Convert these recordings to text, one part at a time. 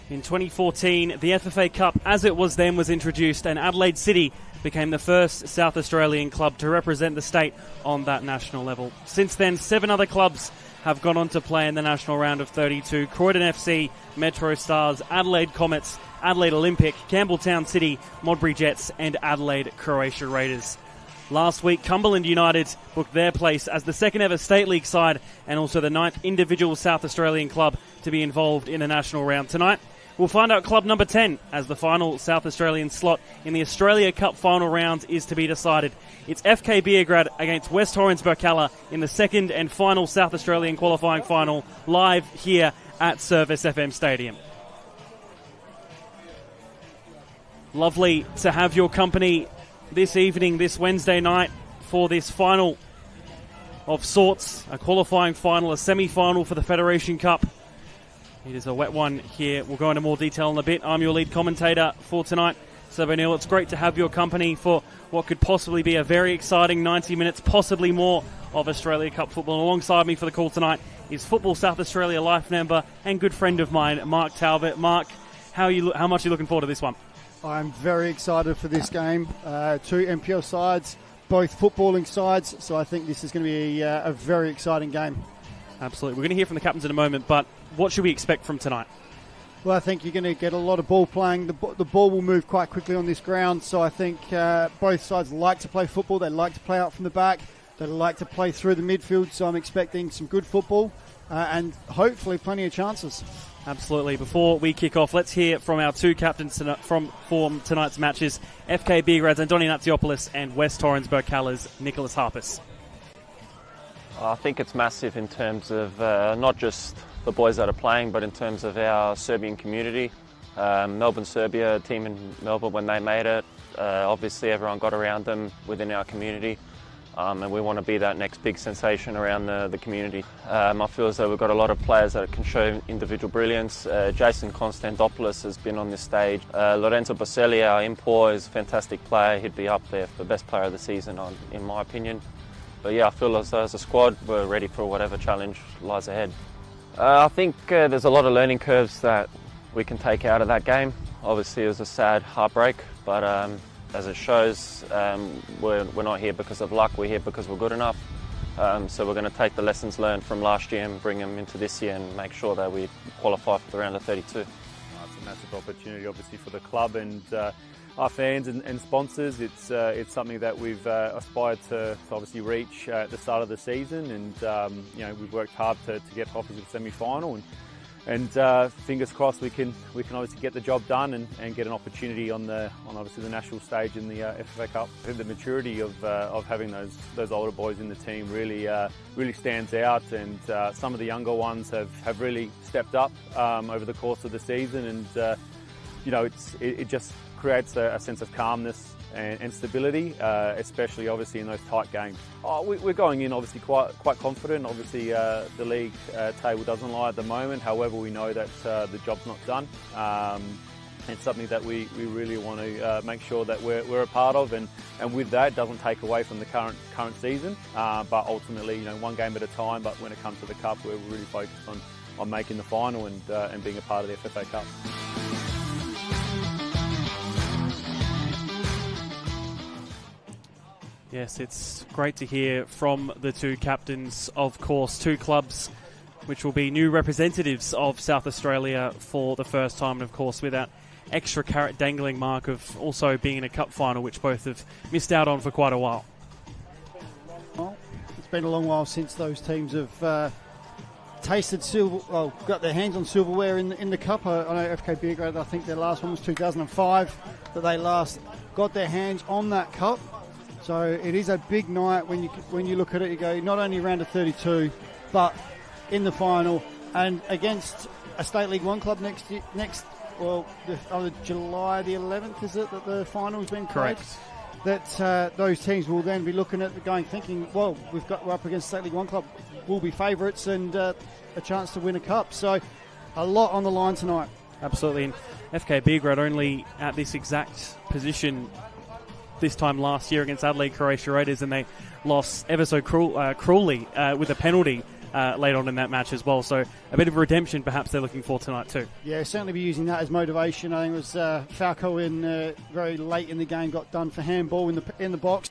In 2014, the FFA Cup, as it was then, was introduced, and Adelaide City became the first South Australian club to represent the state on that national level. Since then, 7 other clubs have gone on to play in the national round of 32. Croydon FC, Metro Stars, Adelaide Comets, Adelaide Olympic, Campbelltown City, Modbury Jets, and Adelaide Croatia Raiders. Last week, Cumberland United booked their place as the second ever State League side and also the 9th individual South Australian club to be involved in the national round. Tonight, we'll find out club number 10 as the final South Australian slot in the Australia Cup final round is to be decided. It's FK Beograd against West Torrens Birkalla in the second and final South Australian qualifying final, live here at Service FM Stadium. Lovely to have your company this evening, this Wednesday night, for this final of sorts, a qualifying final, a semi-final for the Federation Cup. It is a wet one here. We'll go into more detail in a bit. I'm your lead commentator for tonight, Seb O'Neill. It's great to have your company for what could possibly be a very exciting 90 minutes, possibly more, of Australia Cup football. And alongside me for the call tonight is Football South Australia life member and good friend of mine, Mark Talbot. Mark, how much are you looking forward to this one? I'm very excited for this game. 2 NPL sides, both footballing sides, so I think this is going to be a very exciting game. Absolutely. We're going to hear from the captains in a moment, but what should we expect from tonight? Well, I think you're going to get a lot of ball playing. The ball will move quite quickly on this ground, so I think both sides like to play football. They like to play out from the back. They like to play through the midfield, so I'm expecting some good football and hopefully plenty of chances. Absolutely. Before we kick off, let's hear from our 2 captains from tonight's matches, FK Beograd's Andoni Natsiopoulos and West Torrens Birkalla's Nicholas Harpus. I think it's massive in terms of not just the boys that are playing, but in terms of our Serbian community. Melbourne Serbia team in Melbourne, when they made it, obviously everyone got around them within our community. And we want to be that next big sensation around the community. I feel as though we've got a lot of players that can show individual brilliance. Jason Konstantopoulos has been on this stage. Lorenzo Boselli, our import, is a fantastic player. He'd be up there for the best player of the season, in my opinion. But yeah, I feel as though as a squad, we're ready for whatever challenge lies ahead. I think there's a lot of learning curves that we can take out of that game. Obviously, it was a sad heartbreak, but as it shows, we're not here because of luck, we're here because we're good enough. So we're going to take the lessons learned from last year and bring them into this year and make sure that we qualify for the round of 32. It's a massive opportunity, obviously, for the club and our fans and sponsors. It's something that we've aspired to obviously reach at the start of the season, and we've worked hard to get offers of the semi-final. And fingers crossed we can obviously get the job done and get an opportunity on obviously the national stage in the FFA Cup. I think the maturity of having those older boys in the team really stands out, and some of the younger ones have really stepped up over the course of the season, and it just creates a sense of calmness and stability, especially obviously in those tight games. We're going in obviously quite confident. Obviously the league table doesn't lie at the moment. However, we know that the job's not done. It's something that we really want to make sure that we're a part of, and with that, it doesn't take away from the current season. But ultimately, one game at a time. But when it comes to the cup, we're really focused on making the final and being a part of the FFA Cup. Yes, it's great to hear from the 2 captains, of course, 2 clubs which will be new representatives of South Australia for the first time, and of course with that extra carrot dangling mark of also being in a cup final, which both have missed out on for quite a while. Well, it's been a long while since those teams have got their hands on silverware in the cup. I know FK Beograd, I think their last one was 2005, that they last got their hands on that cup. So it is a big night when you look at it. You go not only round of 32, but in the final and against a State League 1 club next July the 11th, is it, that the final's been played? Correct. That those teams will then be looking at thinking, well, we're up against State League 1 club, we'll be favourites and a chance to win a cup. So a lot on the line tonight. Absolutely. And FK Beograd only at this exact position this time last year against Adelaide Croatia Raiders, and they lost ever so cruelly with a penalty late on in that match as well. So a bit of redemption perhaps they're looking for tonight too. Yeah, certainly be using that as motivation. I think it was Falco very late in the game got done for handball in the box.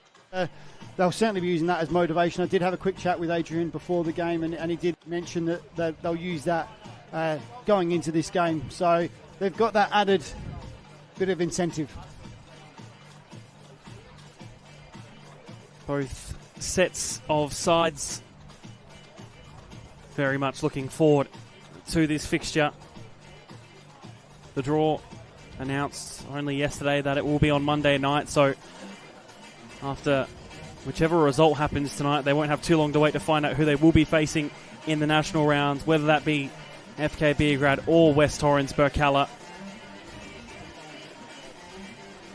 They'll certainly be using that as motivation. I did have a quick chat with Adrian before the game, and he did mention that they'll use that going into this game. So they've got that added bit of incentive. Both sets of sides very much looking forward to this fixture. The draw announced only yesterday that it will be on Monday night, so after whichever result happens tonight, they won't have too long to wait to find out who they will be facing in the national rounds, whether that be FK Beograd or West Torrens Birkalla.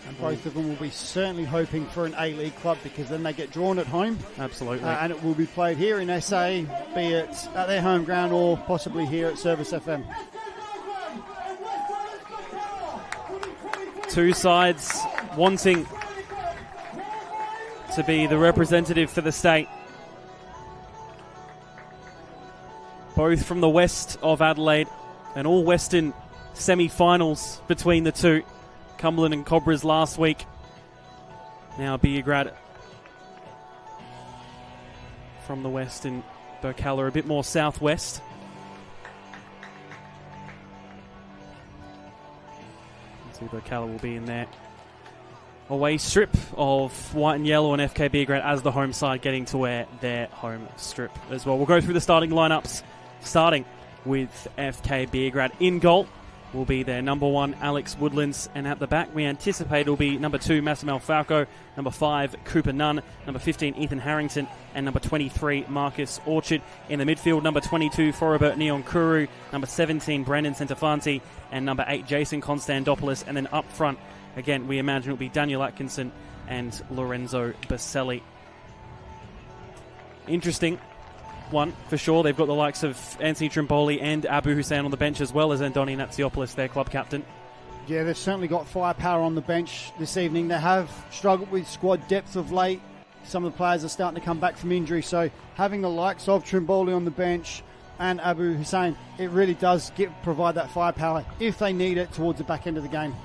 And both of them will be certainly hoping for an A-League club, because then they get drawn at home. Absolutely. And it will be played here in SA, be it at their home ground or possibly here at Service FM. Two sides wanting to be the representative for the state. Both from the west of Adelaide, and all Western semi-finals between the two. Cumberland and Cobras last week. Now Beograd from the west, and Birkalla a bit more southwest. See, Birkalla will be in there. Away strip of white and yellow on FK Beograd as the home side getting to wear their home strip as well. We'll go through the starting lineups, starting with FK Beograd. In goal will be their number 1, Alex Woodlands, and at the back we anticipate will be number 2, Massimel Falco, number 5, Cooper Nunn, number 15, Ethan Harrington, and number 23, Marcus Orchard. In the midfield, number 22, Forobert Neon Kuru, number 17, Brandon Centofanti, and number 8, Jason Constandopoulos. And then up front, again, we imagine it will be Daniel Atkinson and Lorenzo Baselli. Interesting one, for sure. They've got the likes of Anthony Trimboli and Abu Hussein on the bench, as well as Andoni Natsiopoulos, their club captain. Yeah, they've certainly got firepower on the bench this evening. They have struggled with squad depth of late. Some of the players are starting to come back from injury, so having the likes of Trimboli on the bench and Abu Hussein, it really does provide that firepower if they need it towards the back end of the game.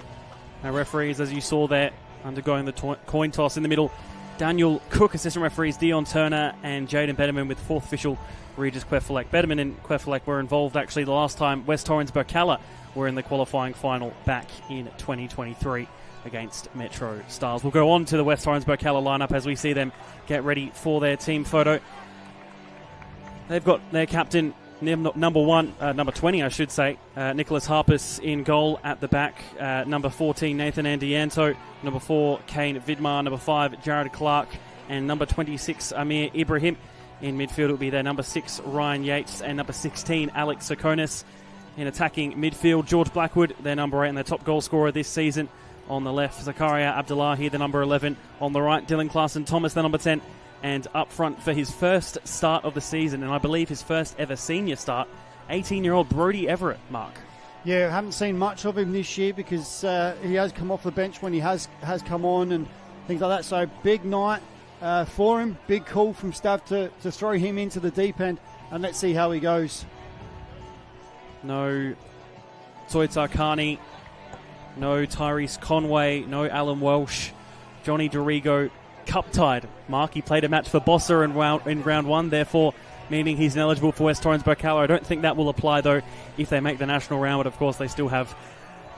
Our referees, as you saw there, undergoing the coin toss in the middle. Daniel Cook, assistant referees Dion Turner and Jaden Betterman, with fourth official Regis Quefalek. Betterman and Quefalek were involved actually the last time West Torrens Birkalla were in the qualifying final back in 2023 against Metro Stars. We'll go on to the West Torrens Birkalla lineup as we see them get ready for their team photo. They've got their captain, number 20, I should say, Nicholas Harpus in goal. At the back, number 14, Nathan Andianto, number 4, Kane Vidmar, number 5, Jared Clark, and number 26, Amir Ibrahim. In midfield, it will be their number 6, Ryan Yates, and number 16, Alex Sakonis. In attacking midfield, George Blackwood, their number 8 and their top goal scorer this season. On the left, Zakaria Abdullahi, the number 11. On the right, Dylan Clarkson Thomas, the number 10. And up front for his first start of the season, and I believe his first ever senior start, 18-year-old Brodie Everett, Mark. Yeah, I haven't seen much of him this year because he has come off the bench when he has come on and things like that. So big night for him, big call from Stav to throw him into the deep end, and let's see how he goes. No Toy Tarkani, no Tyrese Conway, no Alan Welsh, Johnny Dorigo, cup-tied. Mark, he played a match for Bossa in round 1, therefore meaning he's ineligible for West Torrens Birkalla. I don't think that will apply, though, if they make the national round, but of course they still have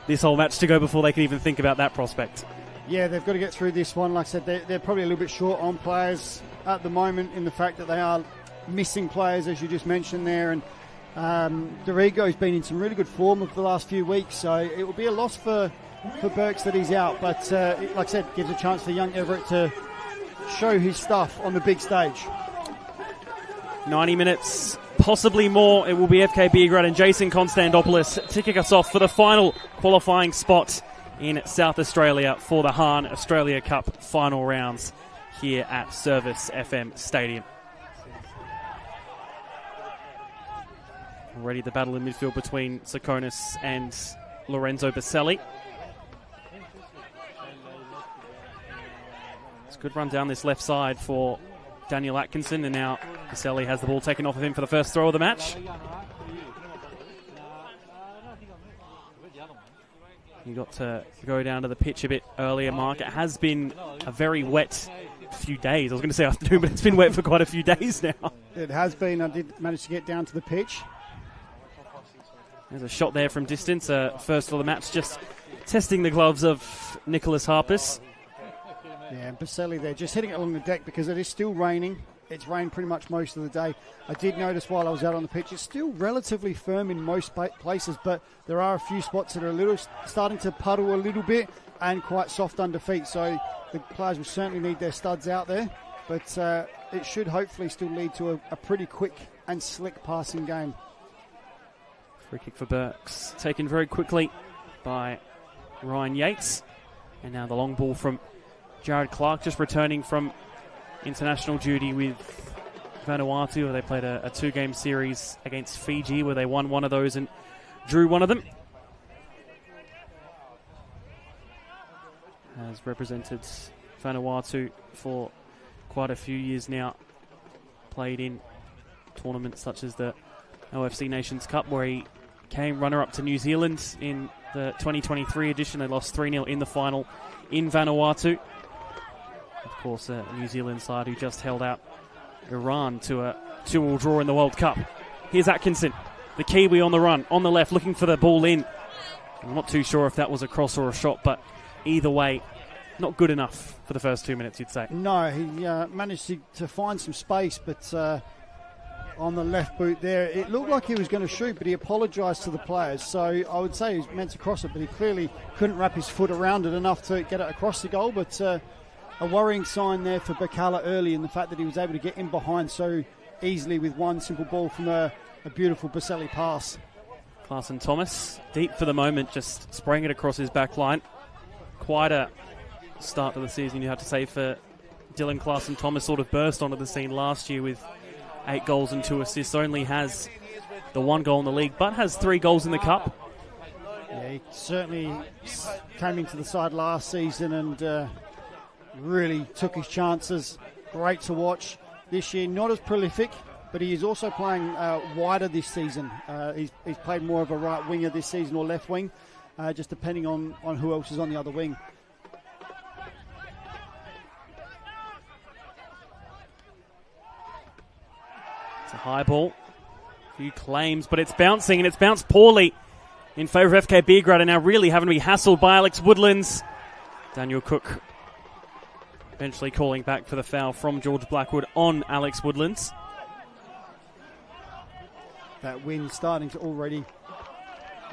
this whole match to go before they can even think about that prospect. Yeah, they've got to get through this one. Like I said, they're probably a little bit short on players at the moment, in the fact that they are missing players, as you just mentioned there, and Dorigo's been in some really good form of the last few weeks, so it will be a loss for Burks that he's out, but like I said, gives a chance for young Everett to show his stuff on the big stage. 90 minutes, possibly more. It will be FK Beograd and Jason Constandopoulos to kick us off for the final qualifying spot in South Australia for the Hahn Australia Cup final rounds here at Service FM Stadium. Already the battle in midfield between Sakonis and Lorenzo Baselli. It's a good run down this left side for Daniel Atkinson, and now Caselli has the ball taken off of him for the first throw of the match. You got to go down to the pitch a bit earlier, Mark. It has been a very wet few days. I was going to say afternoon, but it's been wet for quite a few days now. It has been. I did manage to get down to the pitch. There's a shot there from distance. First of the match, just testing the gloves of Nicholas Harpus. Yeah, and Baselli there, just hitting it along the deck because it is still raining. It's rained pretty much most of the day. I did notice while I was out on the pitch, it's still relatively firm in most places, but there are a few spots that are starting to puddle a little bit and quite soft under feet. So the players will certainly need their studs out there, but it should hopefully still lead to a pretty quick and slick passing game. Free kick for Burks, taken very quickly by Ryan Yates. And now the long ball from Jared Clark, just returning from international duty with Vanuatu, where they played a two-game series against Fiji, where they won one of those and drew one of them. Has represented Vanuatu for quite a few years now. Played in tournaments such as the OFC Nations Cup, where he came runner-up to New Zealand in the 2023 edition. They lost 3-0 in the final in Vanuatu. Of course, a New Zealand side who just held out Iran to a 2-2 draw in the World Cup. Here's Atkinson, the Kiwi on the run, on the left, looking for the ball in. I'm not too sure if that was a cross or a shot, but either way, not good enough for the first 2 minutes, you'd say. No, he managed to find some space, but on the left boot there, it looked like he was going to shoot, but he apologised to the players. So I would say he was meant to cross it, but he clearly couldn't wrap his foot around it enough to get it across the goal. But a worrying sign there for Birkalla early, in the fact that he was able to get in behind so easily with one simple ball from a beautiful Baselli pass. Clarson Thomas, deep for the moment, just spraying it across his back line. Quite a start to the season, you have to say, for Dylan Clarson Thomas. Sort of burst onto the scene last year with 8 goals and 2 assists. Only has the 1 goal in the league, but has 3 goals in the cup. Yeah, he certainly came into the side last season and really took his chances. Great to watch. This year, not as prolific, but he is also playing wider this season. He's played more of a right winger this season, or left wing, just depending on who else is on the other wing. It's a high ball. A few claims, but it's bouncing, and it's bounced poorly in favour of FK Beograd, and now really having to be hassled by Alex Woodlands. Daniel Cook eventually calling back for the foul from George Blackwood on Alex Woodlands. That wind starting to already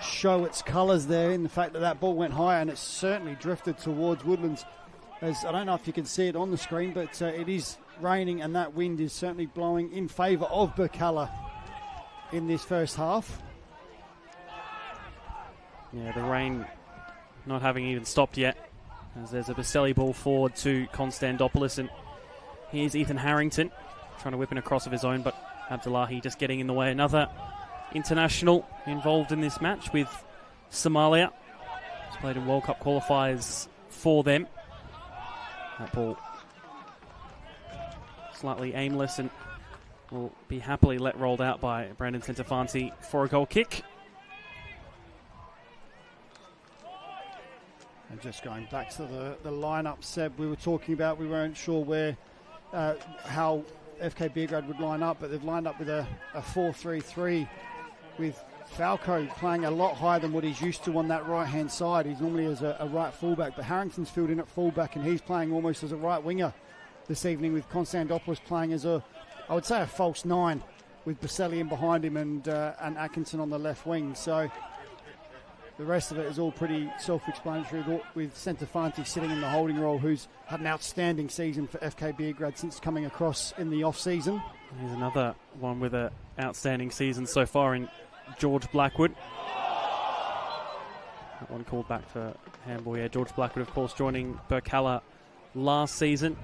show its colours there in the fact that that ball went high, and it certainly drifted towards Woodlands. As I don't know if you can see it on the screen, but it is raining, and that wind is certainly blowing in favour of Birkalla in this first half. Yeah, the rain not having even stopped yet, as there's a Baselli ball forward to Konstantopoulos, and here's Ethan Harrington trying to whip in a cross of his own, but Abdullahi just getting in the way. Another international involved in this match with Somalia. He's played in World Cup qualifiers for them. That ball slightly aimless and will be happily let rolled out by Brandon Centofanti for a goal kick. And just going back to the lineup, Seb, we were talking about, we weren't sure where how FK Beograd would line up, but they've lined up with a 4-3-3 with Falco playing a lot higher than what he's used to on that right-hand side. He's normally as a right fullback, but Harrington's filled in at fullback, and he's playing almost as a right winger this evening, with Konstantopoulos playing as I would say a false 9, with Baselli in behind him and Atkinson on the left wing. So the rest of it is all pretty self-explanatory, with Centofanti sitting in the holding role, who's had an outstanding season for FK Beograd since coming across in the off-season. Here's another one with an outstanding season so far in George Blackwood. That one called back for handball. Yeah, George Blackwood, of course, joining Birkalla last season.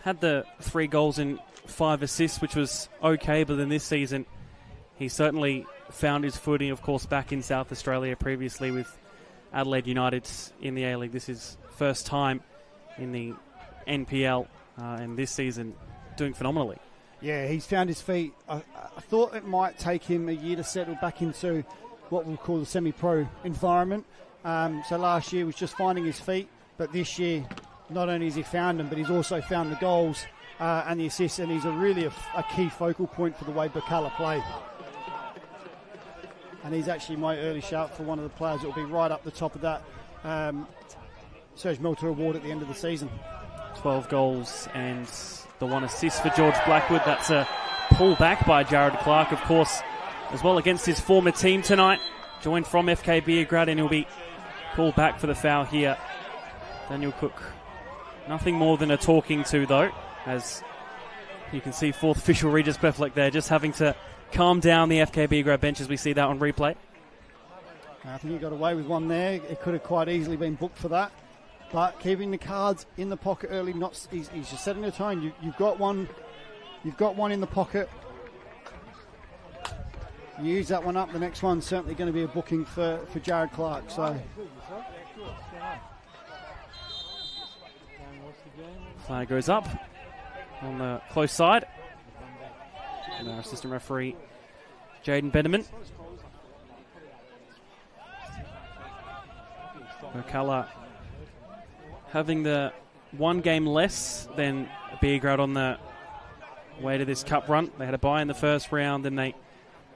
Had the 3 goals and 5 assists, which was okay, but then this season he certainly found his footing, of course, back in South Australia previously with Adelaide United in the A-League. This is first time in the NPL, and this season doing phenomenally. Yeah, he's found his feet. I thought it might take him a year to settle back into what we'll call the semi-pro environment. So last year was just finding his feet, but this year not only has he found them, but he's also found the goals and the assists, and he's really a key focal point for the way Birkalla play. And he's actually my early shout for one of the players that will be right up the top of that Serge Milter award at the end of the season. 12 goals and the 1 assist for George Blackwood. That's a pull back by Jared Clark, of course, as well against his former team tonight. Joined from FK Beograd, and he'll be called back for the foul here. Daniel Cook, nothing more than a talking to, though, as you can see fourth official Regis Peflik there just having to calm down the FK Beograd bench as we see that on replay. I think he got away with one there. It could have quite easily been booked for that. But keeping the cards in the pocket early, he's just setting the tone. You've got one in the pocket. You use that one up. The next one's certainly going to be a booking for Jared Clark. So flag goes up on the close side. And our assistant referee, Jaden Benjamin. Birkalla having the one game less than Beograd on the way to this cup run. They had a bye in the first round, then they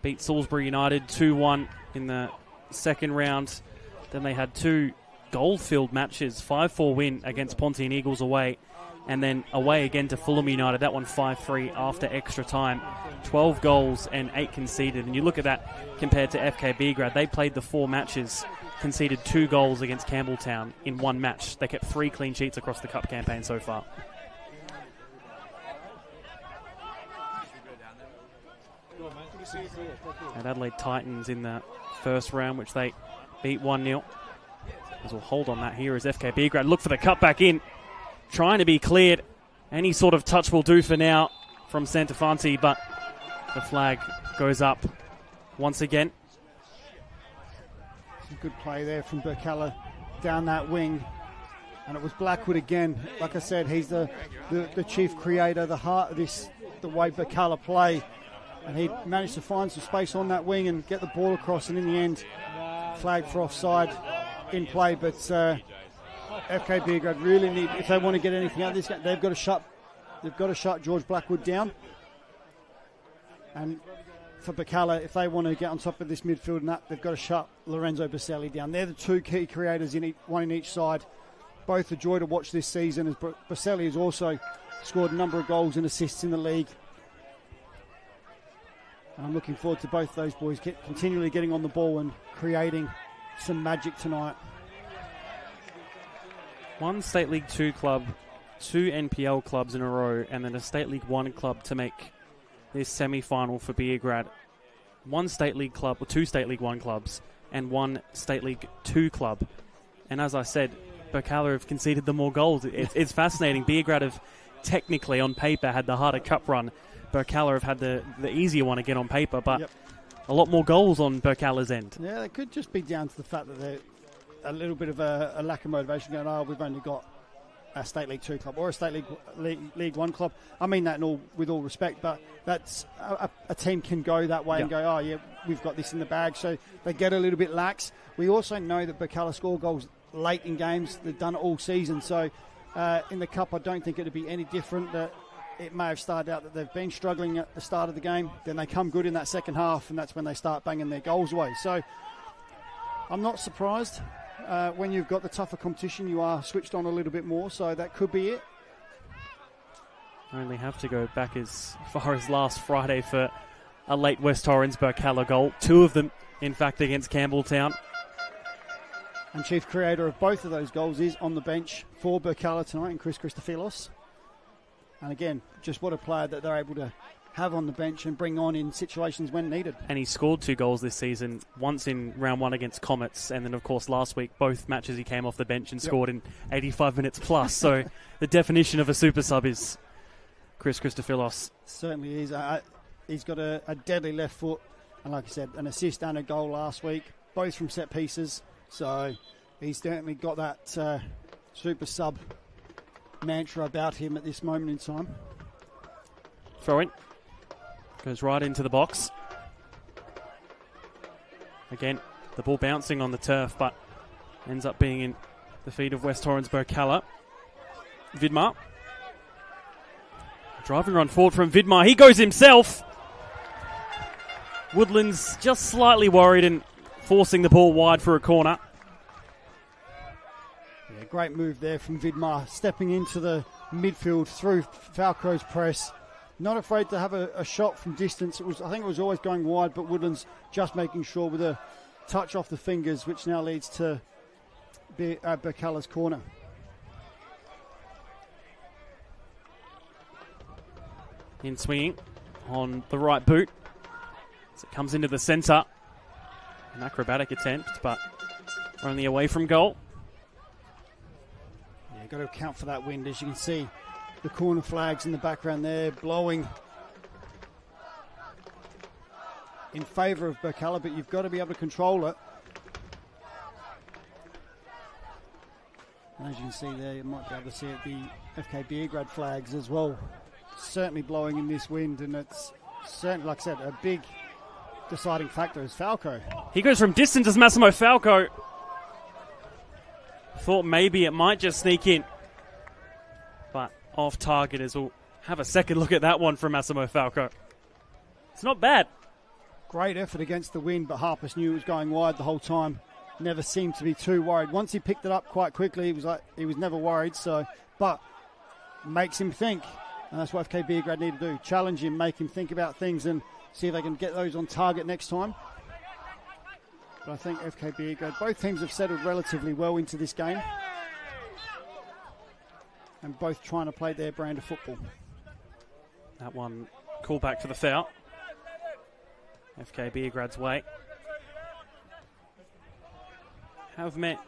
beat Salisbury United 2-1 in the second round. Then they had 2 goal-filled matches, 5-4 win against Pontian Eagles away, and then away again to Fulham United. That one 5-3 after extra time. 12 goals and 8 conceded. And you look at that compared to FK Beograd, they played the 4 matches, conceded 2 goals against Campbelltown in 1 match. They kept 3 clean sheets across the cup campaign so far. And Adelaide Titans in the first round, which they beat 1-0. As we'll hold on that here as FK Beograd look for the cut back in, trying to be cleared. Any sort of touch will do for now from Santafanti, but the flag goes up once again. Some good play there from Birkalla down that wing. And it was Blackwood again. Like I said, he's the chief creator, the heart of this, the way Birkalla play. And he managed to find some space on that wing and get the ball across, and in the end, flag for offside in play. But FK Beograd really need, if they want to get anything out of this game, they've got to shut George Blackwood down. And for Birkalla, if they want to get on top of this midfield and that, they've got to shut Lorenzo Baselli down. They're the 2 key creators, one in each side. Both a joy to watch this season, as Baselli has also scored a number of goals and assists in the league. And I'm looking forward to both those boys continually getting on the ball and creating some magic tonight. 1 State League 2 club, 2 NPL clubs in a row, and then a State League 1 club to make this semi-final for Beograd. 1 State League club, or 2 State League 1 clubs, and 1 State League 2 club. And as I said, Birkalla have conceded the more goals. It's fascinating. Beograd have technically, on paper, had the harder cup run. Birkalla have had the easier one again on paper, but a lot more goals on Birkalla's end. Yeah, it could just be down to the fact that they're a little bit of a lack of motivation going, we've only got a State League 2 club or a State League 1 club. I mean that with all respect, but that's a team can go that way and go, we've got this in the bag. So they get a little bit lax. We also know that Birkalla score goals late in games. They've done it all season. So in the cup, I don't think it would be any different. It may have started out that they've been struggling at the start of the game. Then they come good in that second half, and that's when they start banging their goals away. So I'm not surprised. When you've got the tougher competition, you are switched on a little bit more, so that could be it. Only have to go back as far as last Friday for a late West Torrens Birkalla goal. 2 of them, in fact, against Campbelltown. And chief creator of both of those goals is on the bench for Birkalla tonight, in Chris Christophilos. And again, just what a player that they're able to have on the bench and bring on in situations when needed. And he scored 2 goals this season, once in round 1 against Comets, and then of course last week, both matches he came off the bench and scored in 85 minutes plus. So the definition of a super sub is Chris Christophilos. Certainly is. He's got a deadly left foot, and like I said, an assist and a goal last week, both from set pieces. So he's certainly got that super sub mantra about him at this moment in time. Throw in. Goes right into the box. Again, the ball bouncing on the turf, but ends up being in the feet of West Torrens Birkalla. Vidmar. Driving run forward from Vidmar. He goes himself. Woodlands just slightly worried and forcing the ball wide for a corner. Yeah, great move there from Vidmar, stepping into the midfield through Falco's press. Not afraid to have a shot from distance. I think it was always going wide, but Woodlands just making sure with a touch off the fingers, which now leads to Birkalla's corner. In swinging on the right boot as it comes into the centre. An acrobatic attempt, but only away from goal. Yeah, got to account for that wind. As you can see, the corner flags in the background there blowing in favour of Birkalla, but you've got to be able to control it. And as you can see there, you might be able to see it, the FK Beograd flags as well. Certainly blowing in this wind, and it's certainly, like I said, a big deciding factor is Falco. He goes from distance as Massimo Falco. Thought maybe it might just sneak in, but off target as we'll have a second look at that one from Massimo Falco. It's not bad. Great effort against the wind, but Harpus knew it was going wide the whole time. Never seemed to be too worried. Once he picked it up quite quickly, he was never worried. So, but makes him think. And that's what FK Beograd need to do. Challenge him, make him think about things and see if they can get those on target next time. But I think FK Beograd, both teams have settled relatively well into this game. And both trying to play their brand of football. That one, call back for the foul. FK Beograd's way. Have met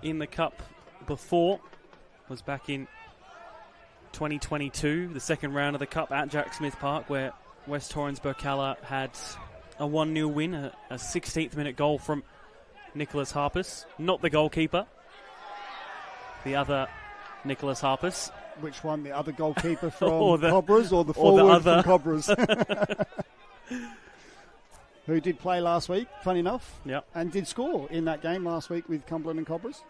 in the cup before. Was back in 2022, the second round of the Cup at Jack Smith Park, where West Torrens Birkalla had a 1-0 win, a 16th minute goal from Nicholas Harpus. Not the goalkeeper, the other Nicholas Harpus. Which one? The other goalkeeper from Cobras or the forward from Cobras? Who did play last week, funny enough, yep. And did score in that game last week with Cumberland and Cobras.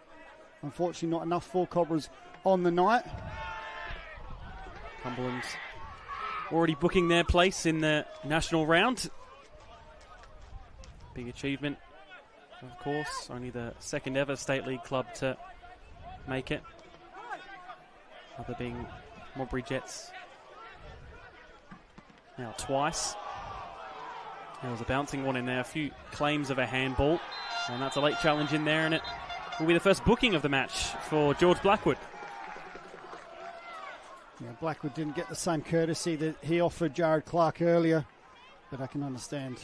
Unfortunately, not enough for Cobras on the night. Cumberland's already booking their place in the national round. Big achievement, of course. Only the second ever State League club to make it. Other being Modbury Jets. Now twice. There was a bouncing one in there. A few claims of a handball. And that's a late challenge in there. And it will be the first booking of the match for George Blackwood. Yeah, Blackwood didn't get the same courtesy that he offered Jared Clark earlier, but I can understand.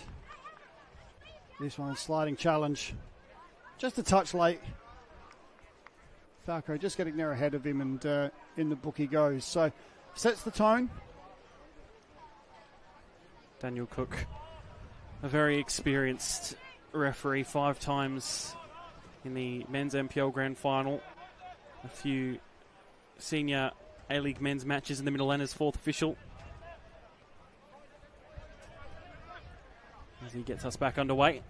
This one, sliding challenge. Just a touch late. Falco just getting there ahead of him, and in the book he goes. So, sets the tone. Daniel Cook, a very experienced referee, 5 times in the men's MPL Grand Final. A few senior A-League men's matches in the middle end as 4th official. As he gets us back underway.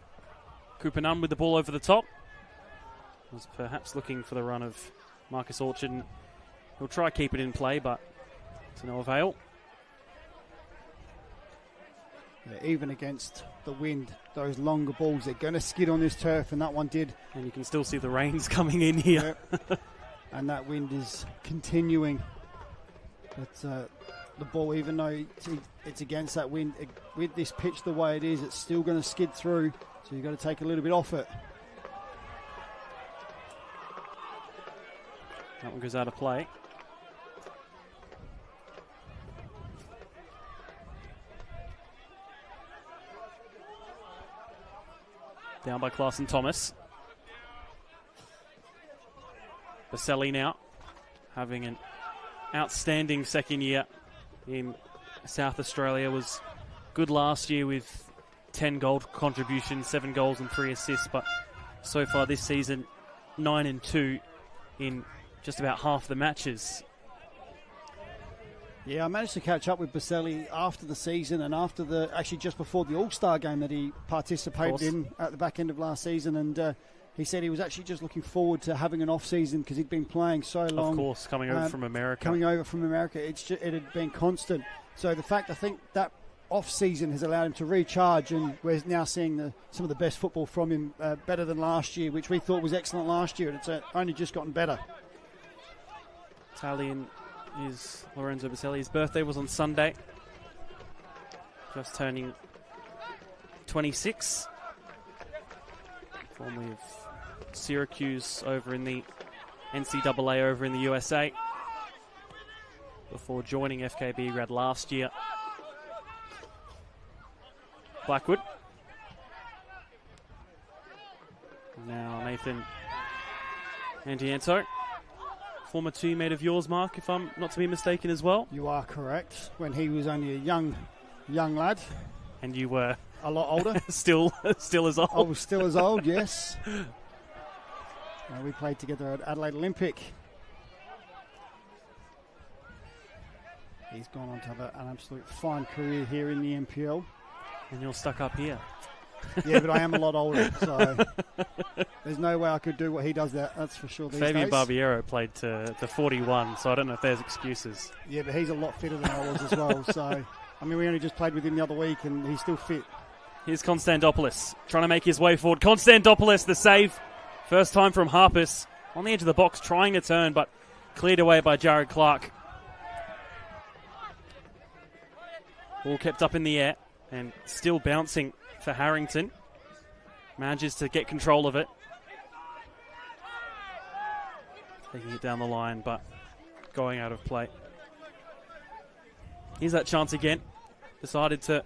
Cooper Nunn with the ball over the top. Was perhaps looking for the run of Marcus Orchard. He'll try keep it in play, but to no avail. Yeah, even against the wind, those longer balls, they're going to skid on this turf, and that one did. And you can still see the rains coming in here. Yep. And that wind is continuing. But the ball, even though it's against that wind, with this pitch the way it is, it's still going to skid through. So you've got to take a little bit off it. That one goes out of play. Down by Clarkson Thomas. Baselli now having an outstanding second year in South Australia. Was good last year with 10 goal contributions, 7 goals and 3 assists, but so far this season 9-2 in just about half the matches. Yeah, I managed to catch up with Baselli after the season and actually just before the All-Star game that he participated in at the back end of last season, and he said he was actually just looking forward to having an off-season because he'd been playing so long. Of course, coming over from America. It had been constant. So the fact, I think that off-season has allowed him to recharge, and we're now seeing some of the best football from him, better than last year, which we thought was excellent last year, and it's only just gotten better. Italian is Lorenzo Baselli. His birthday was on Sunday. Just turning 26. Formerly of Syracuse over in the NCAA over in the USA. Before joining FK Beograd last year. Blackwood. Now Nathan Antianto. Former teammate of yours, Mark, if I'm not to be mistaken as well. You are correct. When he was only a young lad. And you were a lot older. still as old. I was still as old, yes. We played together at Adelaide Olympic. He's gone on to have an absolute fine career here in the NPL. And you're stuck up here. Yeah, but I am a lot older, so there's no way I could do what he does that's for sure these Fabian days. Barbiero played to 41, so I don't know if there's excuses. Yeah, but he's a lot fitter than I was as well, so... I mean, we only just played with him the other week, and he's still fit. Here's Konstantopoulos trying to make his way forward. Konstantopoulos, the save. First time from Harpus. On the edge of the box, trying to turn, but cleared away by Jared Clark. Ball kept up in the air, and still bouncing for Harrington. Manages to get control of it. Taking it down the line, but going out of play. Here's that chance again. Decided to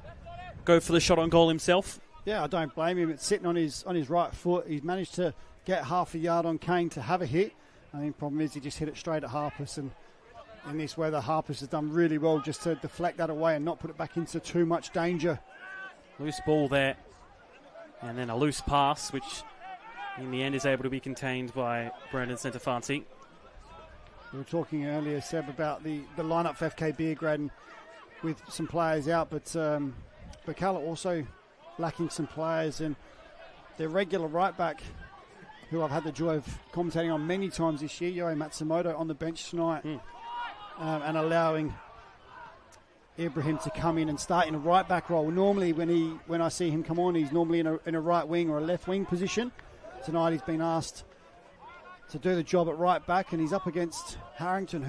go for the shot on goal himself. Yeah, I don't blame him. It's sitting on his right foot. He's managed to get half a yard on Kane to have a hit. I think the problem is he just hit it straight at Harpus, and in this weather, Harpus has done really well just to deflect that away and not put it back into too much danger. Loose ball there. And then a loose pass, which in the end is able to be contained by Brandon Centofanti. We were talking earlier, Seb, about the lineup for FK Beograd and with some players out, but Birkalla also lacking some players, and their regular right back, who I've had the joy of commentating on many times this year, Yohei Matsumoto, on the bench tonight, and allowing Ibrahim to come in and start in a right back role. Normally when I see him come on, he's normally in a right wing or a left wing position. Tonight he's been asked to do the job at right back, and he's up against Atkinson,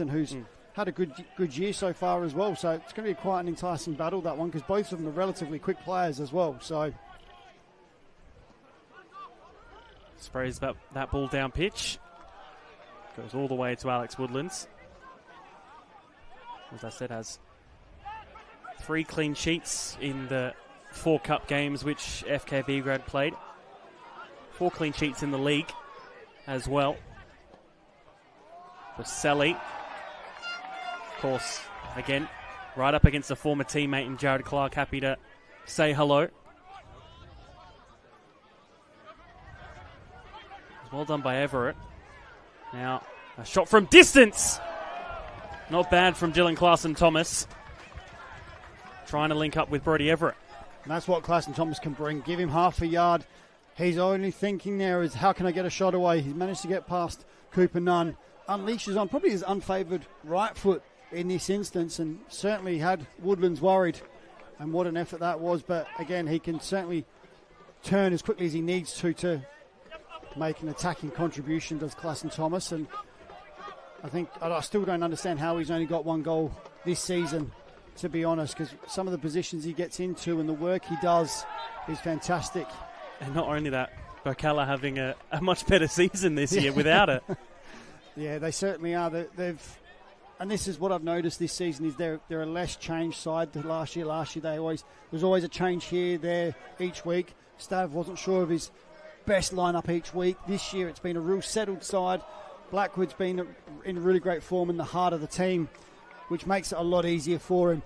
who's had a good year so far as well. So it's going to be quite an enticing battle, that one, because both of them are relatively quick players as well. So sprays that ball down pitch. Goes all the way to Alex Woodlands. As I said, has 3 clean sheets in the 4 cup games which FK Beograd played. 4 clean sheets in the league as well. Baselli, of course, again, right up against a former teammate in Jared Clark, happy to say hello. Well done by Everett. Now, a shot from distance. Not bad from Dylan Klaassen-Thomas. Trying to link up with Brody Everett. And that's what Klaassen-Thomas can bring. Give him half a yard. He's only thinking there is, how can I get a shot away? He's managed to get past Cooper Nunn. Unleashes on probably his unfavoured right foot in this instance, and certainly had Woodlands worried. And what an effort that was. But again, he can certainly turn as quickly as he needs to make an attacking contribution, does Klaassen-Thomas. And I still don't understand how he's only got 1 goal this season, to be honest, because some of the positions he gets into and the work he does is fantastic. And not only that, Birkalla having a much better season this year without it. Yeah, they certainly are. And this is what I've noticed this season, is they're a less changed side than last year. Last year there's always a change here, there, each week. Stav wasn't sure of his best lineup each week. This year it's been a real settled side. Blackwood's been in really great form in the heart of the team, which makes it a lot easier for him.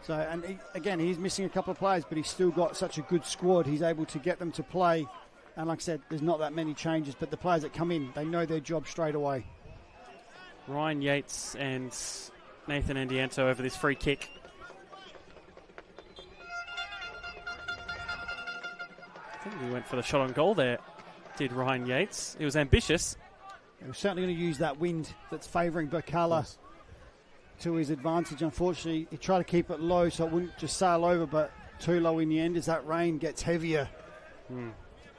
So, and he's missing a couple of players, but he's still got such a good squad. He's able to get them to play. And like I said, there's not that many changes, but the players that come in, they know their job straight away. Ryan Yates and Nathan Andianto over this free kick. I think he went for the shot on goal there, did Ryan Yates. He was ambitious. He was certainly going to use that wind that's favouring Birkalla to his advantage. Unfortunately, he tried to keep it low so it wouldn't just sail over, but too low in the end as that rain gets heavier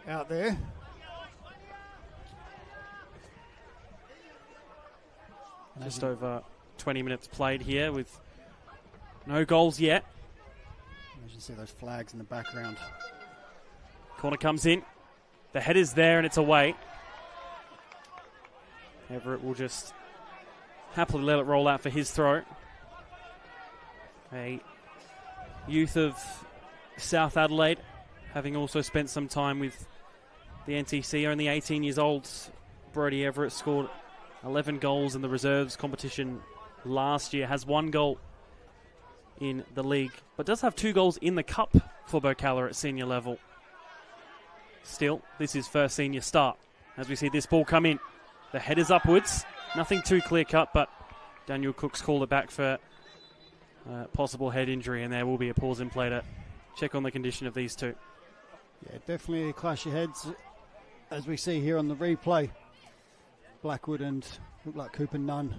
out there. Just over 20 minutes played here with no goals yet. As you see those flags in the background. Corner comes in. The header's there and it's away. Everett will just happily let it roll out for his throw. A youth of South Adelaide, having also spent some time with the NTC, only 18 years old. Brodie Everett scored 11 goals in the reserves competition last year, has 1 goal in the league, but does have 2 goals in the cup for Birkalla at senior level. Still, this is first senior start. As we see this ball come in, the head is upwards. Nothing too clear cut, but Daniel Cook's called it back for possible head injury, and there will be a pause in play to check on the condition of these two. Yeah, definitely a clash of heads, as we see here on the replay. Blackwood and look like Cooper Nunn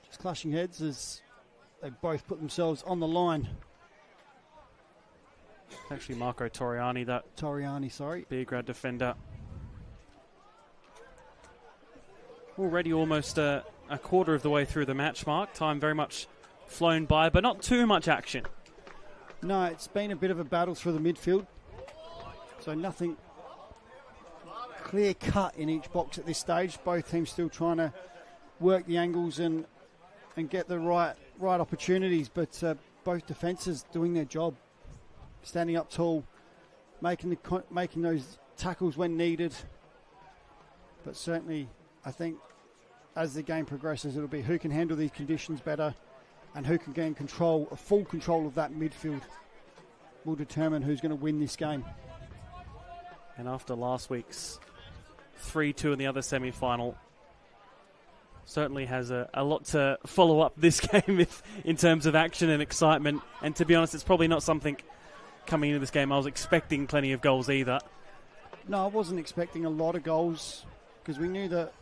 just clashing heads as they both put themselves on the line. Actually, Marco Toriani, that Beograd defender. Already almost a quarter of the way through the match, Mark. Time very much flown by, but not too much action. No, it's been a bit of a battle through the midfield. So nothing clear cut in each box at this stage. Both teams still trying to work the angles and get the right opportunities, but both defences doing their job, standing up tall, making those tackles when needed. But certainly, I think as the game progresses, it'll be who can handle these conditions better and who can gain full control of that midfield will determine who's going to win this game. And after last week's 3-2 in the other semi-final, certainly has a lot to follow up this game in terms of action and excitement. And to be honest, it's probably not something coming into this game I was expecting plenty of goals either. No, I wasn't expecting a lot of goals because we knew that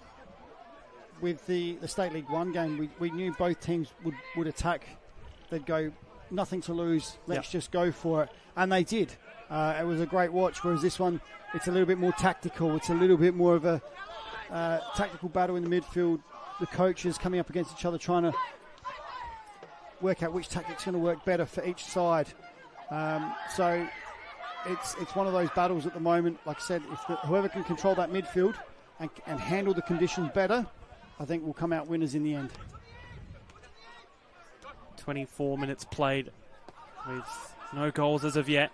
with the State League 1 game, we knew both teams would attack. They'd go, nothing to lose, let's just go for it. And they did. It was a great watch, whereas this one, it's a little bit more tactical. It's a little bit more of a tactical battle in the midfield. The coaches coming up against each other, trying to work out which tactic's going to work better for each side. So it's one of those battles at the moment. Like I said, if whoever can control that midfield and handle the conditions better, I think we'll come out winners in the end. 24 minutes played with no goals as of yet.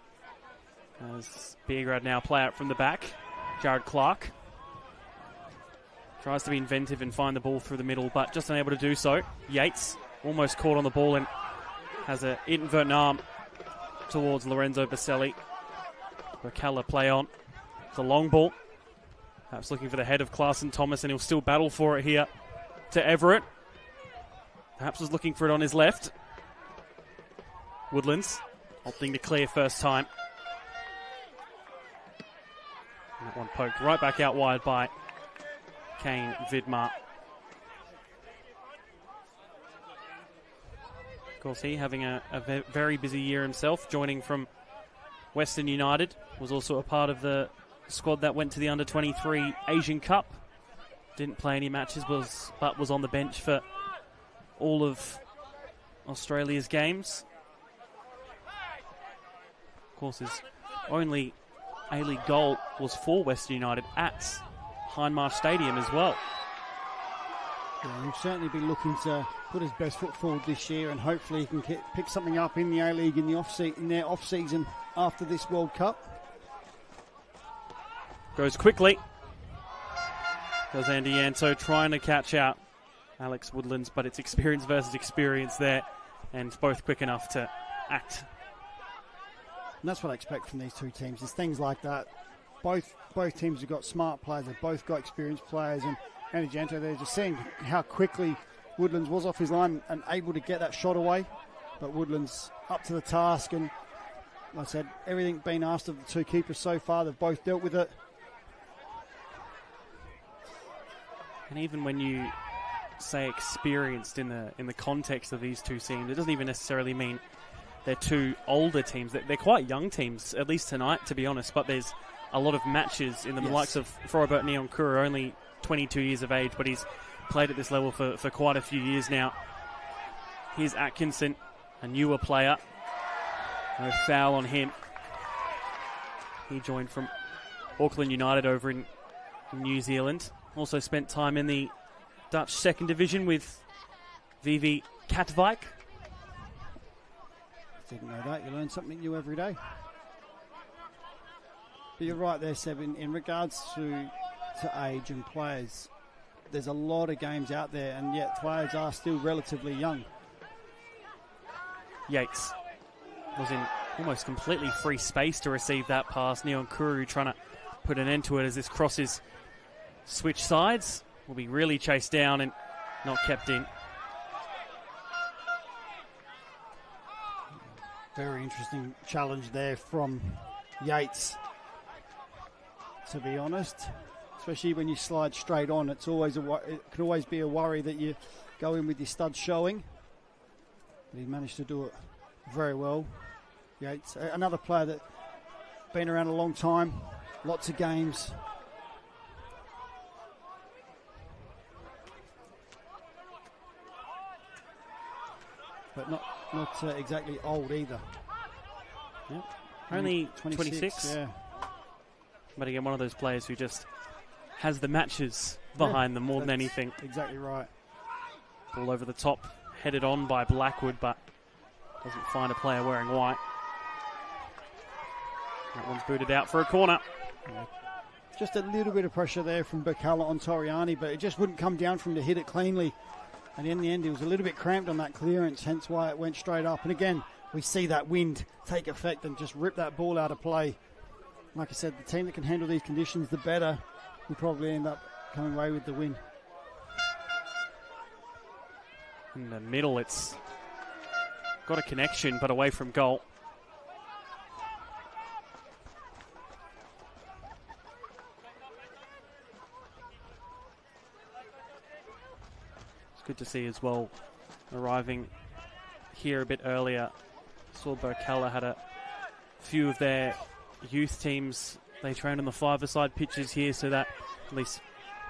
As Beograd now play out from the back. Jared Clark tries to be inventive and find the ball through the middle, but just unable to do so. Yates almost caught on the ball and has an inadvertent arm towards Lorenzo Baselli. Birkalla play on. It's a long ball. Perhaps looking for the head of Clarkson Thomas, and he'll still battle for it here to Everett. Perhaps was looking for it on his left. Woodlands opting to clear first time. And that one poked right back out wide by Kane Vidmar. Of course, he having a very busy year himself, joining from Western United. Was also a part of the squad that went to the Under-23 Asian Cup. Didn't play any matches, but was on the bench for all of Australia's games. Of course, his only A-League goal was for Western United at Hindmarsh Stadium as well. Yeah, he'll certainly be looking to put his best foot forward this year, and hopefully he can pick something up in the A-League in their off-season after this World Cup. Goes quickly. Does Andy Yanto trying to catch out Alex Woodlands, but it's experience versus experience there, and both quick enough to act. And that's what I expect from these two teams, is things like that. Both teams have got smart players, they've both got experienced players, and Andy Gento there, just seeing how quickly Woodlands was off his line and able to get that shot away. But Woodlands up to the task, and like I said, everything been asked of the two keepers so far. They've both dealt with it. And even when you say experienced in the context of these two teams, it doesn't even necessarily mean they're two older teams. They're quite young teams, at least tonight, to be honest. But there's a lot of matches in them. The likes of Robert Nyonkuru, only 22 years of age, but he's played at this level for quite a few years now. Here's Atkinson, a newer player. No foul on him. He joined from Auckland United over in New Zealand. Also spent time in the Dutch second division with VV Katwijk. Didn't know that. You learn something new every day. But you're right there, Seb, in regards to age and players. There's a lot of games out there, and yet players are still relatively young. Yates was in almost completely free space to receive that pass. Nyonkuru trying to put an end to it as this crosses switch sides. Will be really chased down and not kept in. Very interesting challenge there from Yates, to be honest. Especially when you slide straight on, it can always be a worry that you go in with your studs showing. But he managed to do it very well. Yates, another player that's been around a long time, lots of games. But not exactly old either. Yep. Only 26. Yeah. But again, one of those players who just has the matches behind them more than anything. Exactly right. Ball over the top, headed on by Blackwood, but doesn't find a player wearing white. That one's booted out for a corner. Yeah. Just a little bit of pressure there from Birkalla on Toriani, but it just wouldn't come down from him to hit it cleanly. And in the end, he was a little bit cramped on that clearance, hence why it went straight up. And again, we see that wind take effect and just rip that ball out of play. Like I said, the team that can handle these conditions, the better, will probably end up coming away with the win. In the middle, it's got a connection, but away from goal. It's good to see as well, arriving here a bit earlier. Saw Birkalla had a few of their youth teams. They train on the five-a-side pitches here, so that, at least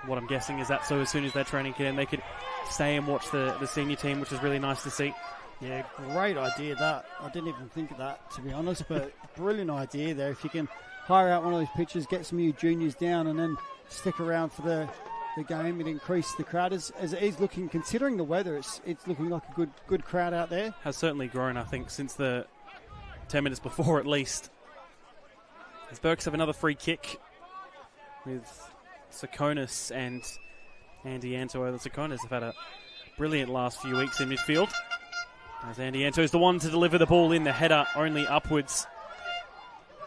what I'm guessing is that, so as soon as their training can end, they could stay and watch the senior team, which is really nice to see. Yeah, great idea that. I didn't even think of that, to be honest, but brilliant idea there. If you can hire out one of those pitches, get some of you juniors down and then stick around for the game and increase the crowd. As it is looking, considering the weather, it's looking like a good crowd out there. Has certainly grown, I think, since the 10 minutes before at least. As Berks have another free kick with Sakonis and Andy Anto. The Sakonis have had a brilliant last few weeks in midfield. As Andy Anto is the one to deliver the ball in, the header only upwards.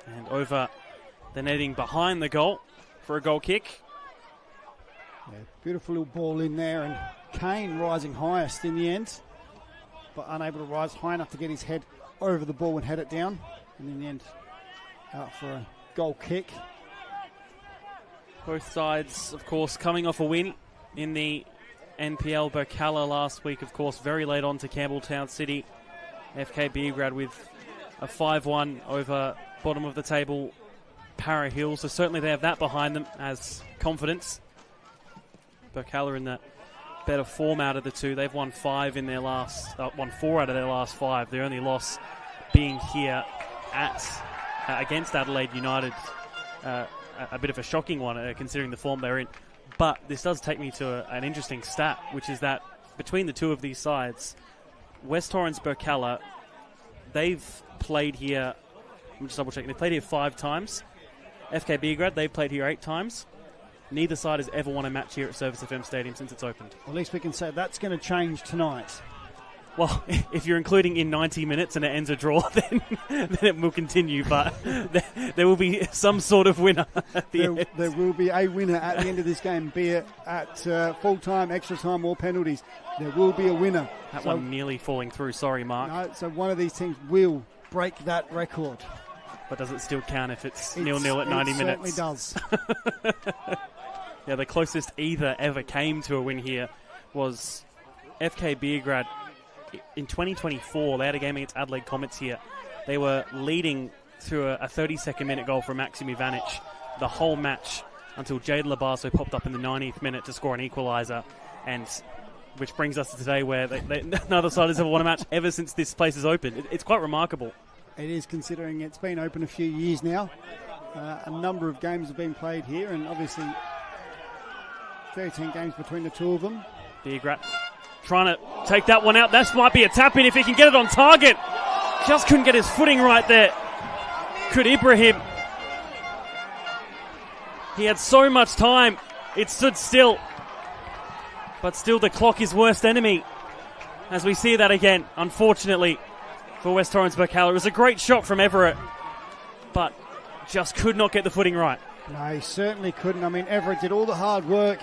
And over the netting behind the goal for a goal kick. Yeah, beautiful little ball in there, and Kane rising highest in the end, but unable to rise high enough to get his head over the ball and head it down. And in the end, out for a goal kick. Both sides, of course, coming off a win in the NPL. Birkalla last week, of course, very late on to Campbelltown City. FK Beograd with a 5-1 over bottom of the table Para Hill. So certainly they have that behind them as confidence. Birkalla in the better form out of the two. They've won 4 out of their last 5. Their only loss being here against Adelaide United. A bit of a shocking one considering the form they're in. But this does take me to an interesting stat, which is that between the two of these sides, West Torrens Birkalla, they've played here, I'm just double checking, they've played here 5 times. FK Beograd, they've played here 8 times. Neither side has ever won a match here at Service FM Stadium since it's opened. At least we can say that's going to change tonight. Well, if you're including in 90 minutes and it ends a draw, then it will continue. But there will be some sort of winner at the end. There will be a winner at the end of this game, be it at full-time, extra time or penalties. There will be a winner. That one nearly falling through. Sorry, Mark. No, so one of these teams will break that record. But does it still count if it's 0-0 at 90 minutes? It certainly does. Yeah, the closest either ever came to a win here was FK Beograd. In 2024, they had a game against Adelaide Comets here. They were leading through a 32nd minute goal from Maxim Ivanic the whole match until Jade Labasso popped up in the 90th minute to score an equaliser, and which brings us to today where neither side has ever won a match ever since this place is open. It's quite remarkable. It is, considering it's been open a few years now. A number of games have been played here, and obviously 13 games between the two of them. Beograd trying to take that one out. That might be a tap-in if he can get it on target. Just couldn't get his footing right there. Could Ibrahim? He had so much time. It stood still. But still the clock is worst enemy. As we see that again, unfortunately, for West Torrens Birkalla. It was a great shot from Everett, but just could not get the footing right. No, he certainly couldn't. I mean, Everett did all the hard work,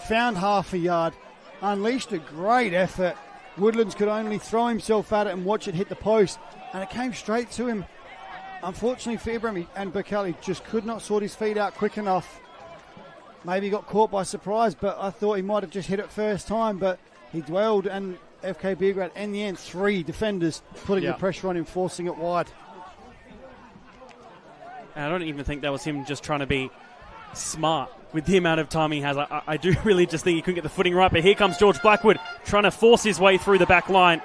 found half a yard, unleashed a great effort. Woodlands could only throw himself at it and watch it hit the post, and it came straight to him. Unfortunately for Ibrahim and Birkalla, just could not sort his feet out quick enough. Maybe got caught by surprise, but I thought he might have just hit it first time, but he dwelled, and FK Beograd, in the end, 3 defenders putting the pressure on him, forcing it wide. And I don't even think that was him just trying to be smart with the amount of time he has. I do really just think he couldn't get the footing right, but here comes George Blackwood trying to force his way through the back line.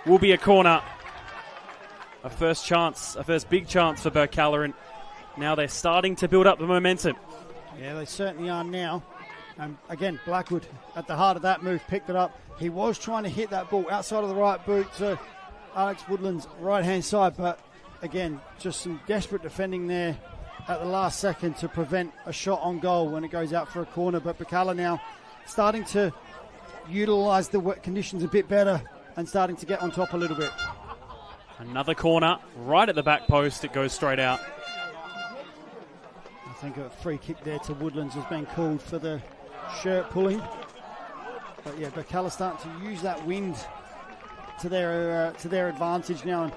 Will be a corner. A first big chance for Birkalla, and now they're starting to build up the momentum. Yeah, they certainly are now. Again, Blackwood at the heart of that move, picked it up. He was trying to hit that ball outside of the right boot to Alex Woodland's right-hand side, but again, just some desperate defending there at the last second to prevent a shot on goal when it goes out for a corner. But Birkalla now starting to utilise the wet conditions a bit better and starting to get on top a little bit. Another corner right at the back post. It goes straight out. I think a free kick there to Woodlands has been called for the shirt pulling. But yeah, Birkalla starting to use that wind to their advantage now, and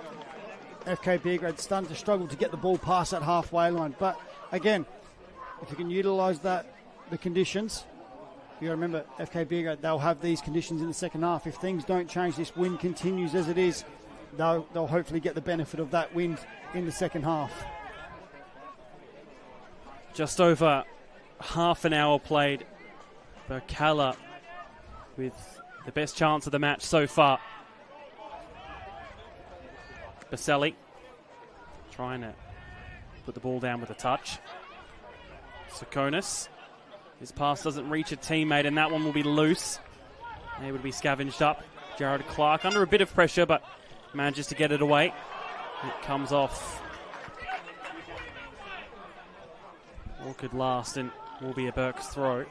FK Beograd starting to struggle to get the ball past that halfway line. But again, if you can utilise the conditions, you got to remember FK Beograd, they'll have these conditions in the second half. If things don't change, this wind continues as it is, they'll hopefully get the benefit of that wind in the second half. Just over half an hour played. Birkalla with the best chance of the match so far. Baselli trying to put the ball down with a touch. Sakonis. His pass doesn't reach a teammate, and that one will be loose. Able to be scavenged up. Jared Clark under a bit of pressure, but manages to get it away. It comes off. All could last, and will be a Burke's throw.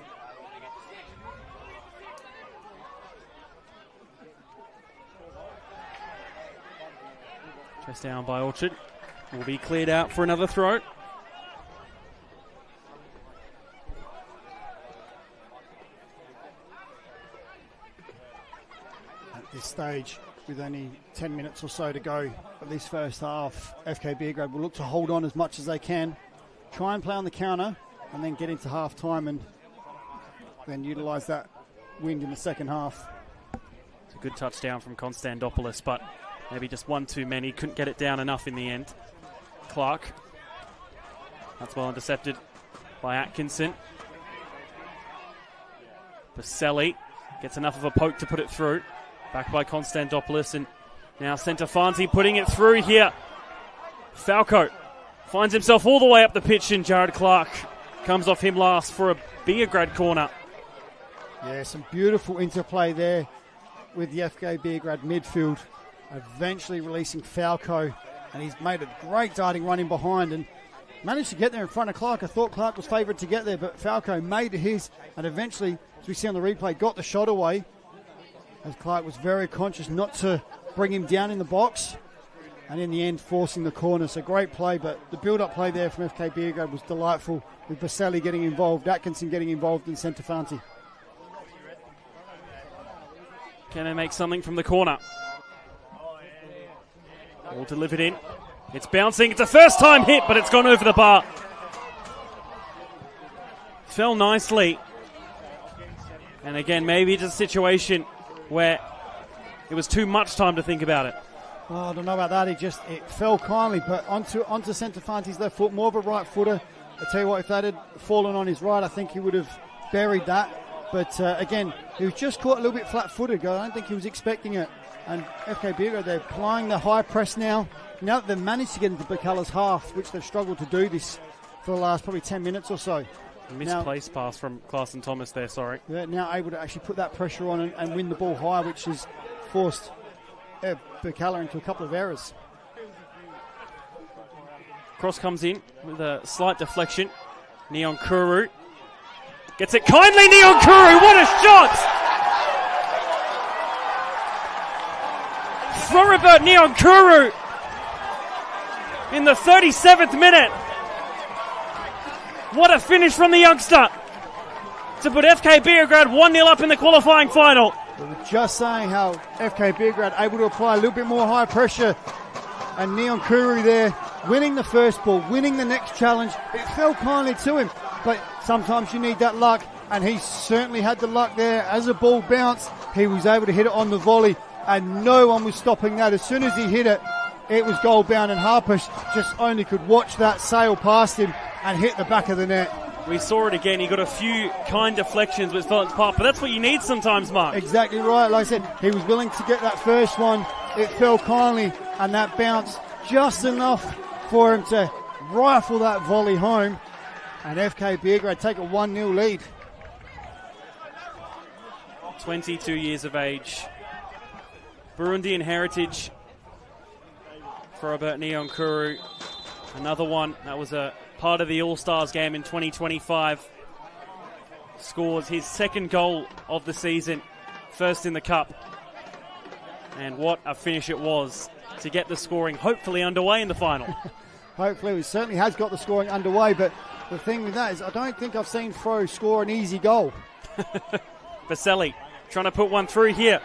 Chest down by Orchard. Will be cleared out for another throw. At this stage, with only 10 minutes or so to go of this first half, FK Beograd will look to hold on as much as they can, try and play on the counter, and then get into half time and then utilise that wind in the second half. It's a good touchdown from Konstantopoulos, but maybe just one too many. Couldn't get it down enough in the end. Clark. That's well intercepted by Atkinson. Baselli gets enough of a poke to put it through. Back by Konstantopoulos, and now Centofanti putting it through here. Falco finds himself all the way up the pitch, and Jared Clark comes off him last for a Beograd corner. Yeah, some beautiful interplay there with the FK Beograd midfield. Eventually releasing Falco, and he's made a great darting run in behind and managed to get there in front of Clark. I thought Clark was favoured to get there, but Falco made his, and eventually, as we see on the replay, got the shot away. as Clark was very conscious not to bring him down in the box, and in the end forcing the corner. So great play, but the build-up play there from FK Beograd was delightful, with Birkalla getting involved, Atkinson getting involved in Centofanti. Can they make something from the corner? All delivered in. It's bouncing. It's a first-time hit, but it's gone over the bar. Fell nicely. And again, maybe it's a situation where it was too much time to think about it. Oh, I don't know about that. It fell kindly, but onto Centofanti's left foot, more of a right footer. I tell you what, if that had fallen on his right, I think he would have buried that. But again, he was just caught a little bit flat-footed. I don't think he was expecting it. And FK Beograd, they're applying the high press now. Now that they've managed to get into Birkalla's half, which they've struggled to do this for the last probably 10 minutes or so. Misplaced pass from Clarkson Thomas there, sorry. They're now able to actually put that pressure on and win the ball high, which has forced Birkalla into a couple of errors. Cross comes in with a slight deflection. Neon Kuru gets it kindly. Neon Kuru, what a shot! Floribert Neon Kuru in the 37th minute. What a finish from the youngster to put FK Beograd 1-0 up in the qualifying final. We were just saying how FK Beograd able to apply a little bit more high pressure, and Neon Kuru there winning the first ball, winning the next challenge. It fell kindly to him, but sometimes you need that luck, and he certainly had the luck there. As the ball bounced, he was able to hit it on the volley, and no one was stopping that. As soon as he hit it, it was goal bound, and Harpers just only could watch that sail past him and hit the back of the net. We saw it again. He got a few kind deflections with Felix Park, but that's what you need sometimes, Mark. Exactly right. Like I said, he was willing to get that first one. It fell kindly, and that bounced just enough for him to rifle that volley home. And FK Beograd take a 1-0 lead. 22 years of age. Burundian heritage for Robert Neon Kuru. Another one that was a part of the All-Stars game in 2025. Scores his second goal of the season, first in the Cup. And what a finish it was to get the scoring hopefully underway in the final. Hopefully, he certainly has got the scoring underway, but the thing with that is I don't think I've seen Fro score an easy goal. Baselli trying to put one through here.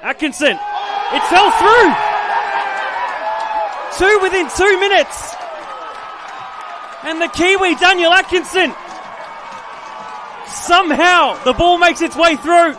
Atkinson, it fell through! Two within 2 minutes! And the Kiwi, Daniel Atkinson. Somehow the ball makes its way through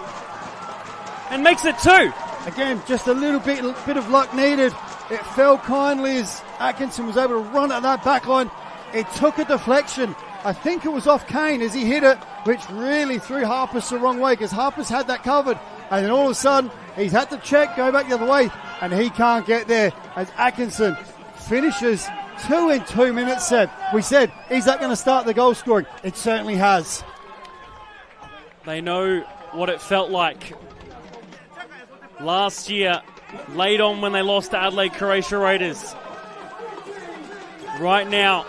and makes it two. Again, just a little bit of luck needed. It fell kindly as Atkinson was able to run at that back line. It took a deflection. I think it was off Kane as he hit it, which really threw Harpers the wrong way because Harpers had that covered. And then all of a sudden, he's had to check, go back the other way, and he can't get there as Atkinson finishes 2 in 2 minutes, Seb. We said, is that going to start the goal scoring? It certainly has. They know what it felt like last year, late on when they lost to Adelaide Croatia Raiders. Right now,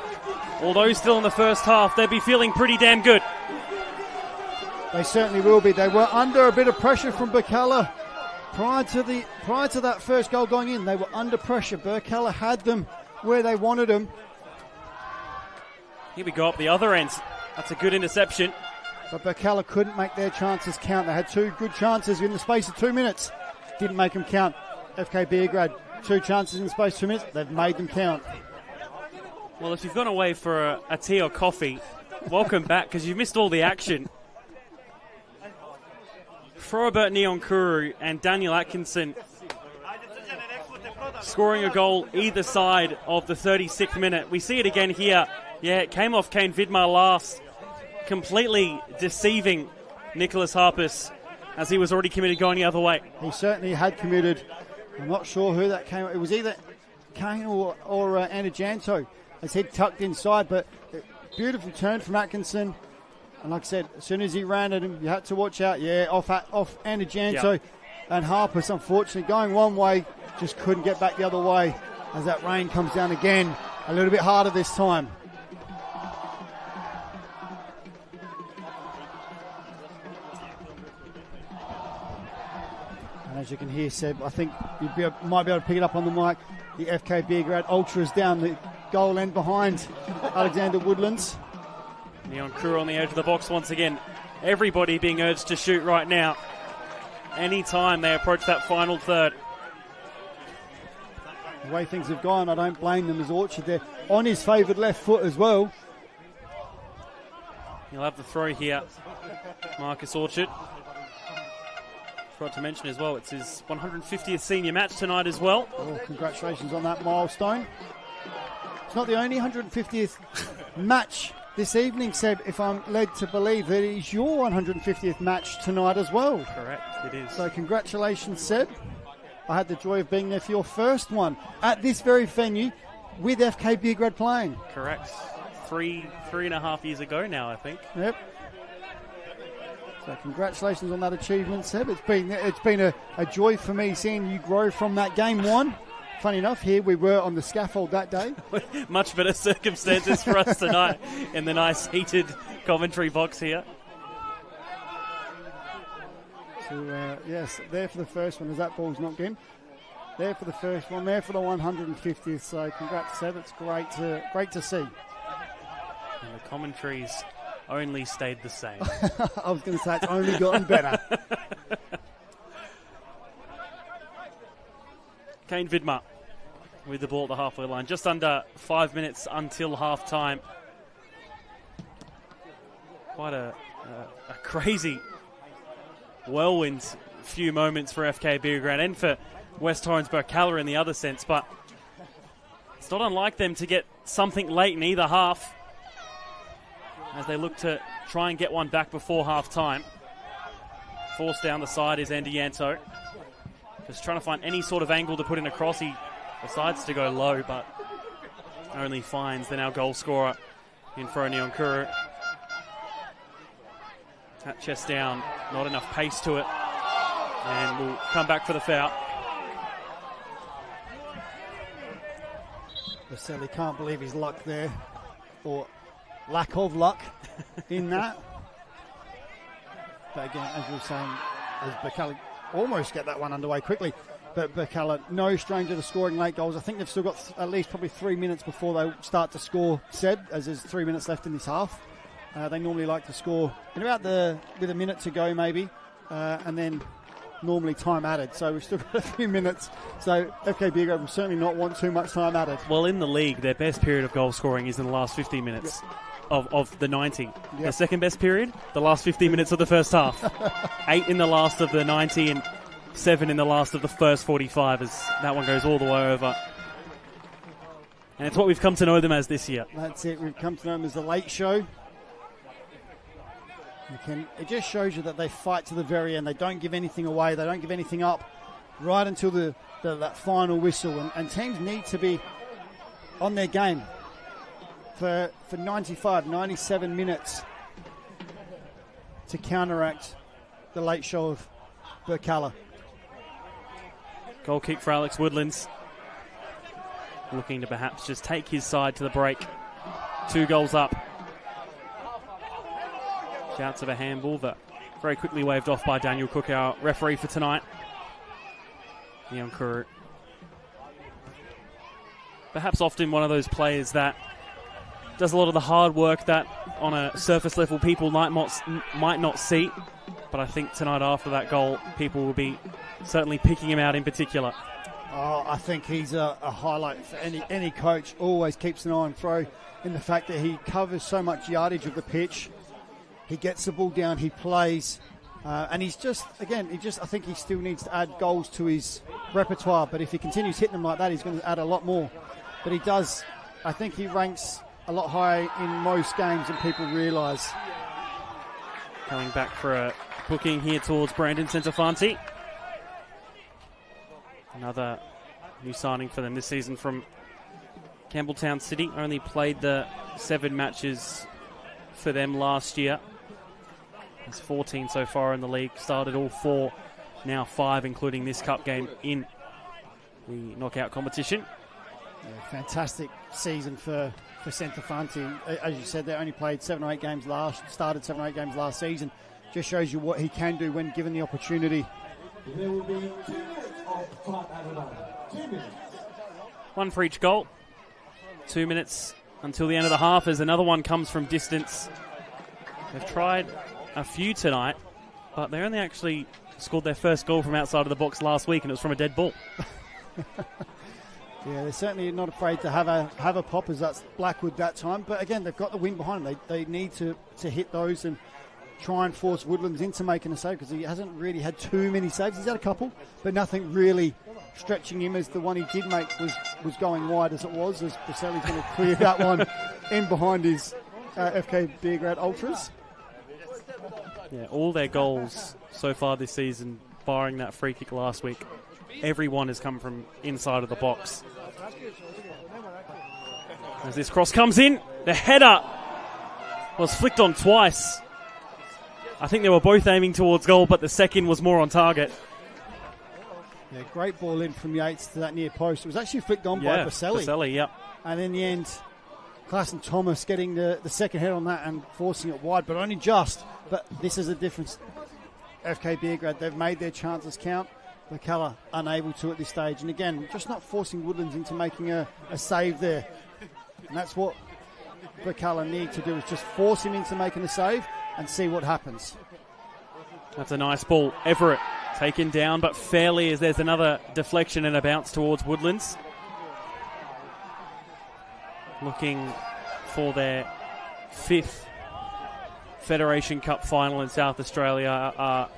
although still in the first half, they'd be feeling pretty damn good. They certainly will be. They were under a bit of pressure from Birkalla prior to that first goal going in. They were under pressure. Birkalla had them where they wanted them. Here we go up the other end. That's a good interception. But Birkalla couldn't make their chances count. They had two good chances in the space of 2 minutes. Didn't make them count. FK Beograd, 2 chances in the space of 2 minutes. They've made them count. Well, if you've gone away for a tea or coffee, welcome back because you've missed all the action. Frobert Neon Kuru and Daniel Atkinson scoring a goal either side of the 36th minute. We see it again here. Yeah, it came off Kane Vidmar last, completely deceiving Nicholas Harpers as he was already committed going the other way. He certainly had committed. I'm not sure who that came. It was either Kane or Anajanto as he'd tucked inside, but beautiful turn from Atkinson. And like I said, as soon as he ran at him, you had to watch out. Yeah, off Anajanto. Yep. And Harpers, unfortunately, going one way, just couldn't get back the other way as that rain comes down again. A little bit harder this time. And as you can hear, Seb, I think you might be able to pick it up on the mic. The FK Beograd Ultras down the goal end behind Alexander Woodlands. Neon Crew on the edge of the box once again. Everybody being urged to shoot right now. Anytime they approach that final third. The way things have gone, I don't blame them as Orchard there. On his favoured left foot as well. He'll have the throw here. Marcus Orchard. Forgot to mention as well, it's his 150th senior match tonight as well. Oh, congratulations on that milestone. It's not the only 150th match this evening, Seb, if I'm led to believe that it is your 150th match tonight as well. Correct, it is. So congratulations, Seb. I had the joy of being there for your first one at this very venue with FK Beograd playing. Correct. Three and a half years ago now, I think. Yep. So congratulations on that achievement, Seb. It's been a joy for me seeing you grow from that game one. Funny enough, here we were on the scaffold that day. Much better circumstances for us tonight in the nice heated commentary box here. So, yes, there for the first one as that ball's knocked in. There for the first one, there for the 150th. So congrats, Seb. It's great to see. And the commentaries only stayed the same. I was going to say it's only gotten better. Kane Vidmar with the ball at the halfway line. Just under 5 minutes until half time. Quite a crazy whirlwind few moments for FK Beograd and for West Torrens Birkalla in the other sense, but it's not unlike them to get something late in either half as they look to try and get one back before half time. Forced down the side is Andy Yanto. Just trying to find any sort of angle to put in a cross. He decides to go low, but only finds the now goal scorer in Froni Onkuru. That chest down, not enough pace to it, and will come back for the foul. Vaselli can't believe his luck there, or lack of luck in that. But again, as we were saying, as Birkalla almost get that one underway quickly, but Birkalla no stranger to scoring late goals. I think they've still got at least probably 3 minutes before they start to score, Seb, as there's 3 minutes left in this half. They normally like to score in about with a minute to go maybe, and then normally time added. So we've still got a few minutes. So FK Beograd will certainly not want too much time added. Well, in the league, their best period of goal scoring is in the last 15 minutes of the 90. Yep. The second best period, the last 15 minutes of the first half. 8 in the last of the 90 and 7 in the last of the first 45 as that one goes all the way over. And it's what we've come to know them as this year. That's it. We've come to know them as the late show. It just shows you that they fight to the very end. They don't give anything away. They don't give anything up right until that final whistle. And teams need to be on their game for 95, 97 minutes to counteract the late show of Birkalla. Goal kick for Alex Woodlands. Looking to perhaps just take his side to the break. 2 goals up. Shouts of a handball, but very quickly waved off by Daniel Cook, our referee for tonight. Neon Kuru. Perhaps often one of those players that does a lot of the hard work that on a surface level people might not see. But I think tonight after that goal, people will be certainly picking him out in particular. Oh, I think he's a highlight for any coach. Always keeps an eye on throw in the fact that he covers so much yardage of the pitch. He gets the ball down, he plays, and I think he still needs to add goals to his repertoire, but if he continues hitting them like that, he's going to add a lot more. But he does, I think he ranks a lot higher in most games than people realise. Coming back for a booking here towards Brandon Centofanti. Another new signing for them this season from Campbelltown City. Only played the 7 matches for them last year. He's 14 so far in the league. Started all 4, now 5, including this cup game in the knockout competition. Yeah, fantastic season for Centofanti. As you said, they only played 7 or 8 games last season. Just shows you what he can do when given the opportunity. There will be 2 minutes of time added on. 2 minutes. One for each goal. 2 minutes until the end of the half as another one comes from distance. They've tried a few tonight, but they only actually scored their first goal from outside of the box last week, and it was from a dead ball. Yeah, they're certainly not afraid to have a pop, as that's Blackwood that time. But again, they've got the wind behind them. They need to hit those and try and force Woodlands into making a save, because he hasn't really had too many saves. He's had a couple, but nothing really stretching him, as the one he did make was going wide as it was, as Briselli's going to clear that one in behind his FK Beograd Ultras. Yeah, all their goals so far this season, barring that free kick last week, every one has come from inside of the box. As this cross comes in, the header was flicked on twice. I think they were both aiming towards goal, but the second was more on target. Yeah, great ball in from Yates to that near post. It was actually flicked on by Briselli. Briselli, yep. And in the end, Klassen Thomas getting the second head on that and forcing it wide, but only just. But this is a difference. FK Beograd, they've made their chances count. Birkalla unable to at this stage. And again, just not forcing Woodlands into making a save there. And that's what Birkalla need to do, is just force him into making a save and see what happens. That's a nice ball. Everett taken down, but fairly, as there's another deflection and a bounce towards Woodlands. Looking for their 5th Federation Cup final in South Australia are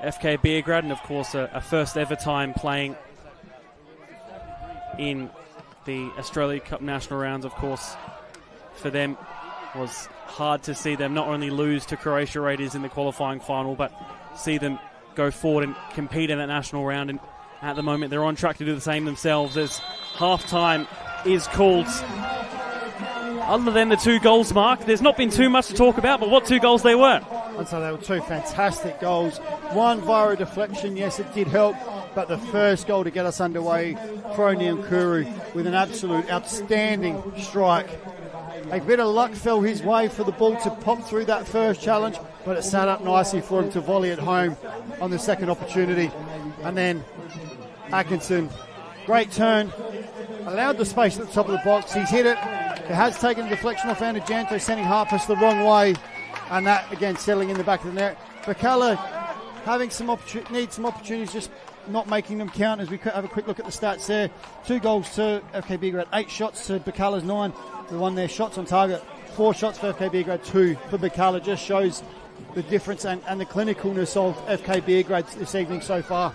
FK Beograd, and of course a first ever time playing in the Australia Cup national rounds. Of course, for them was hard to see them not only lose to Croatia Raiders in the qualifying final, but see them go forward and compete in that national round. And at the moment, they're on track to do the same themselves, as half-time is called. Other than the 2 goals mark, there's not been too much to talk about, but what 2 goals they were. I'd say they were 2 fantastic goals. One via a deflection, yes, it did help, but the first goal to get us underway, Neil Kuru with an absolute outstanding strike. A bit of luck fell his way for the ball to pop through that first challenge, but it sat up nicely for him to volley it home on the second opportunity. And then Atkinson, great turn, allowed the space at the top of the box. He's hit it. It has taken a deflection off Anajanto, sending Harpus the wrong way, and that again settling in the back of the net. Birkalla having needs some opportunities, just not making them count. As we have a quick look at the stats there, 2 goals to FK Beograd, 8 shots to Birkalla's 9. They won their shots on target, 4 shots for FK Beograd, 2 for Birkalla. Just shows the difference and the clinicalness of FK Beograd this evening so far.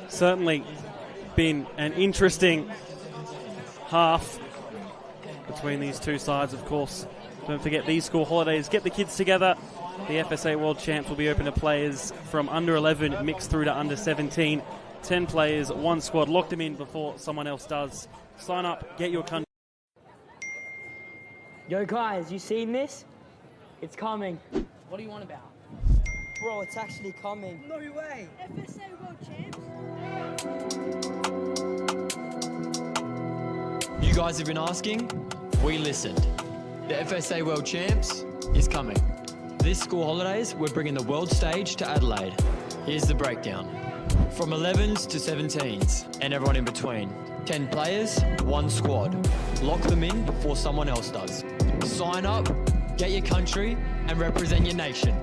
Certainly been an interesting half between these two sides, of course. Don't forget, these school holidays get the kids together. The FSA World Champs will be open to players from under 11 mixed through to under 17. 10 players, 1 squad. Lock them in before someone else does. Sign up, get your country. Yo guys, you seen this? It's coming. What do you want about? Bro, it's actually coming. No way. FSA World Champs. You guys have been asking, we listened. The FSA World Champs is coming. This school holidays, we're bringing the world stage to Adelaide. Here's the breakdown. From 11s to 17s, and everyone in between. 10 players, 1 squad. Lock them in before someone else does. Sign up, get your country, and represent your nation.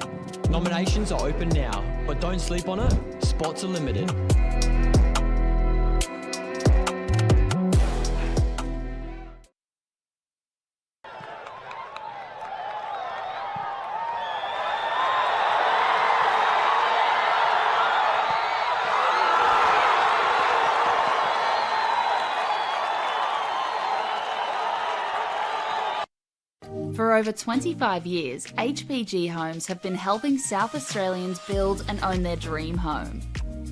Nominations are open now, but don't sleep on it. Spots are limited. For over 25 years, HPG Homes have been helping South Australians build and own their dream home.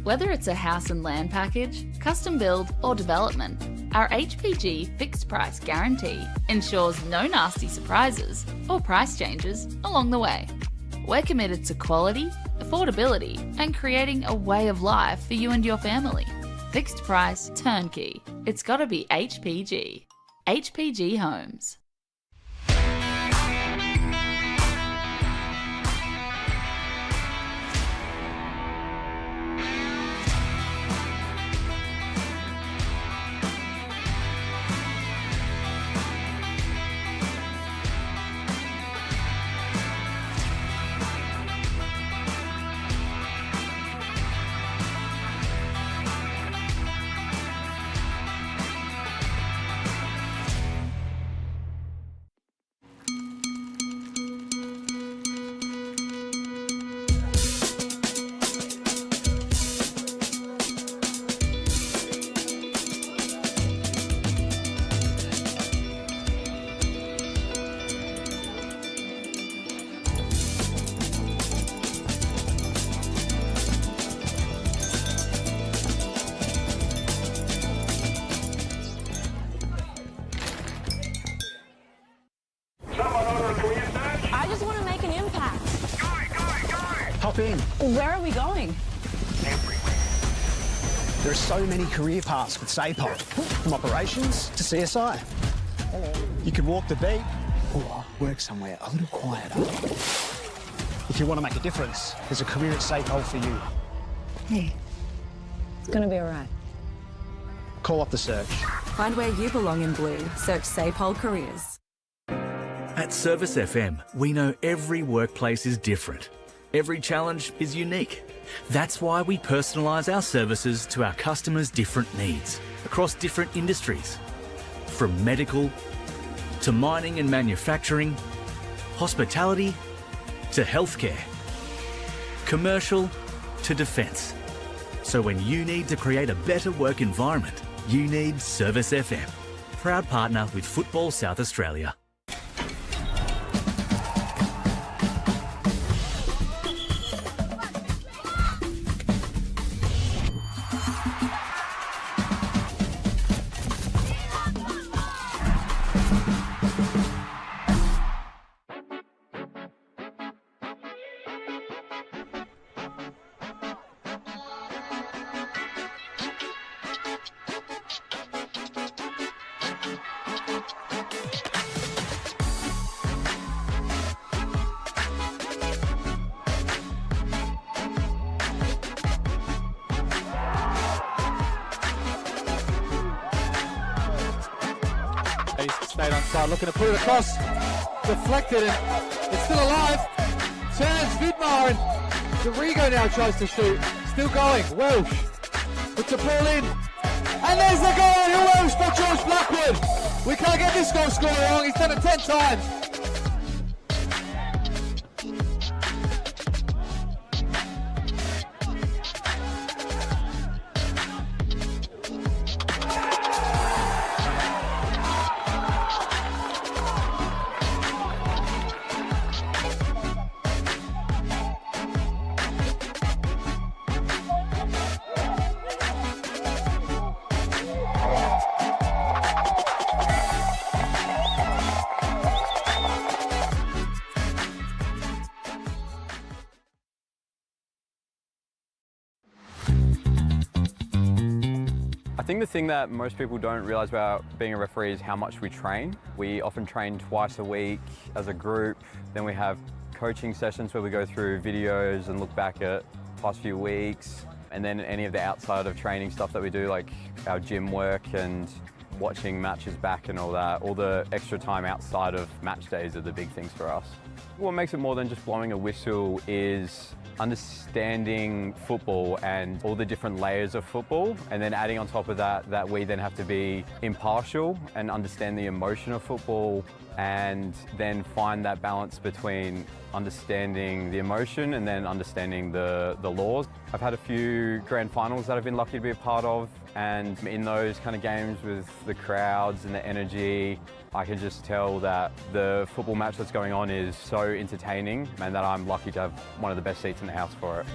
Whether it's a house and land package, custom build or development, our HPG fixed price guarantee ensures no nasty surprises or price changes along the way. We're committed to quality, affordability and creating a way of life for you and your family. Fixed price, turnkey. It's gotta be HPG. HPG Homes. Hop in. Where are we going? There are so many career paths with SAPOL, from operations to CSI. You could walk the beat or work somewhere a little quieter. If you want to make a difference, there's a career at SAPOL for you. Hey, it's gonna be all right. Call up the search. Find where you belong in blue. Search SAPOL Careers. At Service FM, we know every workplace is different. Every challenge is unique. That's why we personalise our services to our customers' different needs across different industries. From medical to mining and manufacturing, hospitality to healthcare, commercial to defence. So when you need to create a better work environment, you need Service FM. Proud partner with Football South Australia. Stayed on side, looking to put it across, deflected, and it's still alive. Turns Vidmar, and Dorigo now tries to shoot. Still going. Welsh puts the ball in, and there's the goal. Who else but George Blackwood? We can't get this goal scorer wrong. He's done it 10 times. I think the thing that most people don't realise about being a referee is how much we train. We often train twice a week as a group. Then we have coaching sessions where we go through videos and look back at past few weeks. And then any of the outside of training stuff that we do, like our gym work and watching matches back and all that. All the extra time outside of match days are the big things for us. What makes it more than just blowing a whistle is understanding football and all the different layers of football, and then adding on top of that we then have to be impartial and understand the emotion of football, and then find that balance between understanding the emotion and then understanding the laws. I've had a few grand finals that I've been lucky to be a part of, and in those kind of games with the crowds and the energy, I can just tell that the football match that's going on is so entertaining, and that I'm lucky to have one of the best seats in the house for it.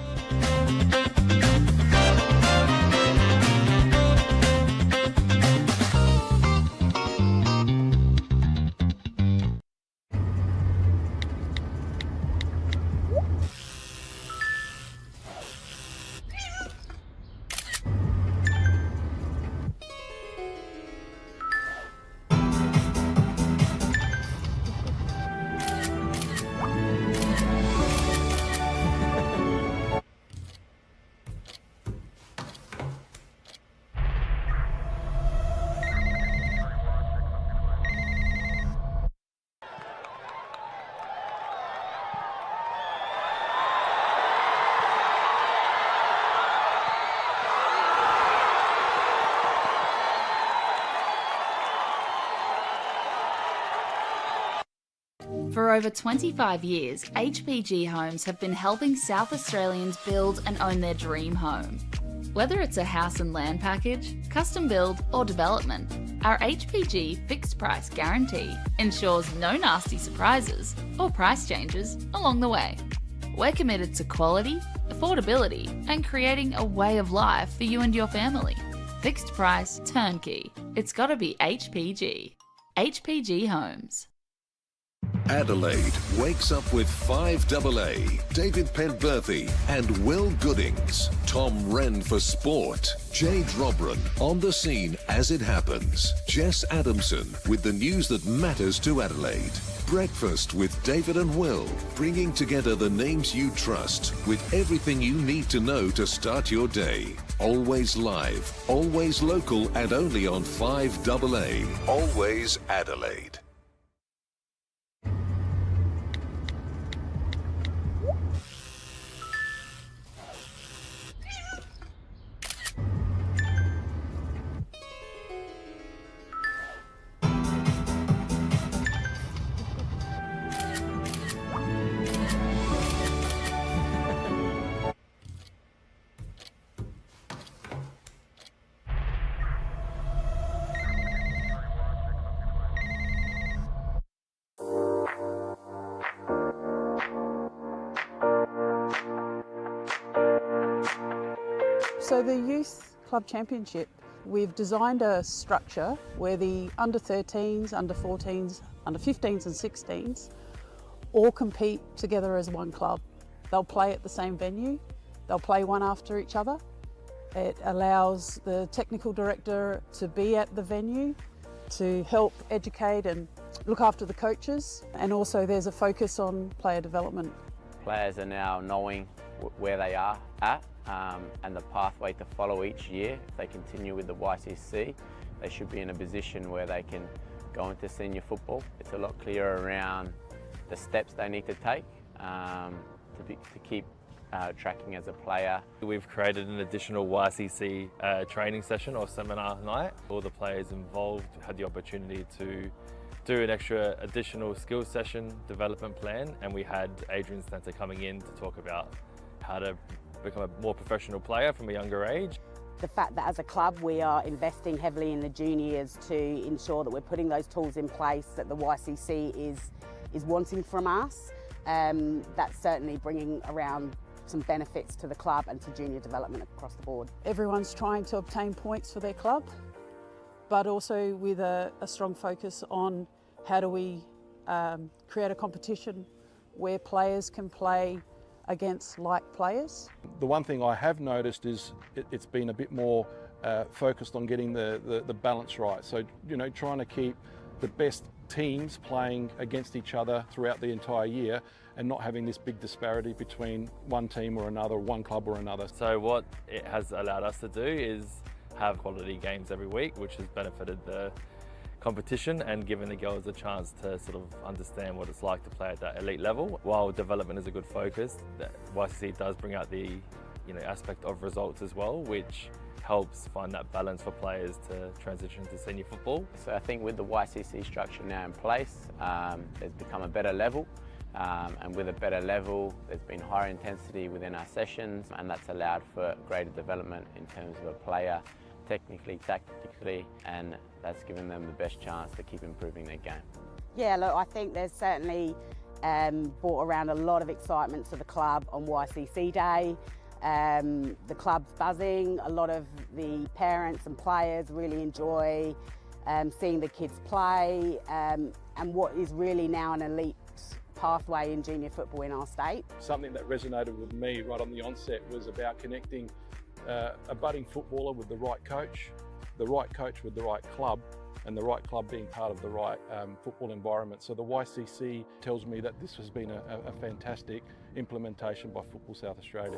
For over 25 years, HPG Homes have been helping South Australians build and own their dream home. Whether it's a house and land package, custom build or development, our HPG fixed price guarantee ensures no nasty surprises or price changes along the way. We're committed to quality, affordability and creating a way of life for you and your family. Fixed price turnkey. It's gotta be HPG. HPG Homes. Adelaide wakes up with 5AA, David Penberthy and Will Goodings. Tom Wren for sport. Jade Robran on the scene as it happens. Jess Adamson with the news that matters to Adelaide. Breakfast with David and Will, bringing together the names you trust with everything you need to know to start your day. Always live, always local, and only on 5AA. Always Adelaide. So the Youth Club Championship, we've designed a structure where the under 13s, under 14s, under 15s and 16s all compete together as one club. They'll play at the same venue, they'll play one after each other. It allows the technical director to be at the venue to help educate and look after the coaches, and also there's a focus on player development. Players are now knowing where they are at and the pathway to follow each year. If they continue with the YCC, they should be in a position where they can go into senior football. It's a lot clearer around the steps they need to take to keep tracking as a player. We've created an additional YCC training session or seminar night. All the players involved had the opportunity to do an extra additional skills session development plan, and we had Adrian Stanter coming in to talk about how to become a more professional player from a younger age. The fact that as a club we are investing heavily in the juniors to ensure that we're putting those tools in place that the YCC is wanting from us, that's certainly bringing around some benefits to the club and to junior development across the board. Everyone's trying to obtain points for their club, but also with a strong focus on how do we create a competition where players can play against like players. The one thing I have noticed is it's been a bit more focused on getting the balance right. So, you know, trying to keep the best teams playing against each other throughout the entire year and not having this big disparity between one team or another, one club or another. So what it has allowed us to do is have quality games every week, which has benefited the competition and given the girls a chance to sort of understand what it's like to play at that elite level. While development is a good focus, the YCC does bring out the aspect of results as well, which helps find that balance for players to transition to senior football. So I think with the YCC structure now in place, there's become a better level, and with a better level there's been higher intensity within our sessions, and that's allowed for greater development in terms of a player technically, tactically, and that's given them the best chance to keep improving their game. Yeah, look, I think there's certainly brought around a lot of excitement to the club on YCC Day. The club's buzzing, a lot of the parents and players really enjoy seeing the kids play, and what is really now an elite pathway in junior football in our state. Something that resonated with me right on the onset was about connecting a budding footballer with the right coach with the right club, and the right club being part of the right football environment. So the YCC tells me that this has been a fantastic implementation by Football South Australia.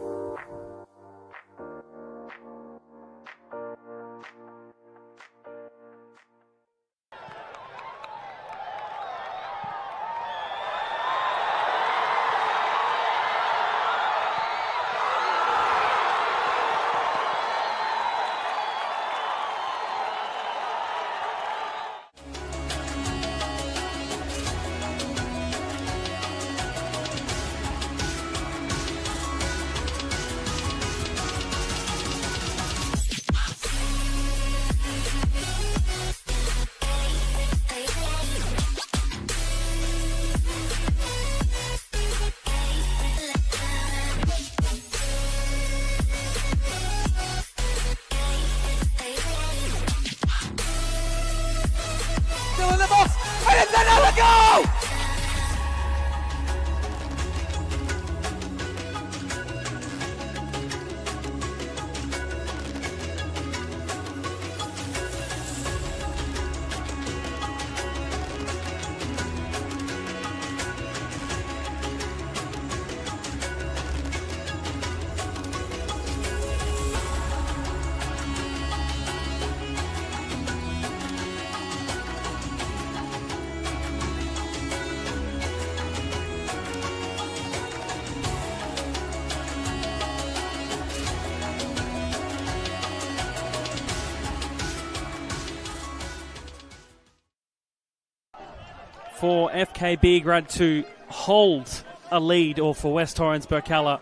for FK Beograd to hold a lead, or for West Torrens Birkalla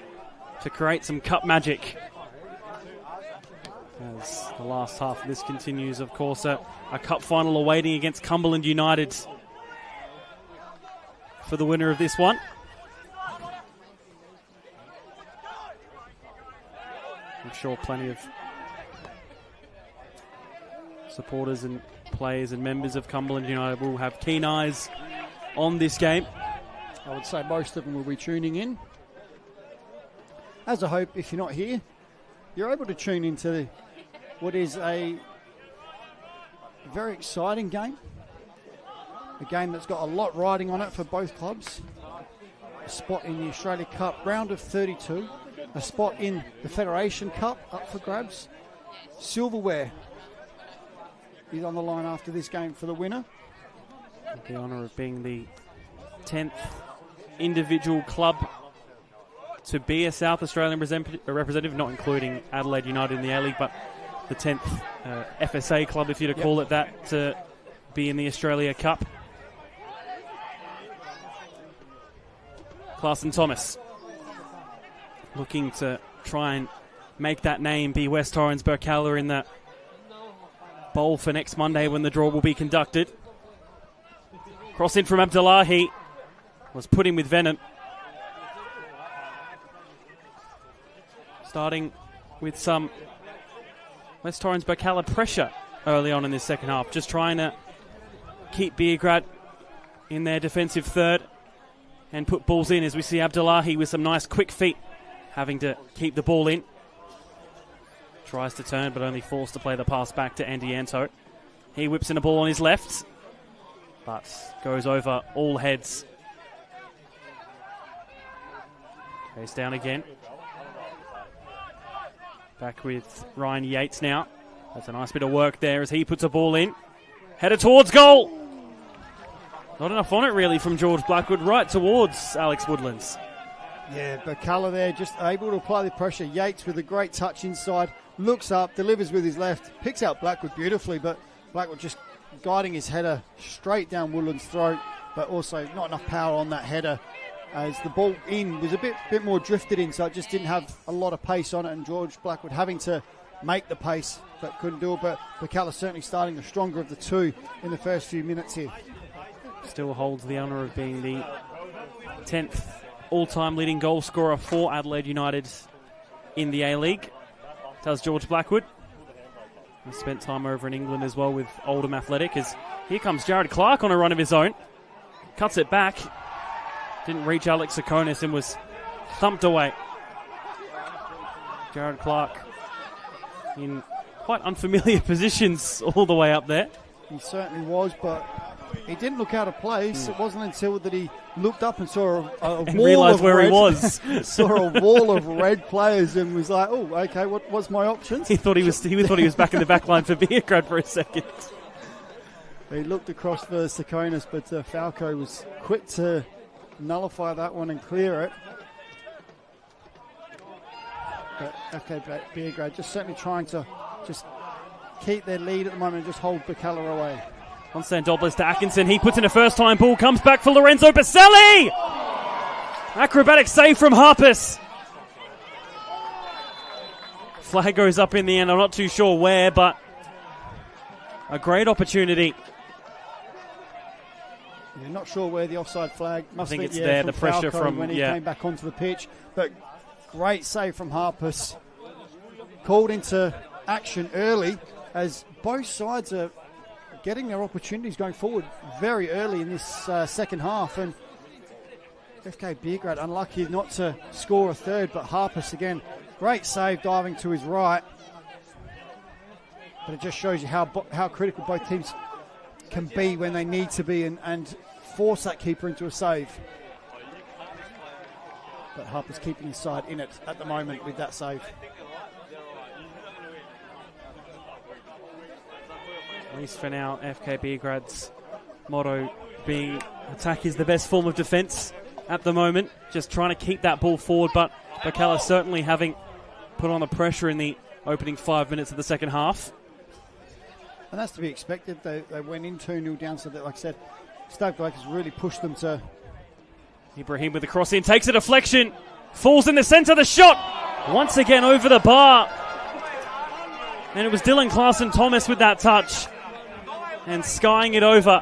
to create some cup magic. As the last half of this continues, of course, a cup final awaiting against Cumberland United for the winner of this one. I'm sure plenty of supporters and players and members of Cumberland United will have keen eyes on this game. I would say most of them will be tuning in. As I hope, if you're not here, you're able to tune into what is a very exciting game. A game that's got a lot riding on it for both clubs. A spot in the Australia Cup round of 32. A spot in the Federation Cup up for grabs. Silverware is on the line after this game for the winner. With the honour of being the 10th individual club to be a South Australian representative, not including Adelaide United in the A-League, but the 10th FSA club, if you're to call it that, to be in the Australia Cup. Clarson Thomas looking to try and make that name be West Torrens Birkalla in the bowl for next Monday when the draw will be conducted. Cross in from Abdullahi was put in with venom. Starting with some West Torrens Birkalla pressure early on in this second half, just trying to keep Beograd in their defensive third and put balls in, as we see Abdullahi with some nice quick feet having to keep the ball in. Tries to turn, but only forced to play the pass back to Andy Anto. He whips in a ball on his left, but goes over all heads. Goes down again. Back with Ryan Yates now. That's a nice bit of work there as he puts a ball in. Headed towards goal. Not enough on it really from George Blackwood, right towards Alex Woodlands. Yeah, Birkalla there just able to apply the pressure. Yates with a great touch inside, looks up, delivers with his left, picks out Blackwood beautifully, but Blackwood just guiding his header straight down Woodlands' throat, but also not enough power on that header as the ball in was a bit more drifted in, so it just didn't have a lot of pace on it, and George Blackwood having to make the pace but couldn't do it. But Birkalla certainly starting the stronger of the two in the first few minutes here. Still holds the honour of being the 10th all-time leading goal scorer for Adelaide United in the A-League. Does George Blackwood. He spent time over in England as well with Oldham Athletic, as here comes Jared Clark on a run of his own. Cuts it back. Didn't reach Alex Sakonis and was thumped away. Jared Clark in quite unfamiliar positions all the way up there. He certainly was, but he didn't look out of place. It wasn't until that he looked up and saw a and wall realised of where red, he was. saw a wall of red players and was like, "Oh, okay, what's my options?" He thought he was back in the back line for Beograd for a second. He looked across for Sakonis, but Falco was quick to nullify that one and clear it. But FK Beograd just certainly trying to just keep their lead at the moment and just hold Birkalla away. Constant Dobless to Atkinson. He puts in a first-time ball. Comes back for Lorenzo Baselli. Acrobatic save from Harpus. Flag goes up in the end. I'm not too sure where, but a great opportunity. Yeah, not sure where the offside flag. I think it's there. The pressure Falco from when he came back onto the pitch. But great save from Harpus. Called into action early as both sides are getting their opportunities going forward very early in this second half, and FK Beograd unlucky not to score a third, but Harpus again, great save diving to his right. But it just shows you how critical both teams can be when they need to be and force that keeper into a save. But Harpus keeping his side in it at the moment with that save. At least for now, FK Beograd's motto being attack is the best form of defence at the moment. Just trying to keep that ball forward, but Birkalla certainly having put on the pressure in the opening 5 minutes of the second half. And that's to be expected. They went in 2-0 down, so that, like I said, Stoke Blake has really pushed them to... Ibrahim with the cross in, takes a deflection, falls in the centre, the shot once again over the bar. And it was Dylan Clarkson-Thomas with that touch and skying it over.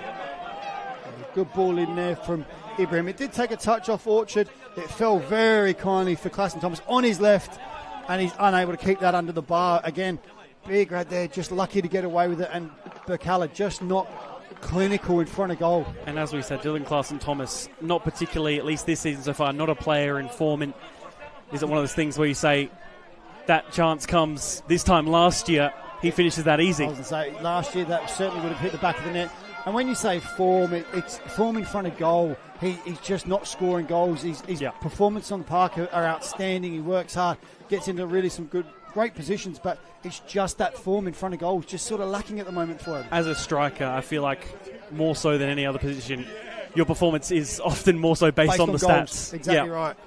Good ball in there from Ibrahim. It did take a touch off Orchard. It fell very kindly for Clarkson-Thomas on his left, and he's unable to keep that under the bar. Again, Beograd there, just lucky to get away with it, and Birkalla just not clinical in front of goal. And as we said, Dylan Clarkson-Thomas, not particularly, at least this season so far, not a player in form. And is it one of those things where you say that chance comes this time last year, he finishes that easy? I was going to say, last year that certainly would have hit the back of the net. And when you say form, it's form in front of goal. He's just not scoring goals. His performances on the park are outstanding. He works hard, gets into really some great positions, but it's just that form in front of goal is just sort of lacking at the moment for him. As a striker, I feel like more so than any other position, your performance is often more so based on the goals. stats. Exactly right.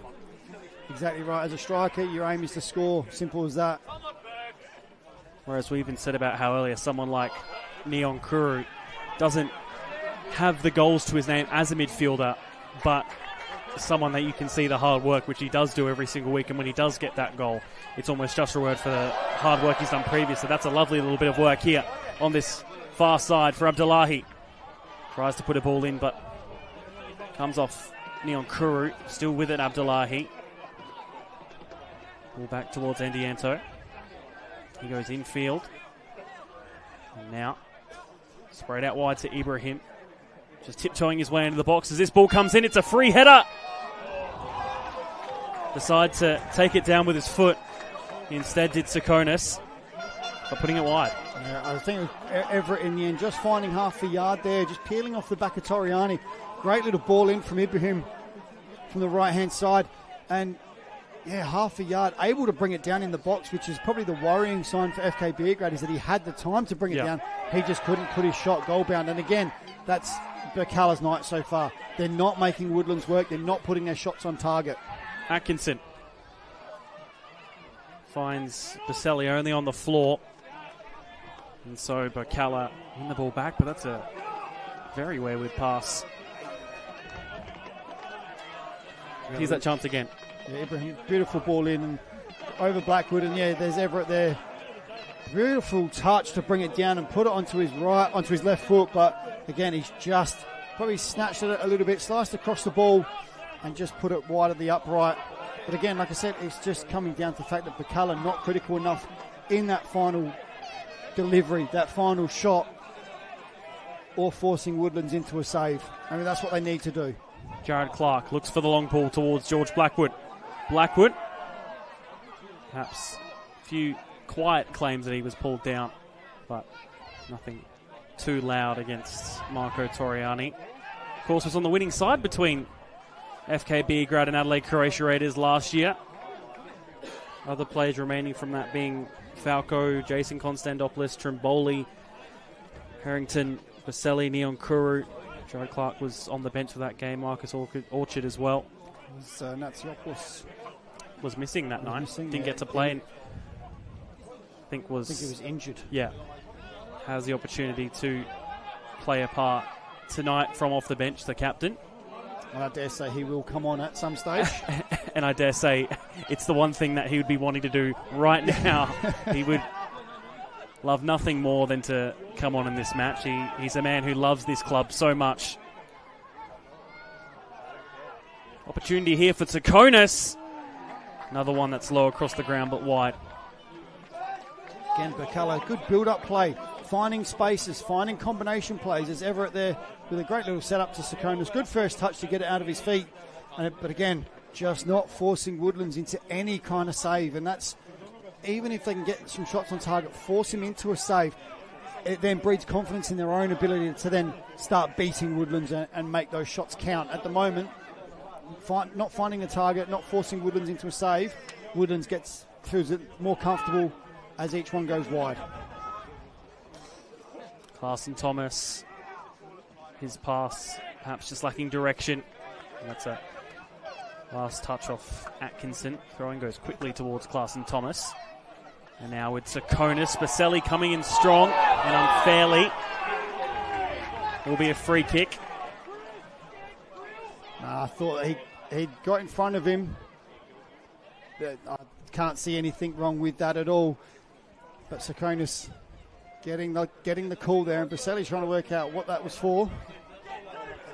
Exactly right. As a striker, your aim is to score. Simple as that. Whereas we even said about how earlier someone like Neon Kuru doesn't have the goals to his name as a midfielder, but someone that you can see the hard work, which he does do every single week, and when he does get that goal, it's almost just a word for the hard work he's done previously. That's a lovely little bit of work here on this far side for Abdullahi. Tries to put a ball in, but comes off Neon Kuru. Still with it, Abdullahi. Ball back towards Andianto. He goes infield. And now sprayed out wide to Ibrahim. Just tiptoeing his way into the box. As this ball comes in, it's a free header. Decide to take it down with his foot. Instead did Sakonis, but putting it wide. Yeah, I think it was Everett in the end, just finding half a yard there, just peeling off the back of Toriani. Great little ball in from Ibrahim from the right-hand side. And, yeah, half a yard, able to bring it down in the box, which is probably the worrying sign for FK Beograd, is that he had the time to bring it down. He just couldn't put his shot goal-bound. And, again, that's Birkalla's night so far. They're not making Woodlands work. They're not putting their shots on target. Atkinson finds Baselli only on the floor. And so Birkalla in the ball back, but that's a very wayward pass. Here's that chance again. Yeah, Ibrahim, beautiful ball in over Blackwood, and yeah, there's Everett there. Beautiful touch to bring it down and put it onto his left foot, but again, he's just probably snatched it a little bit, sliced across the ball, and just put it wide of the upright. But again, like I said, it's just coming down to the fact that Birkalla not critical enough in that final delivery, that final shot, or forcing Woodlands into a save. I mean, that's what they need to do. Jared Clark looks for the long ball towards George Blackwood. Blackwood, perhaps a few quiet claims that he was pulled down, but nothing too loud against Marco Toriani. Of course, was on the winning side between FK Beograd and Adelaide Croatia Raiders last year. Other players remaining from that being Falco, Jason Konstantopoulos, Trimboli, Harrington, Baselli, Neon Kuru. Jared Clark was on the bench for that game. Marcus Orchard as well. Natsiopoulos was missing that night. Didn't get to play. And I think he was injured. Yeah. Has the opportunity to play a part tonight from off the bench, the captain. And I dare say he will come on at some stage. And I dare say it's the one thing that he would be wanting to do right now. He would love nothing more than to come on in this match. He's a man who loves this club so much. Opportunity here for Tsakonis. Another one that's low across the ground but wide. Again, Birkalla, good build-up play. Finding spaces, finding combination plays. There's Everett there with a great little setup to Tsakonis. Good first touch to get it out of his feet. But again, just not forcing Woodlands into any kind of save. And that's, even if they can get some shots on target, force him into a save. It then breeds confidence in their own ability to then start beating Woodlands and make those shots count. At the moment, not finding the target, not forcing Woodlands into a save, Woodlands feels it more comfortable as each one goes wide. Clarkson-Thomas, his pass perhaps just lacking direction. And that's a last touch off Atkinson. Throwing goes quickly towards Clarkson-Thomas. And now with Tsakonis, Baselli coming in strong and unfairly. Will be a free kick. I thought he got in front of him. I can't see anything wrong with that at all. But Sakonis getting the call there, and Baselli trying to work out what that was for.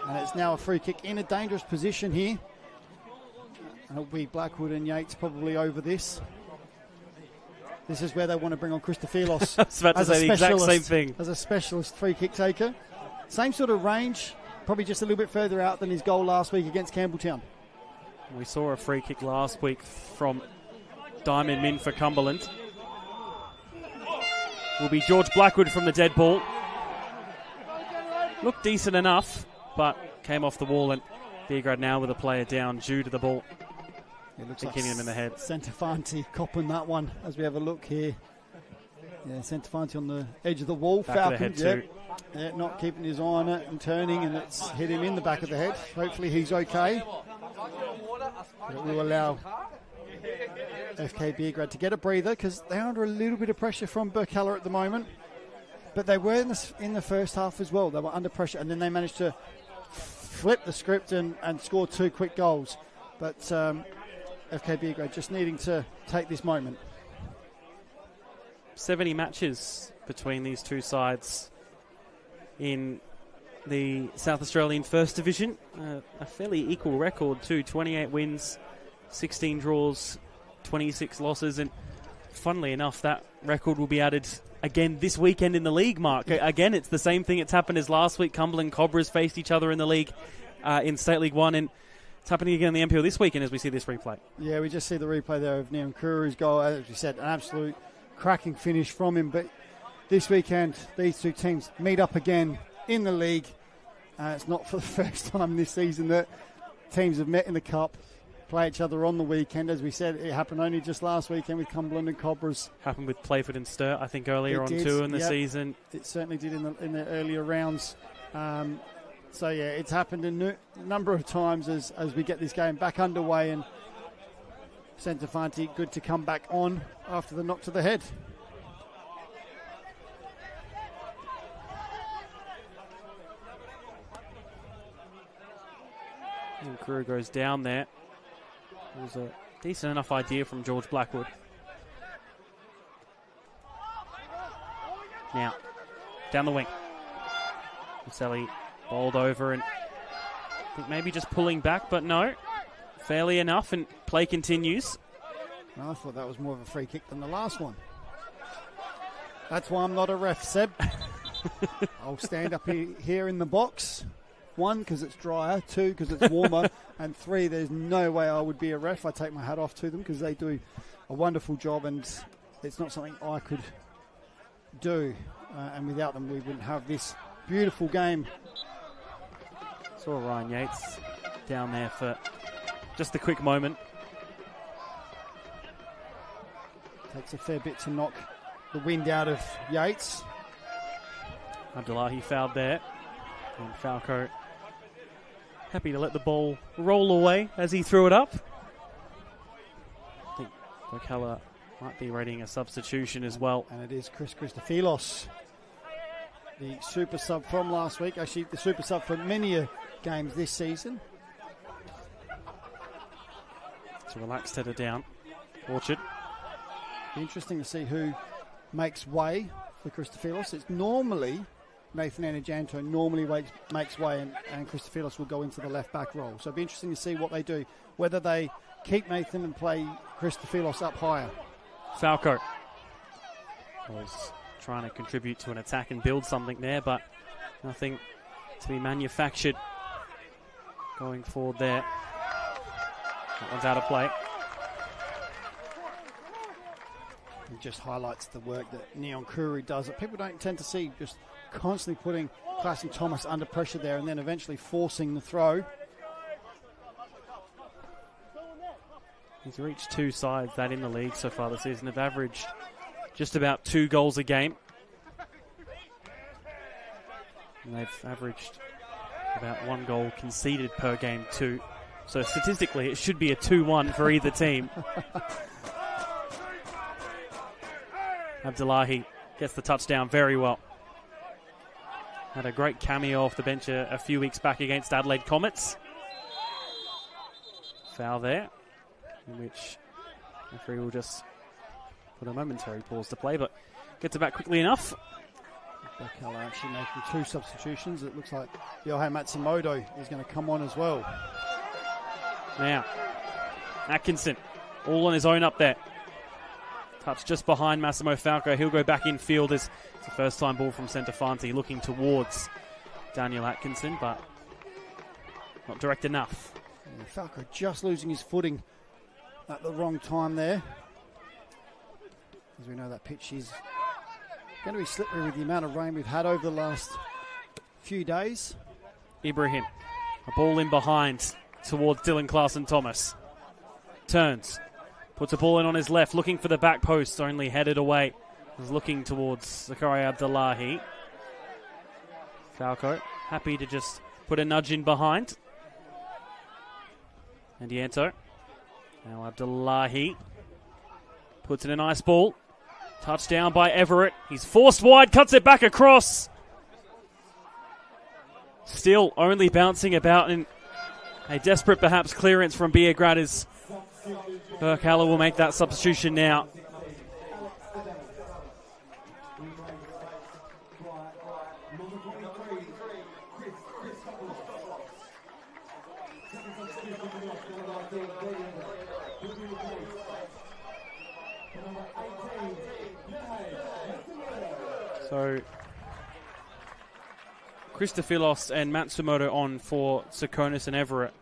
And it's now a free kick in a dangerous position here. And it'll be Blackwood and Yates probably over this. This is where they want to bring on Christophilos. I was about to say the exact same thing. As a specialist free kick taker. Same sort of range, probably just a little bit further out than his goal last week against Campbelltown. We saw a free kick last week from Diamond Min for Cumberland. Will be George Blackwood from the dead ball. Looked decent enough, but came off the wall, and Beograd now with a player down due to the ball. It looks hitting him in the head. Centofanti copping that one as we have a look here. Yeah, Centofanti on the edge of the wall. Back of the head too. Yeah, not keeping his eye on it and turning, and it's hit him in the back of the head. Hopefully he's okay. But it will allow FK Beograd to get a breather because they're under a little bit of pressure from Birkalla at the moment. But they were in the first half as well. They were under pressure, and then they managed to flip the script and score 2 quick goals. But FK Beograd just needing to take this moment. 70 matches between these two sides in the South Australian First Division. A fairly equal record too. 28 wins, 16 draws, 26 losses, and funnily enough, that record will be added again this weekend in the league, Mark. Again, it's the same thing. It's happened as last week. Cumberland Cobras faced each other in the league in State League 1, and it's happening again in the NPL this weekend as we see this replay. Yeah, we just see the replay there of Neon Kuru's goal. As we said, an absolute cracking finish from him. But this weekend, these two teams meet up again in the league. It's not for the first time this season that teams have met in the Cup, play each other on the weekend. As we said, it happened only just last weekend with Cumberland and Cobras. Happened with Playford and Sturt, I think, earlier on too in the season. It certainly did in the earlier rounds. So, yeah, it's happened a number of times as we get this game back underway, and Centofanti good to come back on after the knock to the head. And Kuru goes down there. It was a decent enough idea from George Blackwood. Now, down the wing. Baselli bowled over, and I think maybe just pulling back, but no. Fairly enough, and play continues. I thought that was more of a free kick than the last one. That's why I'm not a ref, Seb. I'll stand up here in the box. 1, because it's drier. 2, because it's warmer. And 3, there's no way I would be a ref. I take my hat off to them because they do a wonderful job, and it's not something I could do. And without them, we wouldn't have this beautiful game. Saw Ryan Yates down there for just a quick moment. Takes a fair bit to knock the wind out of Yates. Abdullahi fouled there. And Falco happy to let the ball roll away as he threw it up. I think Birkalla might be readying a substitution as well. And it is Chris Christophilos, the super sub from last week. Actually, the super sub for many games this season. It's a relaxed header down. Orchard. Be interesting to see who makes way for Christophilos. It's normally Nathan Anajanto makes way, and Christophilos will go into the left-back role. So it'll be interesting to see what they do, whether they keep Nathan and play Christophilos up higher. Falco was trying to contribute to an attack and build something there, but nothing to be manufactured going forward there. That one's out of play. It just highlights the work that Neon Kuru does that people don't tend to see, just constantly putting Classen Thomas under pressure there and then eventually forcing the throw. He's reached 2 sides that in the league so far this season have averaged just about 2 goals a game. And they've averaged about 1 goal conceded per game too. So statistically it should be a 2-1 for either team. Abdullahi gets the touchdown very well. Had a great cameo off the bench a few weeks back against Adelaide Comets. Foul there, in which the referee will just put a momentary pause to play, but gets it back quickly enough. Birkalla actually making 2 substitutions. It looks like Yohei Matsumoto is going to come on as well. Now, Atkinson, all on his own up there. Touch just behind Massimo Falco. He'll go back in field as it's the first time ball from Centofanti looking towards Daniel Atkinson, but not direct enough. And Falco just losing his footing at the wrong time there. As we know, that pitch is going to be slippery with the amount of rain we've had over the last few days. Ibrahim, a ball in behind towards Dylan Clarkson-Thomas. Turns, puts a ball in on his left, looking for the back post, only headed away. Was looking towards Zakaria Abdullahi. Falco, happy to just put a nudge in behind. And Yanto. Now Abdullahi puts in a nice ball. Touchdown by Everett. He's forced wide, cuts it back across. Still only bouncing about in a desperate perhaps clearance from Beograd as Birkalla will make that substitution now. So, Christofilos and Matsumoto on for Tsakonis and Everett.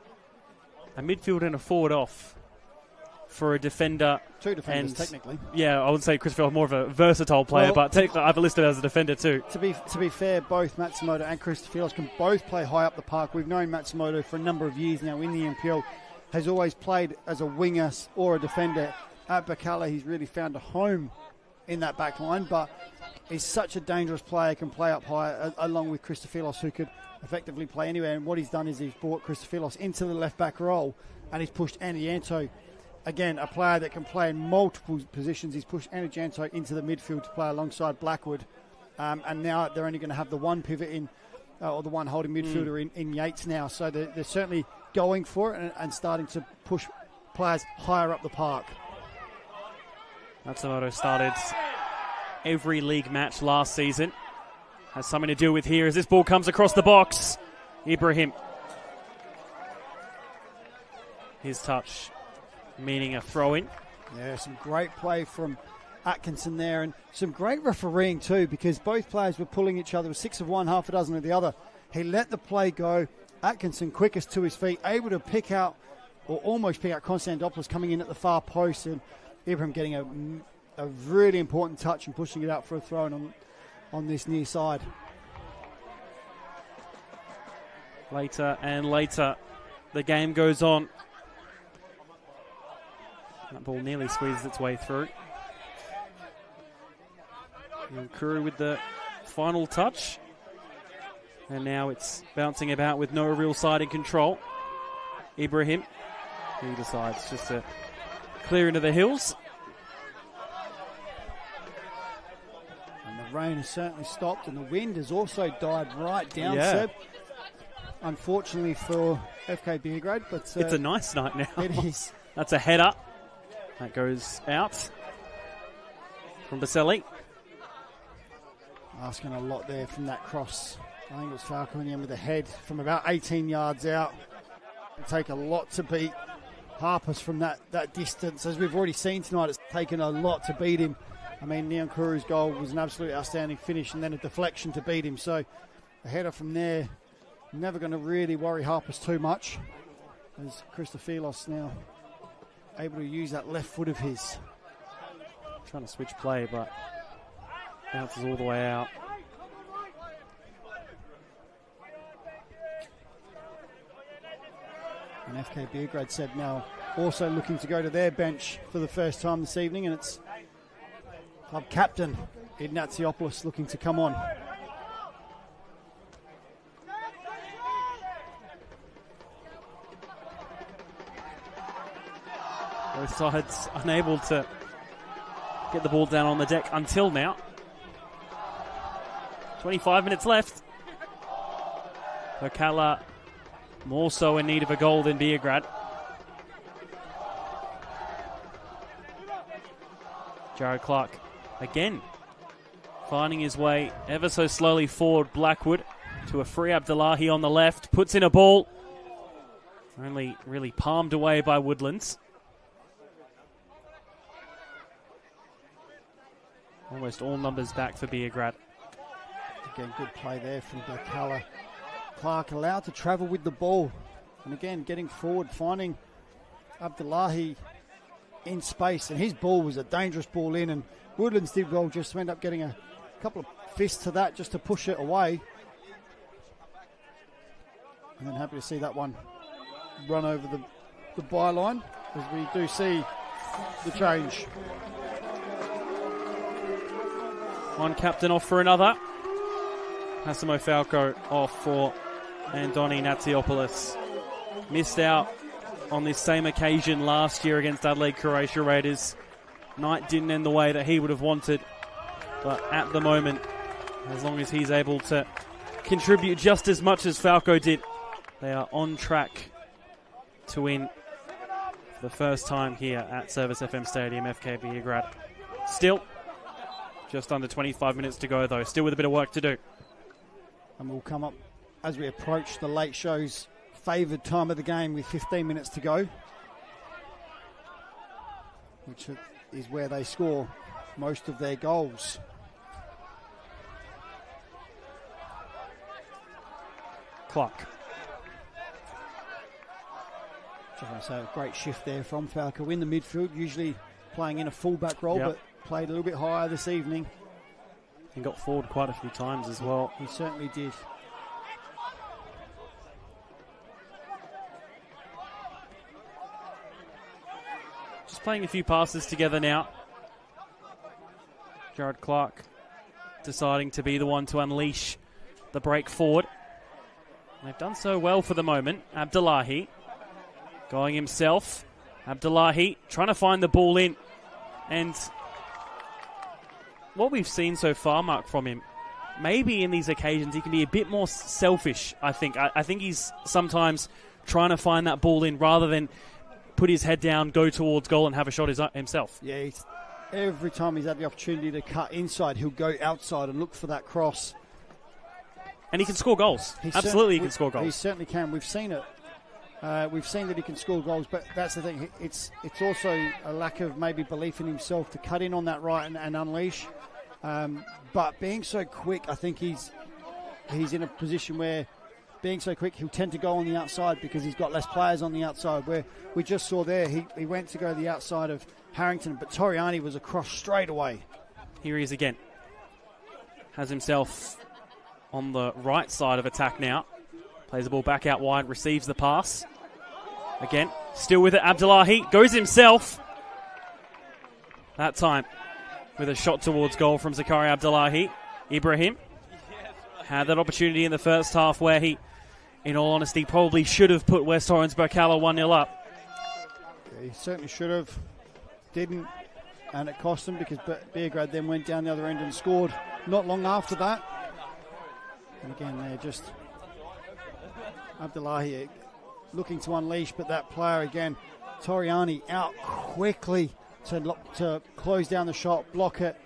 A midfield and a forward off for a defender. 2 defenders, technically. Yeah, I would say Christofilos more of a versatile player, but technically I've listed as a defender too. To be fair, both Matsumoto and Christofilos can both play high up the park. We've known Matsumoto for a number of years now in the NPL. Has always played as a winger or a defender. At Birkalla, he's really found a home in that back line, but he's such a dangerous player, can play up high along with Christofilos, who could effectively play anywhere. And what he's done is he's brought Christofilos into the left back role and he's pushed Anianto, again, a player that can play in multiple positions. He's pushed Anianto into the midfield to play alongside Blackwood. And now they're only going to have the one pivot in, or the one holding midfielder in Yates now. So they're certainly going for it and starting to push players higher up the park. Matsumoto started every league match last season. Has something to do with here as this ball comes across the box. Ibrahim. His touch, meaning a throw-in. Yeah, some great play from Atkinson there and some great refereeing too, because both players were pulling each other, 6 of one, half a dozen of the other. He let the play go. Atkinson quickest to his feet, able to pick out, or almost pick out Konstantopoulos coming in at the far post, and Ibrahim getting a really important touch and pushing it out for a throw-in on this near side. Later and later, the game goes on. That ball nearly squeezes its way through. And Kuru with the final touch. And now it's bouncing about with no real side in control. Ibrahim, he decides just to clear into the hills. And the rain has certainly stopped, and the wind has also died right down, Yeah. Seb. Unfortunately for FK Beograd, but It's a nice night now. It is. That's a header. That goes out from Baselli. Asking a lot there from that cross. I think it was Falco in the end with a head from about 18 yards out. It'll take a lot to beat Harpers from that distance. As we've already seen tonight, it's taken a lot to beat him. I mean, Neon Kuru's goal was an absolutely outstanding finish and then a deflection to beat him. So a header from there, never going to really worry Harpers too much. As Christofilos now able to use that left foot of his. Trying to switch play, but bounces all the way out. And FK Beograd said now also looking to go to their bench for the first time this evening, and it's club captain Ignatsiopoulos looking to come on. Both sides unable to get the ball down on the deck until now. 25 minutes left. Birkalla more so in need of a goal than Beograd. Jared Clark again finding his way ever so slowly forward. Blackwood to a free Abdullahi on the left. Puts in a ball. Only really palmed away by Woodlands. Almost all numbers back for Beograd. Again, good play there from Birkalla. Clark allowed to travel with the ball. And again, getting forward, finding Abdullahi in space. And his ball was a dangerous ball in. And Woodlands did well, just to end up getting a couple of fists to that just to push it away. And then happy to see that one run over the byline, as we do see the change. One captain off for another. Massimo Falco off for Andoni Natsiopoulos. Missed out on this same occasion last year against Adelaide Croatia Raiders. Night didn't end the way that he would have wanted, but at the moment, as long as he's able to contribute just as much as Falco did, they are on track to win for the first time here at Service FM Stadium, FK Beograd. Still, just under 25 minutes to go though, still with a bit of work to do. And we'll come up as we approach the late show's favoured time of the game with 15 minutes to go, which is where they score most of their goals. Clock. So a great shift there from Falco in the midfield, usually playing in a fullback role, but played a little bit higher this evening. He got forward quite a few times as well. He certainly did. Just playing a few passes together now. Jared Clark deciding to be the one to unleash the break forward. And they've done so well for the moment. Abdullahi going himself. Abdullahi trying to find the ball in. And what we've seen so far, Mark, from him, maybe in these occasions he can be a bit more selfish, I think. I think he's sometimes trying to find that ball in rather than put his head down, go towards goal and have a shot himself. Yeah, every time he's had the opportunity to cut inside, he'll go outside and look for that cross. And he can score goals. Absolutely, he can score goals. He certainly can. We've seen it. We've seen that he can score goals, but that's the thing. It's also a lack of maybe belief in himself to cut in on that right and unleash. But being so quick, I think he's in a position where being so quick, he'll tend to go on the outside because he's got less players on the outside. Where we just saw there, he went to go the outside of Harrington, but Toriani was across straight away. Here he is again. Has himself on the right side of attack now. Plays the ball back out wide, receives the pass. Again, still with it, Abdullahi goes himself. That time with a shot towards goal from Zakari Abdullahi. Ibrahim had that opportunity in the first half where he, in all honesty, probably should have put West Torrens Birkalla 1-0 up. Yeah, he certainly should have. Didn't, and it cost him because Beograd then went down the other end and scored not long after that. And again, they're just Abdullahi looking to unleash, but that player again, Toriani, out quickly to close down the shot, block it.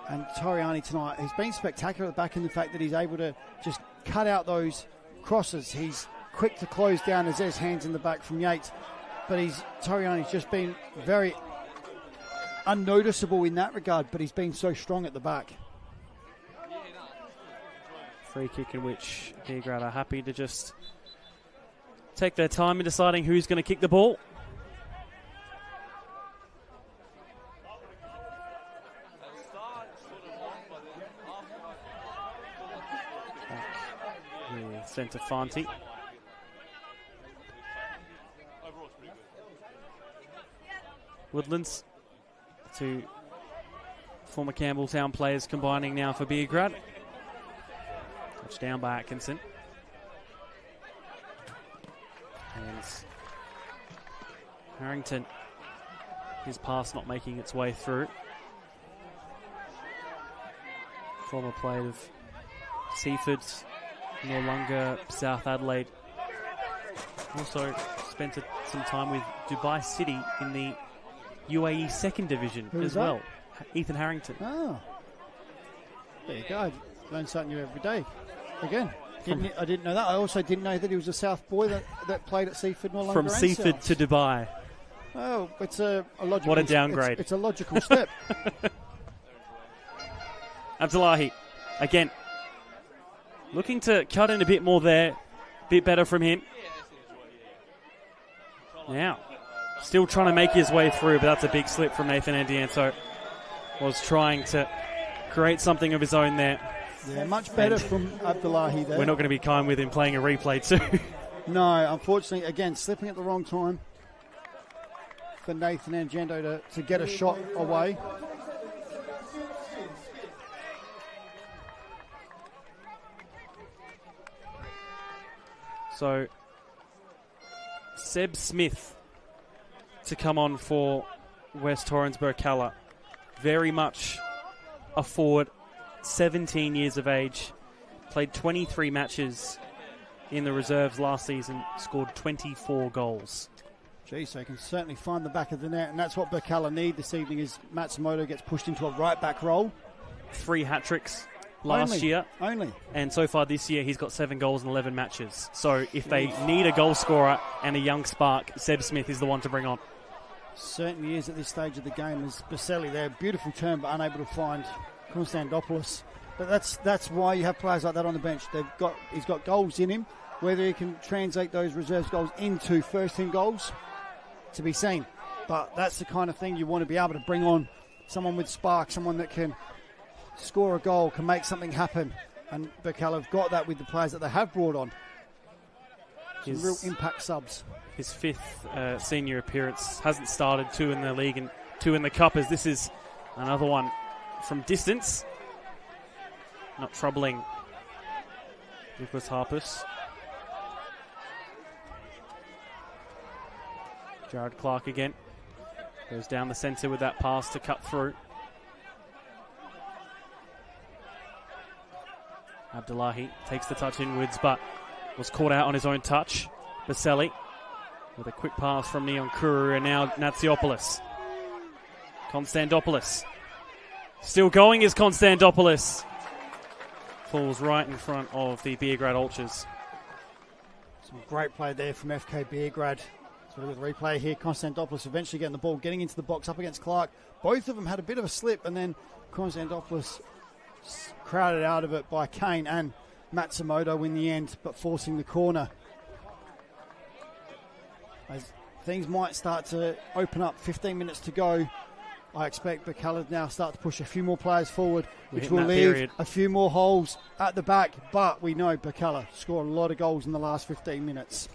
And Toriani tonight, he's been spectacular at the back in the fact that he's able to just cut out those crosses. He's quick to close down as there's hands in the back from Yates. But Toriani's just been very unnoticeable in that regard, but he's been so strong at the back. Free kick in which Beograd are happy to just take their time in deciding who's going to kick the ball. Centre Fanti. Woodlands, two former Campbelltown players combining now for Beograd. Touchdown by Atkinson. And Harrington, his pass not making its way through. Former player of Seaford's, Noarlunga, South Adelaide. Also spent some time with Dubai City in the UAE second division Who's as that? well. Ethan Harrington. Oh. There you go. Learn something new every day. Again. I didn't know that. I also didn't know that he was a South boy that played at Seaford no longer. From Seaford to Dubai. Oh, it's a logical. What a downgrade. It's a logical step. Abdullahi, again, looking to cut in a bit more there. Bit better from him. Now, still trying to make his way through, but that's a big slip from Nathan Andianto. Was trying to create something of his own there. Yeah, much better from Abdullahi there. We're not going to be kind with him playing a replay too. No, unfortunately, again, slipping at the wrong time for Nathan Andianto to get a shot away. So, Seb Smith to come on for West Torrens Birkalla. Very much a forward, 17 years of age, played 23 matches in the reserves last season, scored 24 goals. Geez, so he can certainly find the back of the net, and that's what Birkalla need this evening as Matsumoto gets pushed into a right-back role. 3 hat-tricks last year. Only. And so far this year, he's got 7 goals in 11 matches. So if they need a goal scorer and a young spark, Seb Smith is the one to bring on. Certainly is at this stage of the game as Baselli there. Beautiful turn, but unable to find Konstantopoulos. But that's why you have players like that on the bench. He's got goals in him. Whether he can translate those reserves goals into first-team goals, to be seen. But that's the kind of thing you want to be able to bring on. Someone with spark, someone that can score a goal, can make something happen. And Birkalla have got that with the players that they have brought on. Some real impact subs. His 5th senior appearance, hasn't started, 2 in the league and 2 in the cup, as this is another one from distance. Not troubling Nicholas Harpus. Jared Clark again. Goes down the centre with that pass to cut through. Abdullahi takes the touch inwards, but was caught out on his own touch. Baselli with a quick pass from Neon Kuru, and now Natsiopoulos. Konstantopoulos. Still going is Konstantopoulos. Falls right in front of the Beograd Ultras. Some great play there from FK Beograd. So with replay here, Konstantopoulos eventually getting the ball, getting into the box up against Clark. Both of them had a bit of a slip, and then Konstantopoulos crowded out of it by Kane and Matsumoto in the end, but forcing the corner. As things might start to open up, 15 minutes to go. I expect Birkalla now start to push a few more players forward, which will leave a few more holes at the back. But we know Birkalla scored a lot of goals in the last 15 minutes.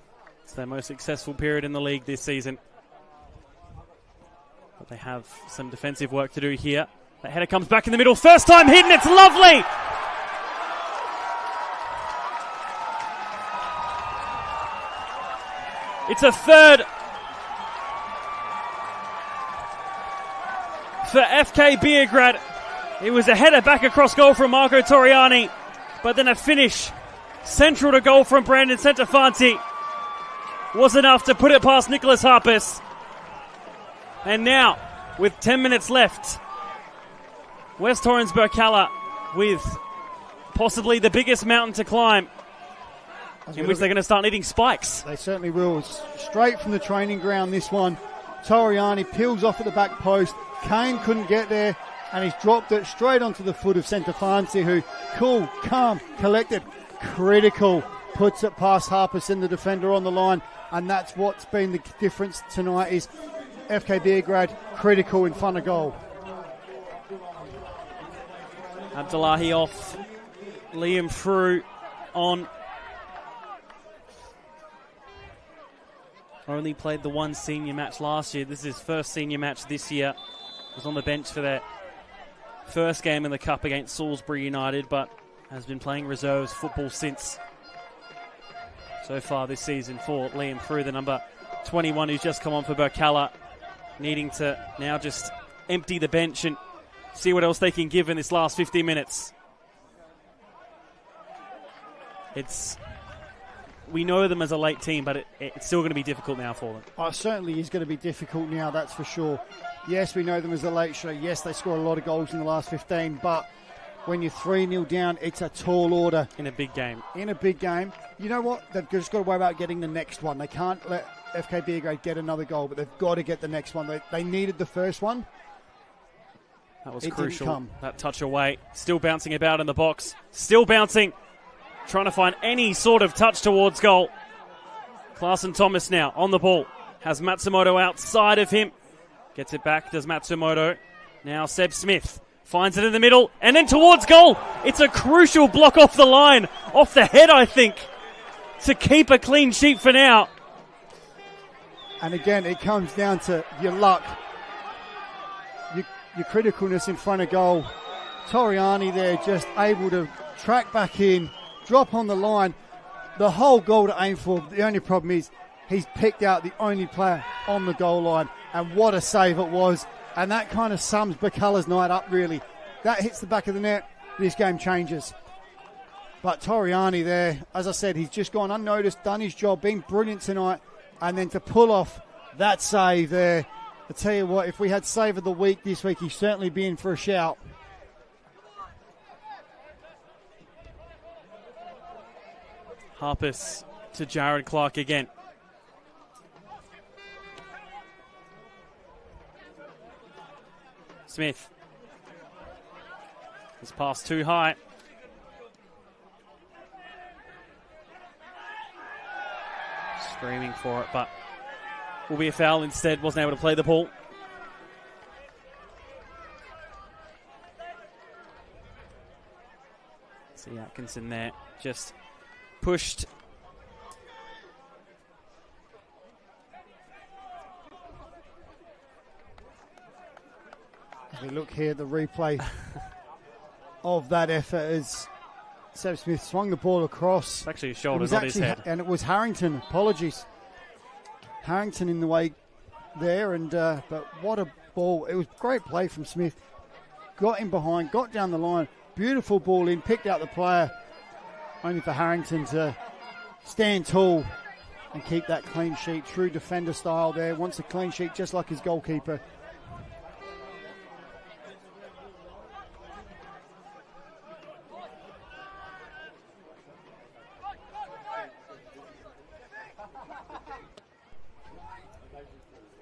It's their most successful period in the league this season. But they have some defensive work to do here. That header comes back in the middle. First time hidden. It's lovely. It's a third for FK Beograd. It was a header back across goal from Marco Toriani, but then a finish central to goal from Brandon Centofanti was enough to put it past Nicholas Harpus. And now, with 10 minutes left, West Torrens Birkalla with possibly the biggest mountain to climb, in which they're going to start needing spikes. They certainly will. Straight from the training ground, this one. Toriani peels off at the back post. Kane couldn't get there, and he's dropped it straight onto the foot of Centofanti, who, cool, calm, collected, critical, puts it past Harpus and the defender on the line. And that's what's been the difference tonight, is FK Beograd critical in front of goal. Abdullahi off. Liam Frew on. Only played the one senior match last year. This is his first senior match this year. Was on the bench for their first game in the Cup against Salisbury United, but has been playing reserves football since. So far this season for Liam Frew, the number 21 who's just come on for Birkalla, needing to now just empty the bench and see what else they can give in this last 50 minutes. It's we know them as a late team, but it's still going to be difficult now for them. Oh, it certainly is going to be difficult now, that's for sure. Yes, we know them as a late show. Yes, they score a lot of goals in the last 15, but when you're 3-0 down, it's a tall order. In a big game. In a big game. You know what? They've just got to worry about getting the next one. They can't let FK Beograd get another goal, but they've got to get the next one. They needed the first one. That was it crucial. Didn't come. That touch away. Still bouncing about in the box. Still bouncing. Trying to find any sort of touch towards goal. Clarkson Thomas now on the ball. Has Matsumoto outside of him. Gets it back. Does Matsumoto. Now Seb Smith. Finds it in the middle. And then towards goal. It's a crucial block off the line. Off the head, I think. To keep a clean sheet for now. And again, it comes down to your luck. Your criticalness in front of goal. Toriani there just able to track back in, drop on the line. The whole goal to aim for. The only problem is he's picked out the only player on the goal line. And what a save it was. And that kind of sums Birkalla's night up, really. That hits the back of the net, this game changes. But Toriani there, as I said, he's just gone unnoticed, done his job, been brilliant tonight. And then to pull off that save there, I tell you what, if we had save of the week this week, he'd certainly be in for a shout. Harpus to Jared Clark again. Smith. His pass too high. Screaming for it, but will be a foul instead. Wasn't able to play the ball. See Atkinson there, just pushed. As we look here at the replay of that effort as Seb Smith swung the ball across. It's actually his shoulder, not his head. And it was Harrington, apologies. Harrington in the way there, and but what a ball. It was great play from Smith. Got in behind, got down the line, beautiful ball in, picked out the player. Only for Harrington to stand tall and keep that clean sheet. True defender style there. Wants a clean sheet just like his goalkeeper.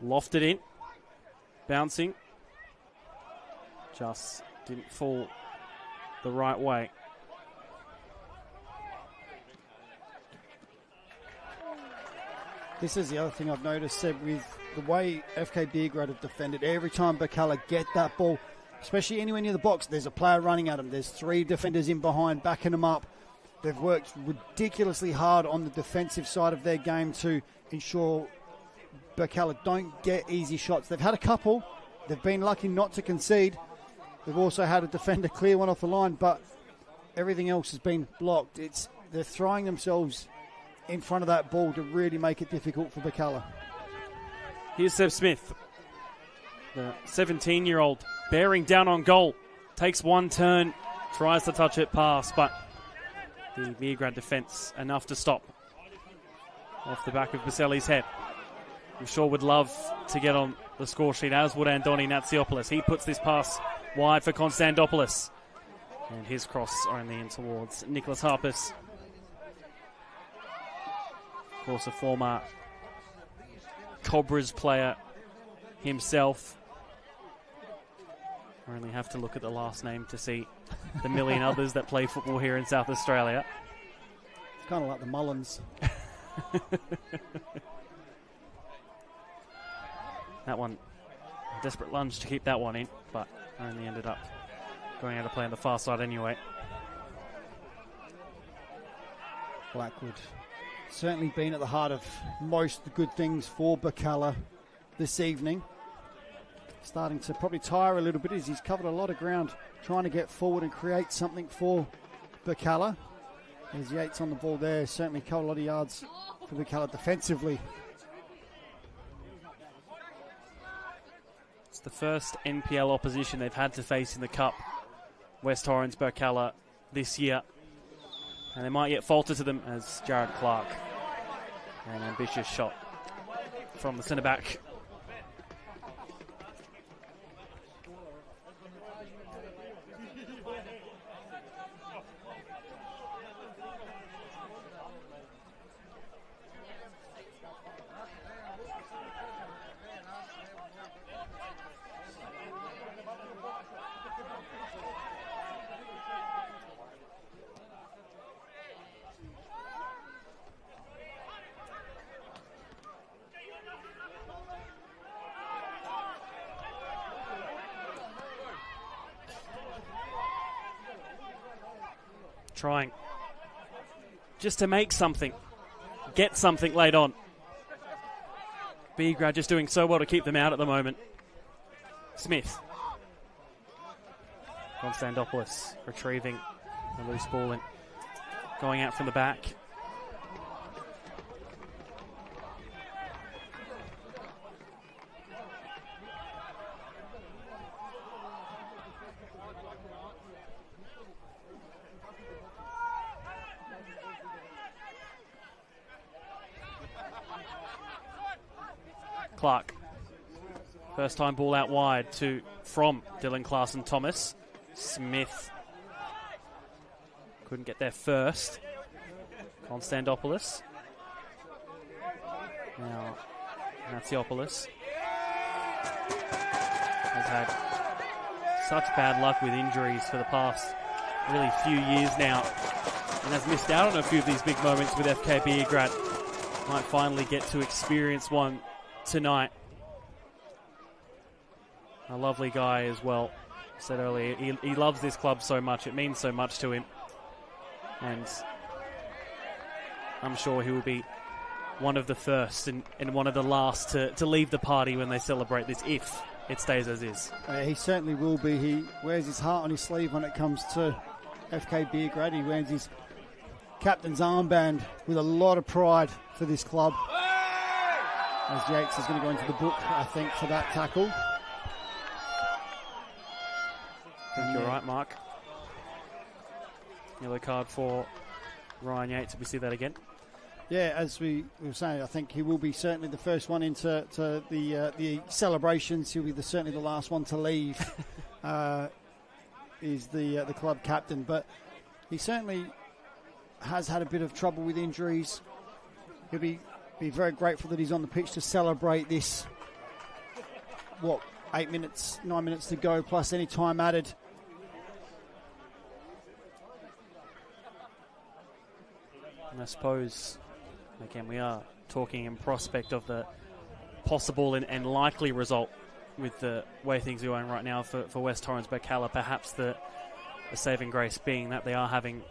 Lofted in. Bouncing. Just didn't fall the right way. This is the other thing I've noticed, Seb, with the way FK Beograd have defended. Every time Birkalla get that ball, especially anywhere near the box, there's a player running at them. There's three defenders in behind, backing them up. They've worked ridiculously hard on the defensive side of their game to ensure Birkalla don't get easy shots. They've had a couple. They've been lucky not to concede. They've also had a defender clear one off the line, but everything else has been blocked. They're throwing themselves in front of that ball to really make it difficult for Birkalla. Here's Seb Smith, the 17-year-old, bearing down on goal. Takes one turn, tries to touch it past, but the Beograd defence enough to stop. Off the back of Baselli's head. I'm sure would love to get on the score sheet, as would Andoni Natsiopoulos. He puts this pass wide for Konstantopoulos. And his cross only in towards Nicholas Harpus. Of course, a former Cobras player himself. I only have to look at the last name to see the million others that play football here in South Australia. It's kind of like the Mullins. That one, a desperate lunge to keep that one in, but only ended up going out to play on the far side anyway. Blackwood certainly been at the heart of most of the good things for Birkalla this evening. Starting to probably tire a little bit as he's covered a lot of ground trying to get forward and create something for Birkalla. As Yates on the ball there, certainly covered a lot of yards for Birkalla defensively. It's the first NPL opposition they've had to face in the Cup, West Torrens Birkalla, this year. And they might yet falter to them as Jared Clark An ambitious shot from the centre back. Trying just to make something, get something late on. Beograd just doing so well to keep them out at the moment. Smith. Konstantopoulos retrieving the loose ball and going out from the back. Clark. First time ball out wide from Dylan Clarkson-Thomas. Smith couldn't get there first. Konstantopoulos. Now Natsiopoulos has had such bad luck with injuries for the past really few years now and has missed out on a few of these big moments with FK Beograd. Might finally get to experience one tonight. A lovely guy as well. Said earlier, he loves this club so much. It means so much to him. And I'm sure he will be one of the first and one of the last to leave the party when they celebrate this, if it stays as is. He certainly will be. He wears his heart on his sleeve when it comes to FK Beograd. He wears his captain's armband with a lot of pride for this club. As Yates is going to go into the book, I think, for that tackle. I think you're right, Mark. Yellow card for Ryan Yates, if we see that again. Yeah, as we were saying, I think he will be certainly the first one into the celebrations. He'll be certainly the last one to leave. Is the club captain, but he certainly has had a bit of trouble with injuries. He'll be very grateful that he's on the pitch to celebrate this. 9 minutes to go, plus any time added. And I suppose, again, we are talking in prospect of the possible and likely result with the way things are going right now for West Torrens Birkalla. Perhaps the saving grace being that they are having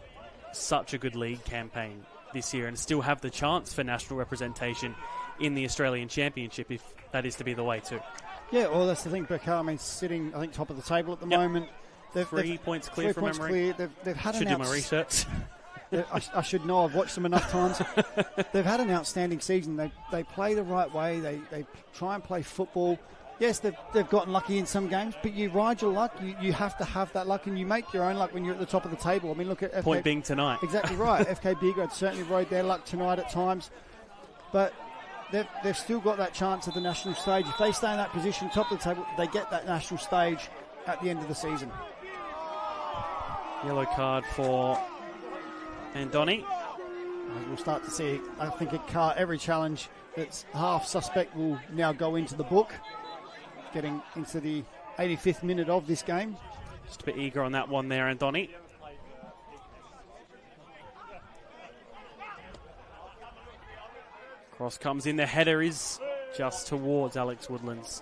such a good league campaign this year and still have the chance for national representation in the Australian Championship, if that is to be the way too. Yeah, well, that's the thing. Birkalla, sitting, I think, top of the table at the moment. They've 3 points clear from memory. They've had should do my research. I should know. I've watched them enough times. They've had an outstanding season. They play the right way. They try and play football. Yes, they've gotten lucky in some games, but you ride your luck. You have to have that luck, and you make your own luck when you're at the top of the table. I mean, look at FK. Point being tonight. Exactly right. FK Beograd certainly rode their luck tonight at times, but they've still got that chance at the national stage. If they stay in that position, top of the table, they get that national stage at the end of the season. Yellow card for Andoni. We'll start to see, I think, every challenge that's half suspect will now go into the book. Getting into the 85th minute of this game. Just a bit eager on that one there, Andoni. Cross comes in, the header is just towards Alex Woodlands,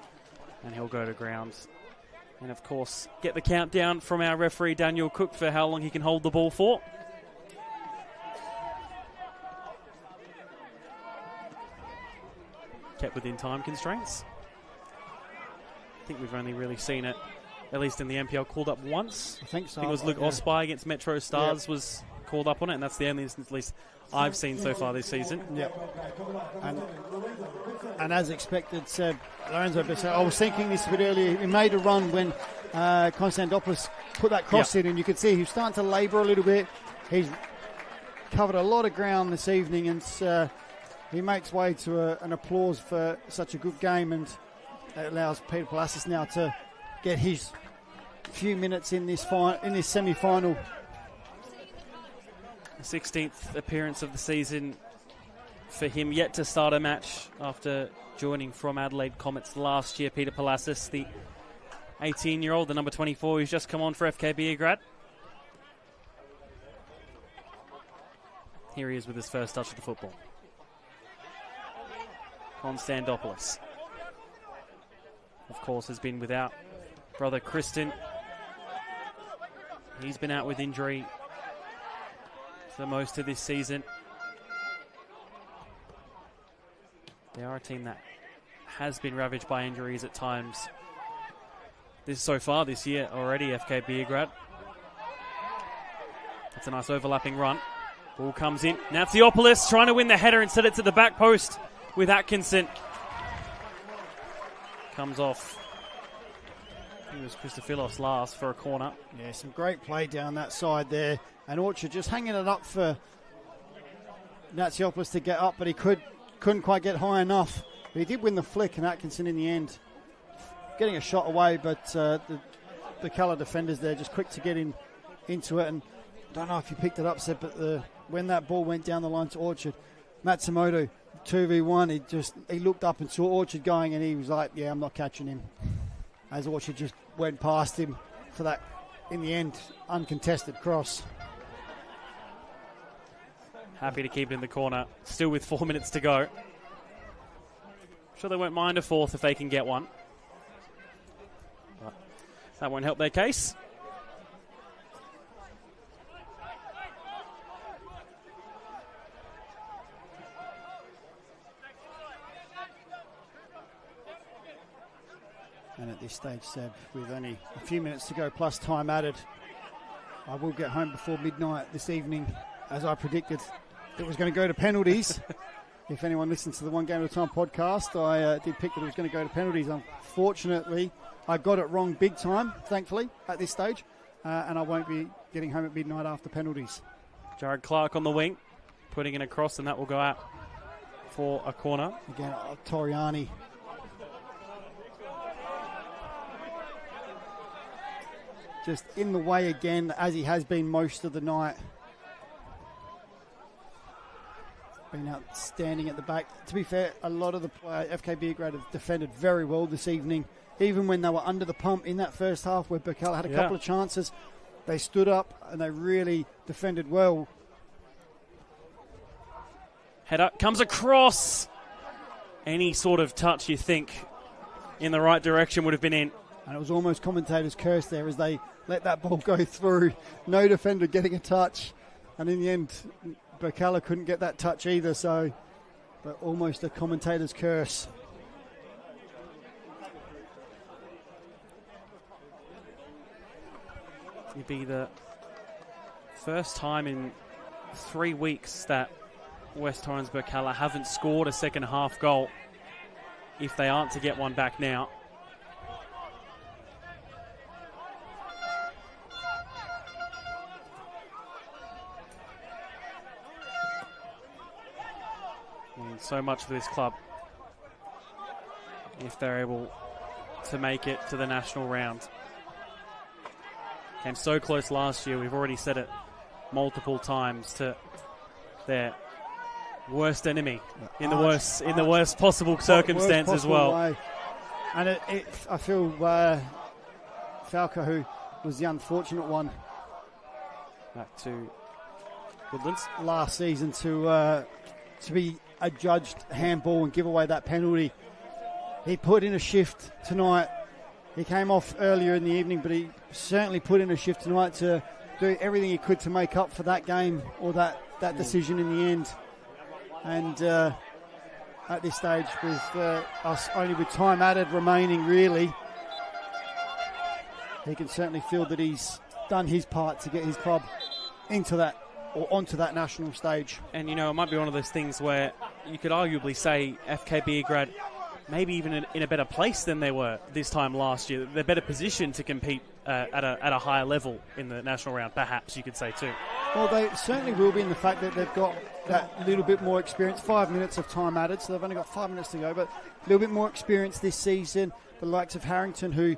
and he'll go to ground. And of course, get the countdown from our referee Daniel Cook for how long he can hold the ball for. Kept within time constraints. I think we've only really seen it, at least in the NPL, called up once. I think so. I think it was Luke Ospai against Metro Stars was called up on it, and that's the only instance, at least, I've seen so far this season. Yep. And as expected, Seb, Lorenzo Bissell, I was thinking this a bit earlier, he made a run when Konstantopoulos put that cross in, and you could see he was starting to labour a little bit. He's covered a lot of ground this evening, and he makes way to an applause for such a good game, and it allows Peter Palacios now to get his few minutes in this semi-final. The 16th appearance of the season for him, yet to start a match after joining from Adelaide Comets last year. Peter Palacios, the 18-year-old, the number 24, who's just come on for FK Beograd. Here he is with his first touch of the football. Konstantopoulos, of course, has been without brother Kristen. He's been out with injury for most of this season. They are a team that has been ravaged by injuries at times. So far this year already, FK Beograd. That's a nice overlapping run. Ball comes in. Natsiopoulos trying to win the header. Instead it's at the back post with Atkinson. Comes off. It was Christophilos last for a corner. Yeah, some great play down that side there. And Orchard just hanging it up for Natsiopoulos to get up, but he couldn't quite get high enough. But he did win the flick, and Atkinson in the end getting a shot away, but the Birkalla defenders there just quick to get into it. And I don't know if you picked it up, Seb, but when that ball went down the line to Orchard, Matsumoto 2v1, he looked up and saw Orchard going, and he was like, yeah, I'm not catching him. As Orchard just went past him for that, in the end, uncontested cross. Happy to keep it in the corner, still with 4 minutes to go. I'm sure they won't mind a fourth if they can get one. But that won't help their case. And at this stage, Seb, with only a few minutes to go plus time added, I will get home before midnight this evening, as I predicted it was going to go to penalties. If anyone listens to the One Game at a Time podcast, I did pick that it was going to go to penalties. Unfortunately, I got it wrong big time, thankfully, at this stage, and I won't be getting home at midnight after penalties. Jared Clark on the wing, putting in a cross, and that will go out for a corner. Again, Toriani. Just in the way again, as he has been most of the night. Been outstanding at the back. To be fair, a lot of the FK Beograd have defended very well this evening. Even when they were under the pump in that first half where Birkalla had a couple of chances, they stood up and they really defended well. Header comes across. Any sort of touch you think in the right direction would have been in. And it was almost commentators' curse there as they let that ball go through. No defender getting a touch. And in the end, Birkalla couldn't get that touch either, so but almost a commentator's curse. It'd be the first time in 3 weeks that West Torrens Birkalla haven't scored a second half goal, if they aren't to get one back now. So much for this club if they're able to make it to the national round. Came so close last year, we've already said it multiple times, to their worst enemy in the worst possible circumstance as well. Way. And I feel Falco, who was the unfortunate one back to Woodlands last season, to be adjudged handball and give away that penalty. He put in a shift tonight. He came off earlier in the evening, but he certainly put in a shift tonight to do everything he could to make up for that game or that decision in the end. And at this stage, with us only with time added remaining, really, he can certainly feel that he's done his part to get his club into that or onto that national stage. And, you know, it might be one of those things where you could arguably say FK Beograd maybe even in a better place than they were this time last year. They're better positioned to compete at a higher level in the national round, perhaps you could say too. Well, they certainly will be in the fact that they've got that little bit more experience, 5 minutes of time added, so they've only got 5 minutes to go, but a little bit more experience this season. The likes of Harrington, who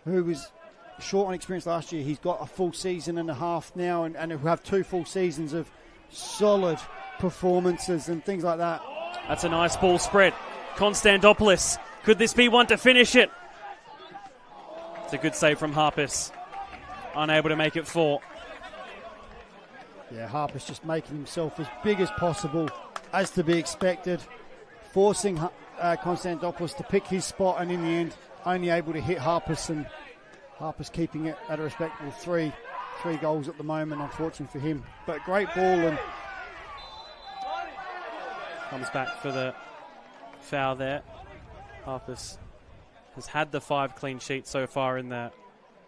was short on experience last year, he's got a full season and a half now, and who have 2 full seasons of solid performances and things like that. That's a nice ball spread. Konstantopoulos, could this be one to finish it? It's a good save from Harpus. Unable to make it 4. Yeah, Harpus just making himself as big as possible, as to be expected, forcing Konstantopoulos to pick his spot, and in the end, only able to hit Harpus, and Harpus keeping it at a respectable 3 goals at the moment, unfortunately for him. But great ball, and comes back for the foul there. Harpus has had the 5 clean sheets so far in the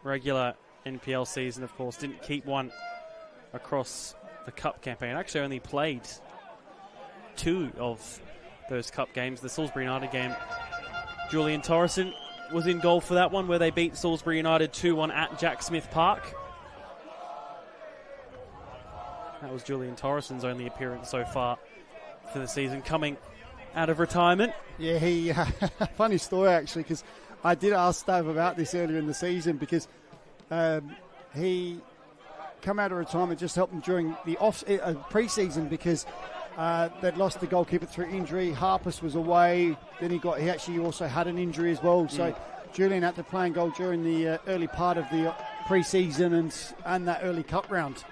regular NPL season, of course. Didn't keep one across the cup campaign. Actually only played 2 of those cup games. The Salisbury United game, Julian Torreson was in goal for that one, where they beat Salisbury United 2-1 at Jack Smith Park. That was Julian Torreson's only appearance so far for the season, coming out of retirement. Yeah, he funny story actually, because I did ask Dave about this earlier in the season, because he come out of retirement, just helped him during the pre-season, because they'd lost the goalkeeper through injury. Harpus was away, then he actually also had an injury as well, so Julian had to play in goal during the early part of the pre-season and that early cup round.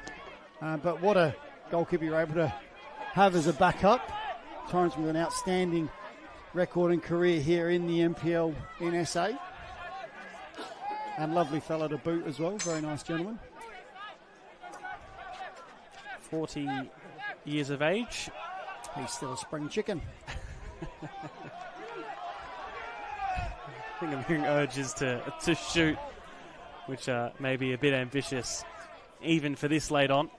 But what a goalkeeper you're able to have as a backup. Torrance with an outstanding record and career here in the NPL in SA. And lovely fellow to boot as well. Very nice gentleman. 40 years of age. He's still a spring chicken. I think I'm hearing urges to shoot, which may be a bit ambitious, even for this late on.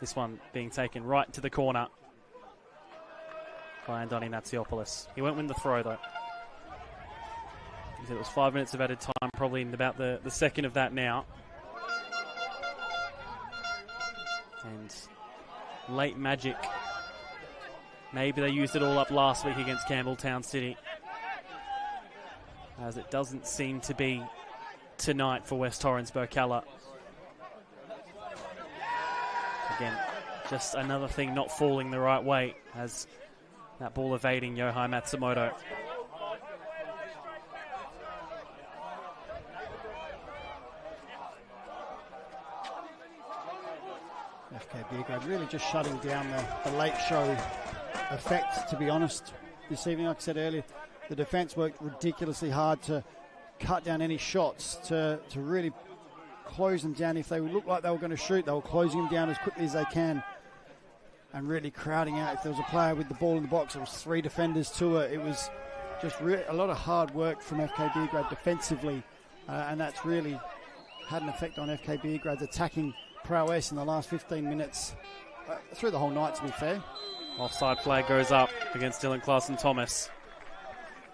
This one being taken right to the corner by Andoni Natsiopoulos. He won't win the throw, though. He said it was 5 minutes of added time, probably in about the second of that now. And late magic. Maybe they used it all up last week against Campbelltown City, as it doesn't seem to be tonight for West Torrens Birkalla. Again, just another thing not falling the right way, as that ball evading Yohai Matsumoto. FK Beograd really just shutting down the late show effect, to be honest, this evening. Like I said earlier, the defence worked ridiculously hard to cut down any shots, to really close them down. If they looked like they were going to shoot, they were closing them down as quickly as they can and really crowding out. If there was a player with the ball in the box, it was 3 defenders to it. It was just a lot of hard work from FK Beograd defensively, and that's really had an effect on FK Beograd's attacking prowess in the last 15 minutes, through the whole night, to be fair. Offside flag goes up against Dylan Clarkson-Thomas.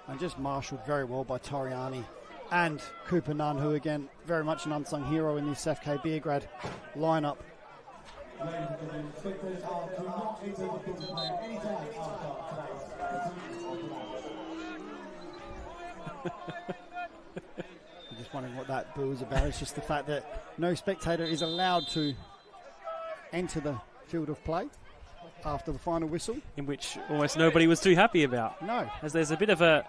And just marshalled very well by Toriani and Cooper Nunn, who again, very much an unsung hero in this FK Beograd lineup. I'm just wondering what that boo is about. It's just the fact that no spectator is allowed to enter the field of play after the final whistle, in which almost nobody was too happy about. No. As there's a bit of a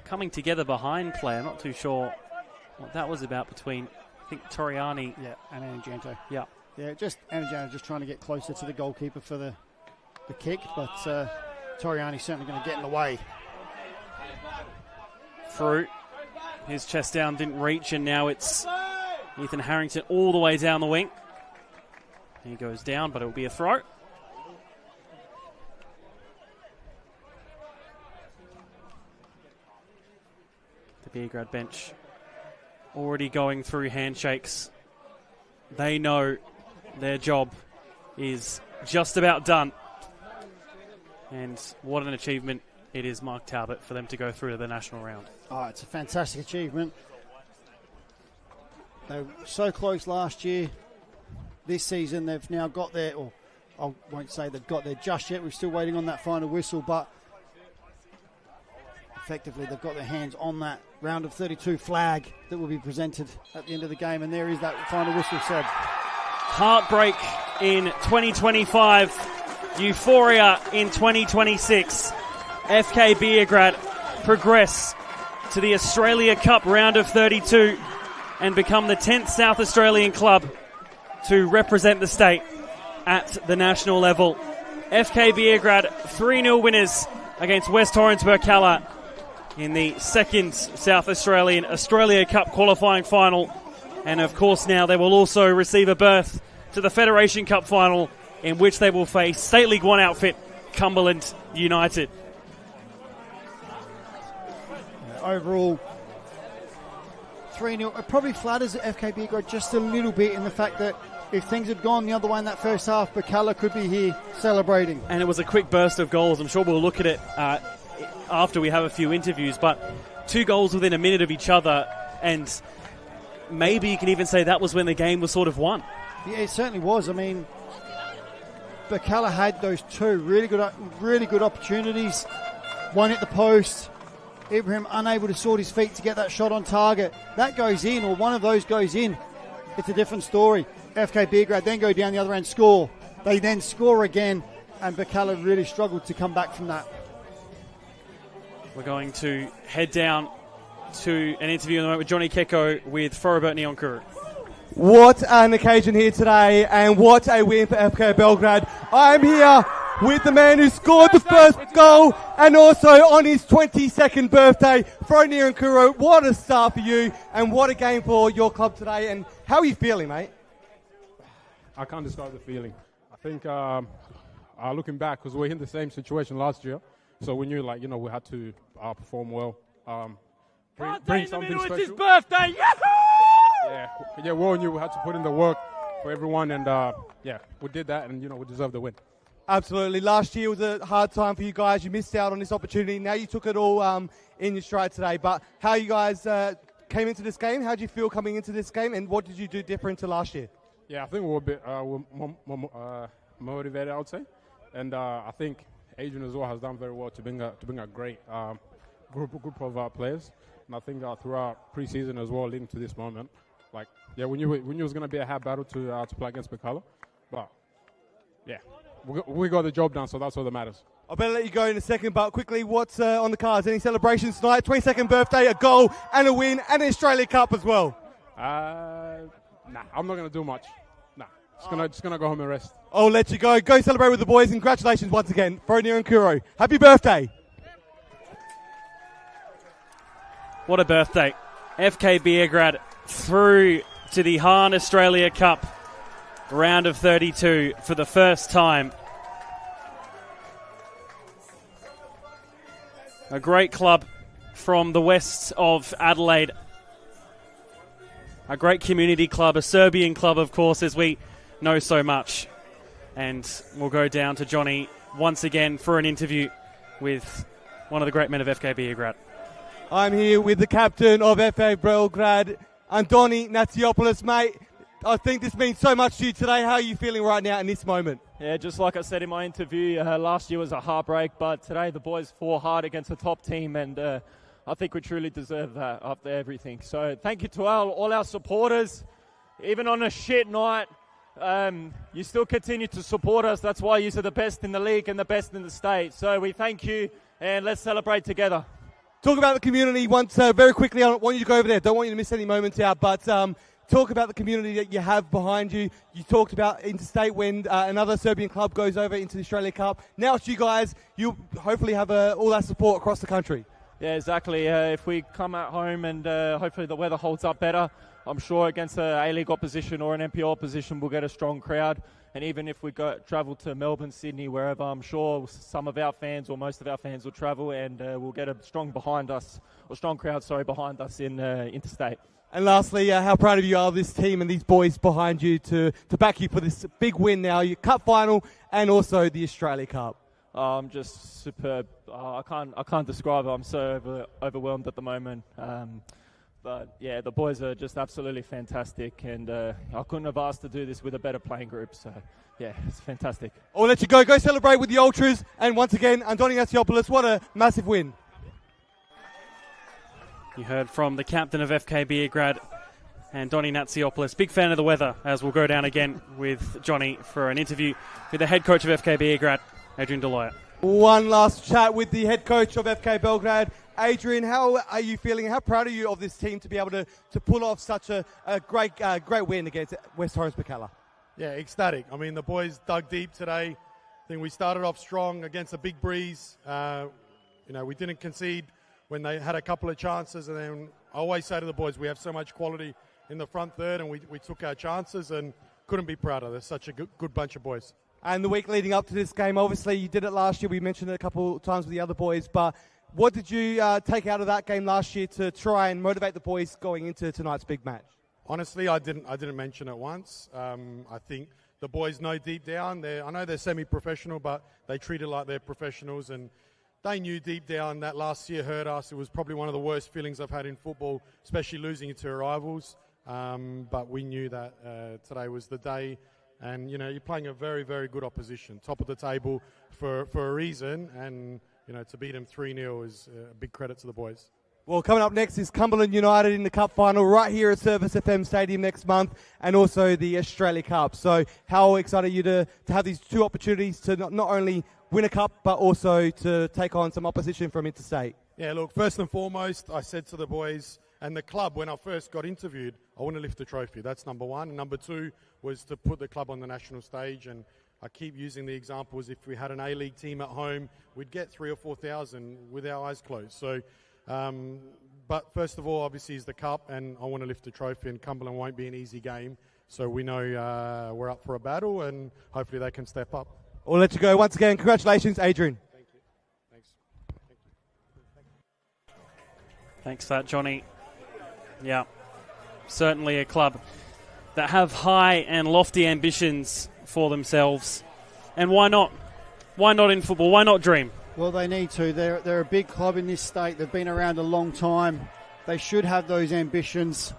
coming together behind play. I'm not too sure what that was about between, I think, Toriani and Anajanto. Yeah. Yeah, just Anajanto just trying to get closer to the goalkeeper for the kick, but Toriani's certainly going to get in the way. Through. His chest down didn't reach, and now it's Ethan Harrington all the way down the wing. He goes down, but it will be a throw. The Beograd bench already going through handshakes. They know their job is just about done. And what an achievement it is Mark Talbot for them to go through to the national round. Oh, it's a fantastic achievement. They were so close last year. This season they've now got there, or I won't say they've got there just yet. We're still waiting on that final whistle, but effectively they've got their hands on that round of 32 flag that will be presented at the end of the game, and there is that final whistle said. Heartbreak in 2025, euphoria in 2026. FK Beograd progress to the Australia Cup round of 32 and become the 10th South Australian club to represent the state at the national level. FK Beograd 3-0 winners against West Torrens Birkalla in the second South Australian Australia Cup qualifying final. And of course now they will also receive a berth to the Federation Cup final, in which they will face State League 1 outfit Cumberland United. Overall, 3-0. It probably flatters FK Beograd just a little bit in the fact that if things had gone the other way in that first half, Birkalla could be here celebrating. And it was a quick burst of goals. I'm sure we'll look at it after we have a few interviews, but 2 goals within a minute of each other, and maybe you can even say that was when the game was sort of won. Yeah, it certainly was. I mean, Birkalla had those 2 really good opportunities. One at the post. Ibrahim unable to sort his feet to get that shot on target. That goes in, or one of those goes in. It's a different story. FK Beograd then go down the other end, score. They then score again, and Birkalla really struggled to come back from that. We're going to head down to an interview in the moment with Johnny Keko with Forobert Nyonkuru. What an occasion here today, and what a win for FK Belgrade. I'm here with the man who scored the first goal, and also on his 22nd birthday, Forobert Nyonkuru. What a start for you, and what a game for your club today. And how are you feeling, mate? I can't describe the feeling. I think looking back, because we were in the same situation last year, so we knew, we had to perform well. Bring something special. It's his birthday! Yeah, we all knew we had to put in the work for everyone, and we did that, and we deserved the win. Absolutely. Last year was a hard time for you guys. You missed out on this opportunity. Now you took it all in your stride today. But how you guys came into this game? How did you feel coming into this game, and what did you do different to last year? Yeah, I think we were a bit more motivated, I would say, and I think Adrian as well has done very well to bring a great group of players. And I think throughout pre-season as well, leading to this moment, we knew it was going to be a hard battle to play against Birkalla, but yeah, we got the job done, so that's all that matters. I better let you go in a second, but quickly, what's on the cards? Any celebrations tonight? 22nd birthday, a goal, and a win, and an Australia Cup as well. Nah, I'm not going to do much. Nah, just gonna go home and rest. I'll let you go. Go celebrate with the boys. Congratulations once again, Forobert Nyonkuru. Happy birthday. What a birthday. FK Beograd through to the Hahn Australia Cup round of 32 for the first time. A great club from the west of Adelaide. A great community club, a Serbian club, of course, as we know so much. And we'll go down to Johnny once again for an interview with one of the great men of FK Beograd. I'm here with the captain of FK Belgrade, Andoni Natsiopoulos, mate. I think this means so much to you today. How are you feeling right now in this moment? Yeah, just like I said in my interview, last year was a heartbreak, but today the boys fought hard against the top team, and I think we truly deserve that after everything. So thank you to all our supporters. Even on a shit night, you still continue to support us. That's why you're the best in the league and the best in the state. So we thank you, and let's celebrate together. Talk about the community once very quickly. I don't want you to go over there. Don't want you to miss any moments out, but talk about the community that you have behind you. You talked about interstate when another Serbian club goes over into the Australia Cup. Now it's you guys. You hopefully have all that support across the country. Yeah, exactly. If we come at home and hopefully the weather holds up better, I'm sure against a A-League opposition or an NPL opposition, we'll get a strong crowd. And even if we travel to Melbourne, Sydney, wherever, I'm sure some of our fans or most of our fans will travel, and we'll get a strong crowd behind us in interstate. And lastly, how proud of you are of this team and these boys behind you to back you for this big win now, your cup final and also the Australia Cup. Just superb. I can't describe it. I'm so overwhelmed at the moment. But yeah, the boys are just absolutely fantastic, and I couldn't have asked to do this with a better playing group. So yeah, it's fantastic. I'll let you go. Go celebrate with the Ultras. And once again, Andoni Natsiopoulos, what a massive win. You heard from the captain of FK Beograd, Andoni Natsiopoulos. Big fan of the weather, as we'll go down again with Johnny for an interview with the head coach of FK Beograd, Adrian Deloya. One last chat with the head coach of FK Belgrade. Adrian, how are you feeling? How proud are you of this team to be able to pull off such a great win against West Torrens Birkalla? Yeah, ecstatic. I mean, the boys dug deep today. I think we started off strong against a big breeze. We didn't concede when they had a couple of chances, and then I always say to the boys, we have so much quality in the front third, and we took our chances and couldn't be prouder. They're such a good bunch of boys. And the week leading up to this game, obviously you did it last year. We mentioned it a couple of times with the other boys, but what did you take out of that game last year to try and motivate the boys going into tonight's big match? Honestly, I didn't mention it once. I think the boys know deep down. I know they're semi-professional, but they treat it like they're professionals, and they knew deep down that last year hurt us. It was probably one of the worst feelings I've had in football, especially losing it to our rivals. But we knew that today was the day. And, you're playing a very, very good opposition, top of the table for a reason. And, to beat them 3-0 is a big credit to the boys. Well, coming up next is Cumberland United in the Cup final right here at Service FM Stadium next month, and also the Australia Cup. So how excited are you to have these two opportunities to not only win a cup, but also to take on some opposition from interstate? Yeah, look, first and foremost, I said to the boys and the club when I first got interviewed, I want to lift the trophy. That's number one. And number two was to put the club on the national stage. And I keep using the examples. If we had an A-League team at home, we'd get 3,000 or 4,000 with our eyes closed. So, but first of all, obviously, is the cup, and I want to lift the trophy. And Cumberland won't be an easy game, so we know we're up for a battle, and hopefully they can step up. We'll let you go once again. Congratulations, Adrian. Thank you. Thanks. Thanks for that, Johnny. Yeah, certainly a club that have high and lofty ambitions for themselves. And why not? Why not in football? Why not dream? Well, they need to. They're a big club in this state. They've been around a long time. They should have those ambitions,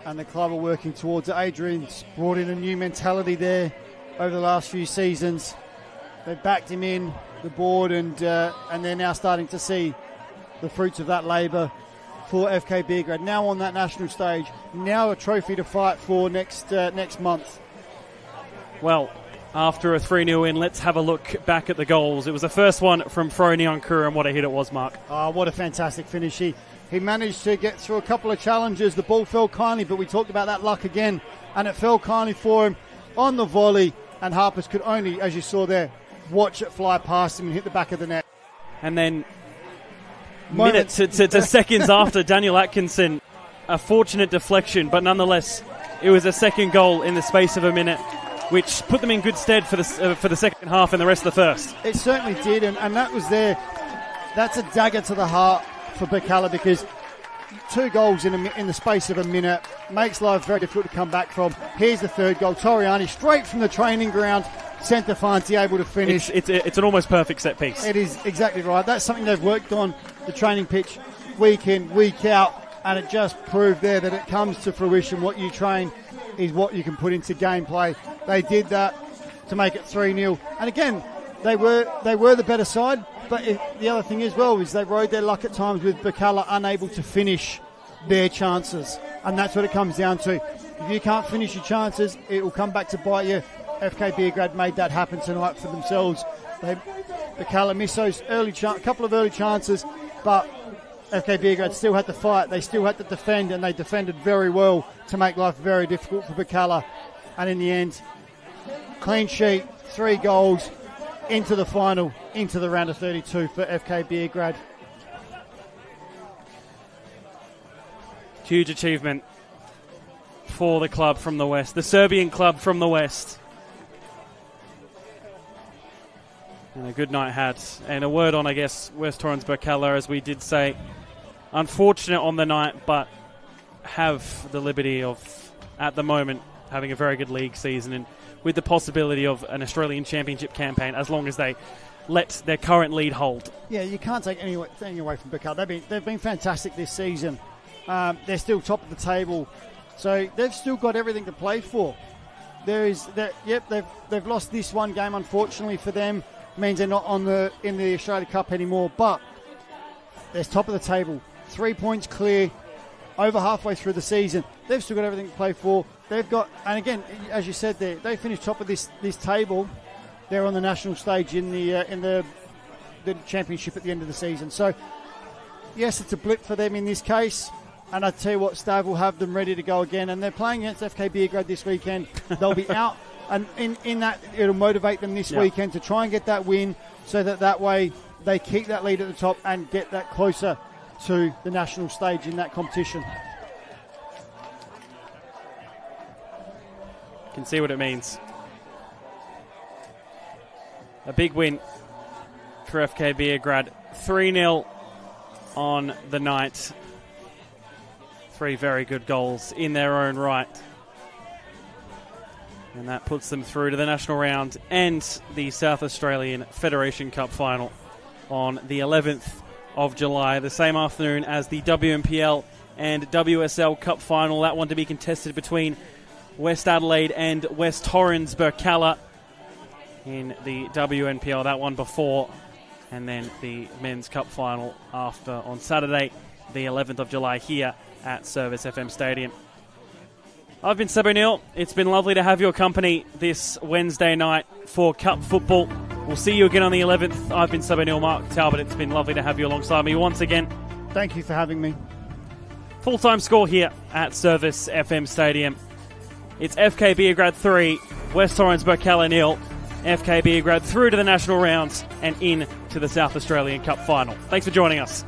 and the club are working towards it. Adrian's brought in a new mentality there over the last few seasons. They've backed him in, the board, and they're now starting to see the fruits of that labour for FK Beograd. Now on that national stage, now a trophy to fight for next month. Well, after a 3-0 win, let's have a look back at the goals. It was the first one from Fro Nyankuru, and what a hit it was, Mark. What a fantastic finish. He managed to get through a couple of challenges. The ball fell kindly, but we talked about that luck again, and it fell kindly for him on the volley, and Harpers could only, as you saw there, watch it fly past him and hit the back of the net. And then minutes to seconds after, Daniel Atkinson, a fortunate deflection, but nonetheless, it was a second goal in the space of a minute, which put them in good stead for the second half and the rest of the first. It certainly did, and that was there. That's a dagger to the heart for Birkalla, because 2 goals in the space of a minute makes life very difficult to come back from. Here's the third goal. Toriani, straight from the training ground, centre Fanti able to finish. It's an almost perfect set piece. It is exactly right. That's something they've worked on, the training pitch, week in, week out, and it just proved there that it comes to fruition. What you train is what you can put into gameplay. They did that to make it 3-0. And again, they were the better side, but the other thing as well is they rode their luck at times with Birkalla unable to finish their chances. And that's what it comes down to. If you can't finish your chances, it will come back to bite you. FK Beograd made that happen tonight for themselves. Birkalla missed those couple of early chances, but FK Beograd still had to fight. They still had to defend, and they defended very well to make life very difficult for Birkalla. And in the end, clean sheet, 3 goals into the final, into the round of 32 for FK Beograd. Huge achievement for the club from the West, the Serbian club from the West. And a good night had. And a word on, I guess, West Torrens Birkalla, as we did say. Unfortunate on the night, but have the liberty of, at the moment, having a very good league season, and with the possibility of an Australian Championship campaign, as long as they let their current lead hold. Yeah, you can't take anything away from Birkalla. They've been fantastic this season. They're still top of the table, so they've still got everything to play for. They've lost this one game, unfortunately for them. Means they're not in the Australia Cup anymore, but they're top of the table, 3 points clear, over halfway through the season. They've still got everything to play for. They've got, and again, as you said, they finished top of this table. They're on the national stage in the championship at the end of the season. So, yes, it's a blip for them in this case. And I tell you what, Stav will have them ready to go again. And they're playing against FK Beograd this weekend. They'll be out, and in that, it'll motivate them this weekend to try and get that win, so that way they keep that lead at the top and get that closer to the national stage in that competition. Can see what it means. A big win for FK Beograd. 3-0 on the night. 3 very good goals in their own right. And that puts them through to the national round and the South Australian Federation Cup final on the 11th of July, the same afternoon as the WMPL and WSL Cup final. That one to be contested between West Adelaide and West Torrens Birkalla in the WNPL, that one before, and then the Men's Cup final after on Saturday, the 11th of July here at Service FM Stadium. I've been Seb O'Neill. It's been lovely to have your company this Wednesday night for Cup football. We'll see you again on the 11th. I've been Seb O'Neill, Mark Talbot. It's been lovely to have you alongside me once again. Thank you for having me. Full-time score here at Service FM Stadium. It's FK Beograd 3, West Torrens Birkalla 0. FK Beograd through to the national rounds and in to the South Australian Cup final. Thanks for joining us.